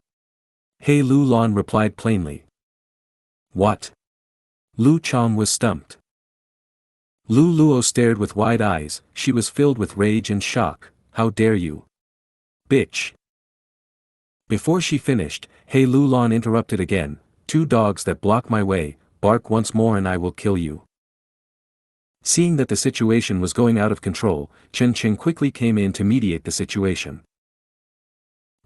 He Lulan replied plainly. What? Lu Chang was stumped. Lu Luo stared with wide eyes, she was filled with rage and shock, how dare you? Bitch. Before she finished, He Lulan interrupted again, 2 dogs that block my way, bark once more and I will kill you." Seeing that the situation was going out of control, Chen quickly came in to mediate the situation.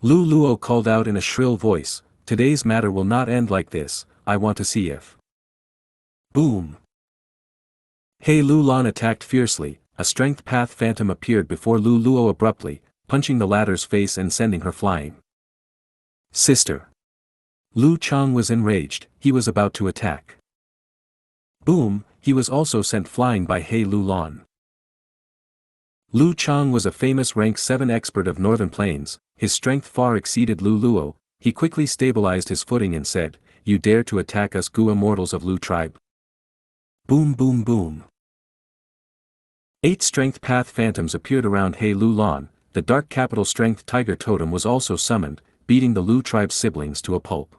Lu Luo called out in a shrill voice, "Today's matter will not end like this, I want to see if." Boom! He Lulan attacked fiercely, a strength path phantom appeared before Lu Luo abruptly, punching the latter's face and sending her flying. "Sister!" Lu Chang was enraged, he was about to attack. Boom! He was also sent flying by He Lulan. Lu Chang was a famous rank 7 expert of Northern Plains, his strength far exceeded Lu Luo. He quickly stabilized his footing and said, "You dare to attack us Gu immortals of Lu tribe?" Boom boom boom. 8 strength path phantoms appeared around He Lulan, the dark capital strength tiger totem was also summoned, beating the Lu tribe's siblings to a pulp.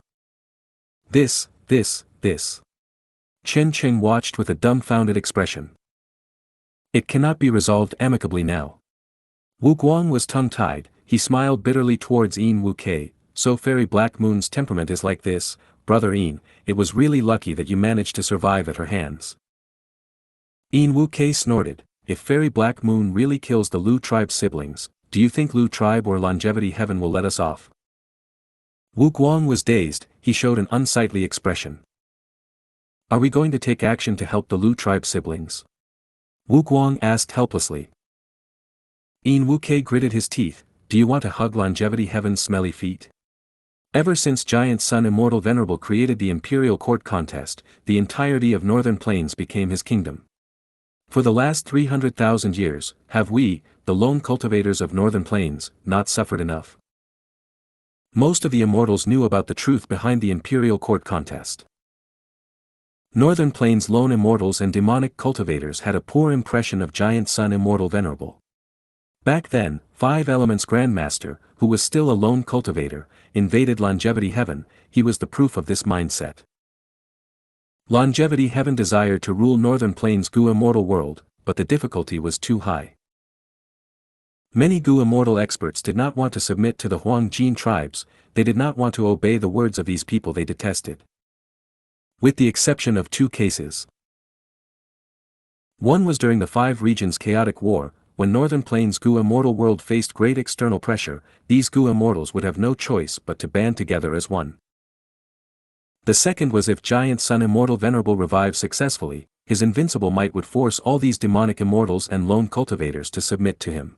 This. Chen watched with a dumbfounded expression. It cannot be resolved amicably now. Wu Guang was tongue-tied, he smiled bitterly towards Yin Wu Kei. "So Fairy Black Moon's temperament is like this, brother Yin, it was really lucky that you managed to survive at her hands." Yin Wu Kei snorted, "If Fairy Black Moon really kills the Lu tribe siblings, do you think Lu tribe or Longevity Heaven will let us off?" Wu Guang was dazed, he showed an unsightly expression. "Are we going to take action to help the Lu tribe siblings?" Wu Guang asked helplessly. Yin Wu Kei gritted his teeth, "Do you want to hug Longevity Heaven's smelly feet?" Ever since Giant Sun Immortal Venerable created the Imperial Court contest, the entirety of Northern Plains became his kingdom. For the last 300,000 years, have we, the lone cultivators of Northern Plains, not suffered enough? Most of the immortals knew about the truth behind the Imperial Court contest. Northern Plains lone immortals and demonic cultivators had a poor impression of Giant Sun Immortal Venerable. Back then, 5 Elements Grandmaster, who was still a lone cultivator, invaded Longevity Heaven. He was the proof of this mindset. Longevity Heaven desired to rule Northern Plains Gu immortal world, but the difficulty was too high. Many Gu immortal experts did not want to submit to the Huang Jin tribes, they did not want to obey the words of these people they detested. With the exception of 2 cases. One was during the 5 Regions Chaotic War, when Northern Plains Gu immortal world faced great external pressure, these Gu immortals would have no choice but to band together as one. The second was if Giant Sun Immortal Venerable revived successfully, his invincible might would force all these demonic immortals and lone cultivators to submit to him.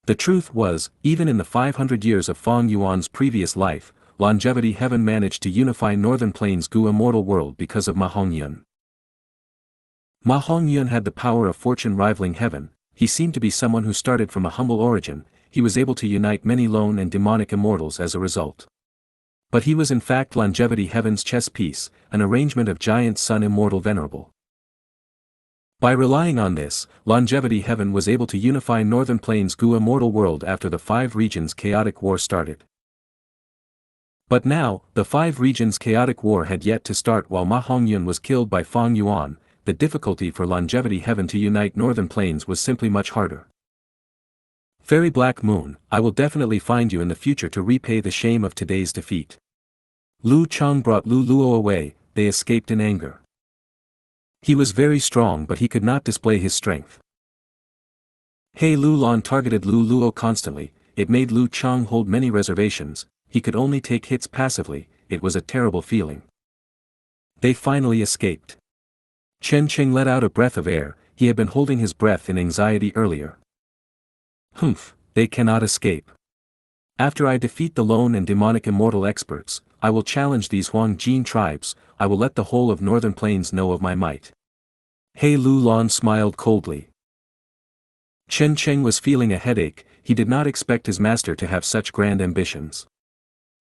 The truth was, even in the 500 years of Fang Yuan's previous life, Longevity Heaven managed to unify Northern Plains Gu immortal world because of Ma Hongyun. Ma Hongyun had the power of fortune rivaling heaven, he seemed to be someone who started from a humble origin, he was able to unite many lone and demonic immortals as a result. But he was in fact Longevity Heaven's chess piece, an arrangement of Giant Sun Immortal Venerable. By relying on this, Longevity Heaven was able to unify Northern Plains Gu immortal world after the 5 Regions Chaotic War started. But now, the 5 Regions Chaotic War had yet to start while Ma Hongyun was killed by Fang Yuan. The difficulty for Longevity Heaven to unite Northern Plains was simply much harder. "Fairy Black Moon, I will definitely find you in the future to repay the shame of today's defeat." Lu Chang brought Lu Luo away, they escaped in anger. He was very strong but he could not display his strength. He Lulan targeted Lu Luo constantly, it made Lu Chang hold many reservations, he could only take hits passively, it was a terrible feeling. They finally escaped. Chen let out a breath of air, he had been holding his breath in anxiety earlier. Humph, they cannot escape. After I defeat the lone and demonic immortal experts, I will challenge these Huang Jin tribes, I will let the whole of Northern Plains know of my might. He Lulan smiled coldly. Chen was feeling a headache, he did not expect his master to have such grand ambitions.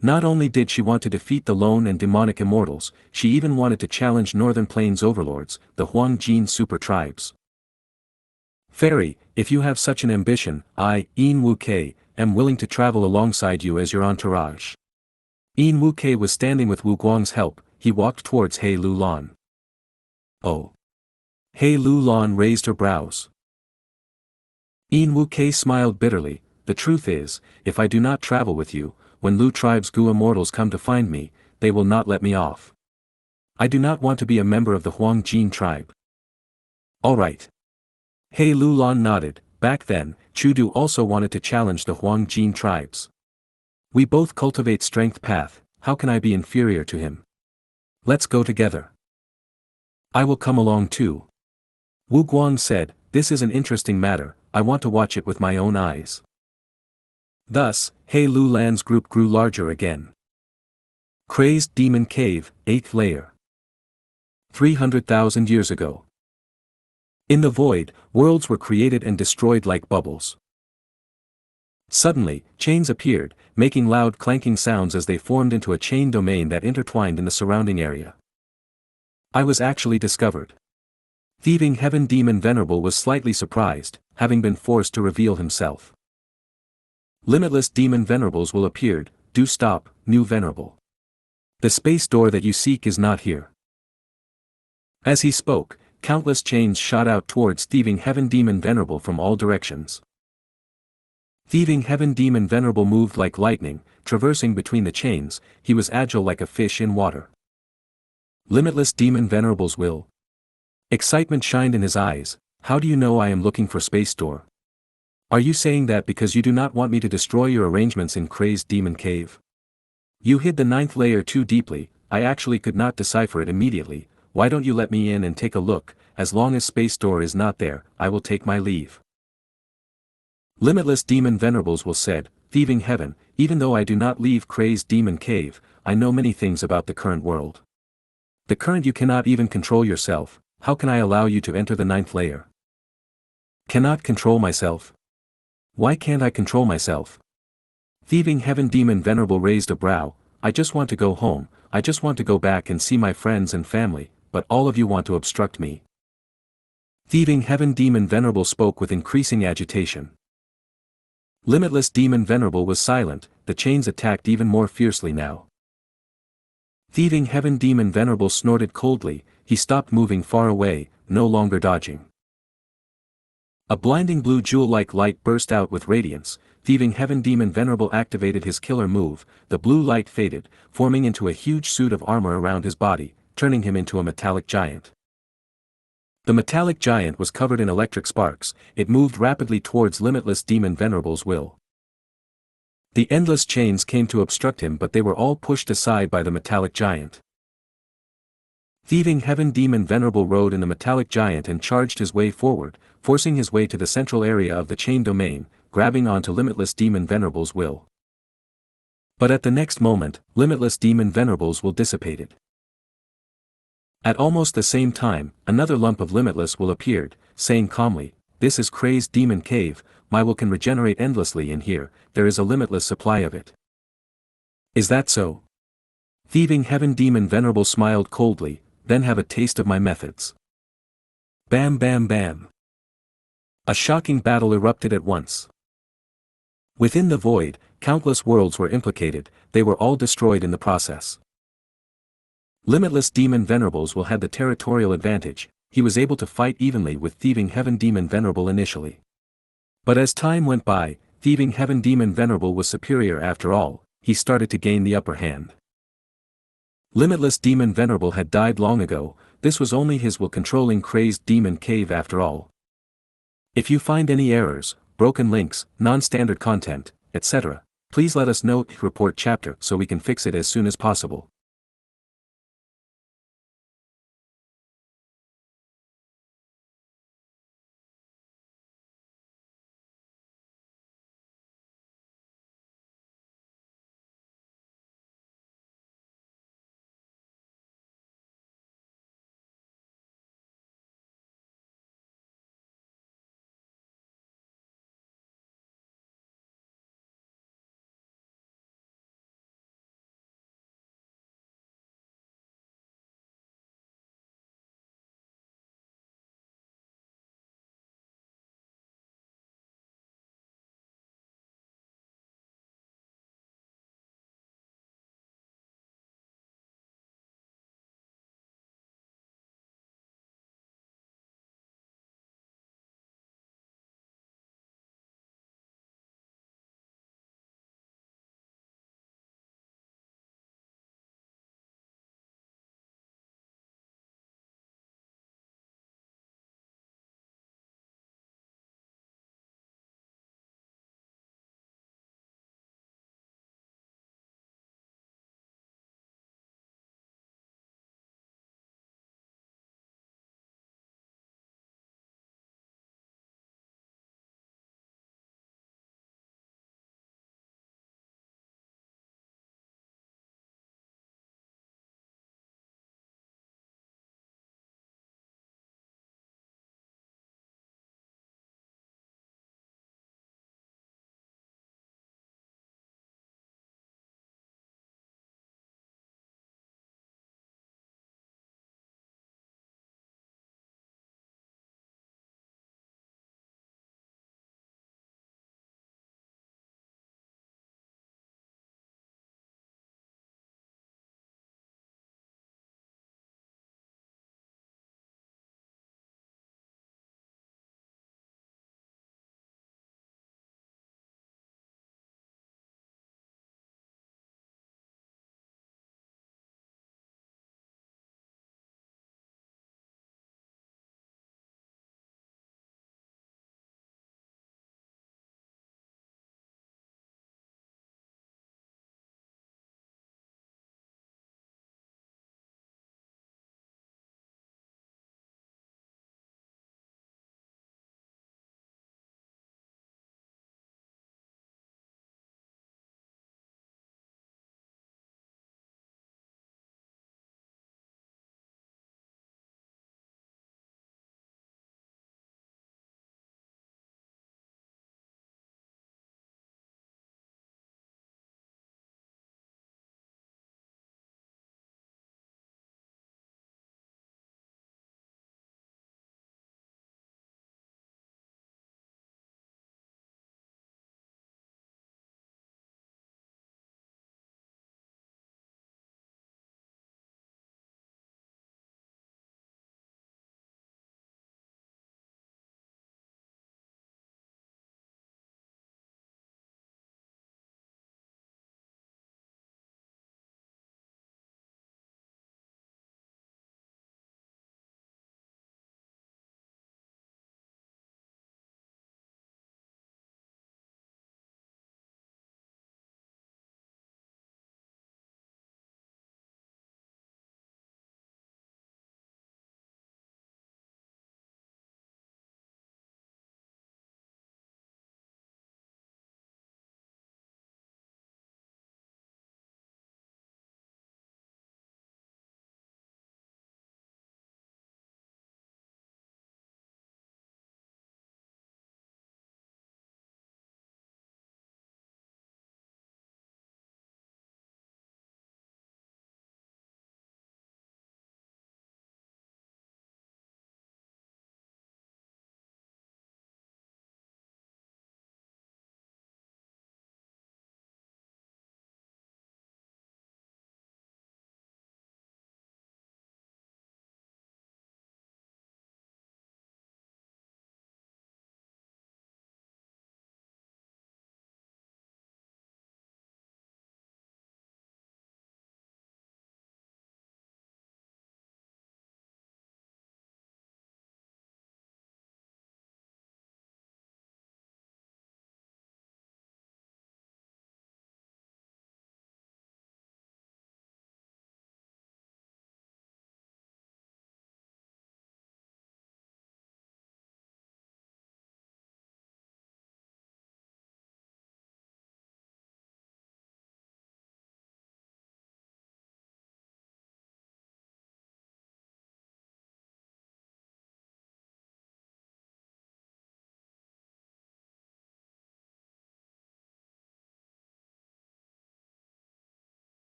Not only did she want to defeat the lone and demonic immortals, she even wanted to challenge Northern Plains overlords, the Huang Jin super tribes. "Fairy, if you have such an ambition, I, Yin Wu Kei, am willing to travel alongside you as your entourage." Yin Wu Kei was standing with Wu Guang's help, he walked towards He Lulan. "Oh." He Lulan raised her brows. Yin Wu Kei smiled bitterly, "The truth is, if I do not travel with you, when Lu tribe's Gu immortals come to find me, they will not let me off. I do not want to be a member of the Huang Jin tribe. Alright. He Lulan nodded. Back then, Chudu also wanted to challenge the Huang Jin tribes. We both cultivate strength path, how can I be inferior to him? Let's go together. I will come along too. Wu Guang said, this is an interesting matter, I want to watch it with my own eyes. Thus, He Lulan's group grew larger again. Crazed Demon Cave, 8th layer. 300,000 years ago. In the void, worlds were created and destroyed like bubbles. Suddenly, chains appeared, making loud clanking sounds as they formed into a chain domain that intertwined in the surrounding area. I was actually discovered. Thieving Heaven Demon Venerable was slightly surprised, having been forced to reveal himself. Limitless Demon Venerables will appear, do stop, new Venerable. The space door that you seek is not here. As he spoke, countless chains shot out towards Thieving Heaven Demon Venerable from all directions. Thieving Heaven Demon Venerable moved like lightning, traversing between the chains, he was agile like a fish in water. Limitless Demon Venerable's will. Excitement shined in his eyes, how do you know I am looking for space door? Are you saying that because you do not want me to destroy your arrangements in Crazed Demon Cave? You hid the 9th layer too deeply, I actually could not decipher it immediately, why don't you let me in and take a look, as long as space door is not there, I will take my leave. Limitless Demon Venerables will said, Thieving Heaven, even though I do not leave Crazed Demon Cave, I know many things about the current world. The current you cannot even control yourself, how can I allow you to enter the 9th layer? Cannot control myself? Why can't I control myself? Thieving Heaven Demon Venerable raised a brow, I just want to go home, I just want to go back and see my friends and family, but all of you want to obstruct me. Thieving Heaven Demon Venerable spoke with increasing agitation. Limitless Demon Venerable was silent, the chains attacked even more fiercely now. Thieving Heaven Demon Venerable snorted coldly, he stopped moving far away, no longer dodging. A blinding blue jewel-like light burst out with radiance, Thieving Heaven Demon Venerable activated his killer move, the blue light faded, forming into a huge suit of armor around his body, turning him into a metallic giant. The metallic giant was covered in electric sparks, it moved rapidly towards Limitless Demon Venerable's will. The endless chains came to obstruct him but they were all pushed aside by the metallic giant. Thieving Heaven Demon Venerable rode in the metallic giant and charged his way forward, forcing his way to the central area of the chain domain, grabbing onto Limitless Demon Venerable's will. But at the next moment, Limitless Demon Venerable's will dissipated. At almost the same time, another lump of Limitless will appeared, saying calmly, this is Crazed Demon Cave, my will can regenerate endlessly in here, there is a limitless supply of it. Is that so? Thieving Heaven Demon Venerable smiled coldly, then have a taste of my methods. Bam bam bam. A shocking battle erupted at once. Within the void, countless worlds were implicated, they were all destroyed in the process. Limitless Demon Venerables will had the territorial advantage, he was able to fight evenly with Thieving Heaven Demon Venerable initially. But as time went by, Thieving Heaven Demon Venerable was superior after all, he started to gain the upper hand. Limitless Demon Venerable had died long ago, this was only his will controlling Crazed Demon Cave after all. If you find any errors, broken links, non-standard content, etc., please let us know, report chapter so we can fix it as soon as possible.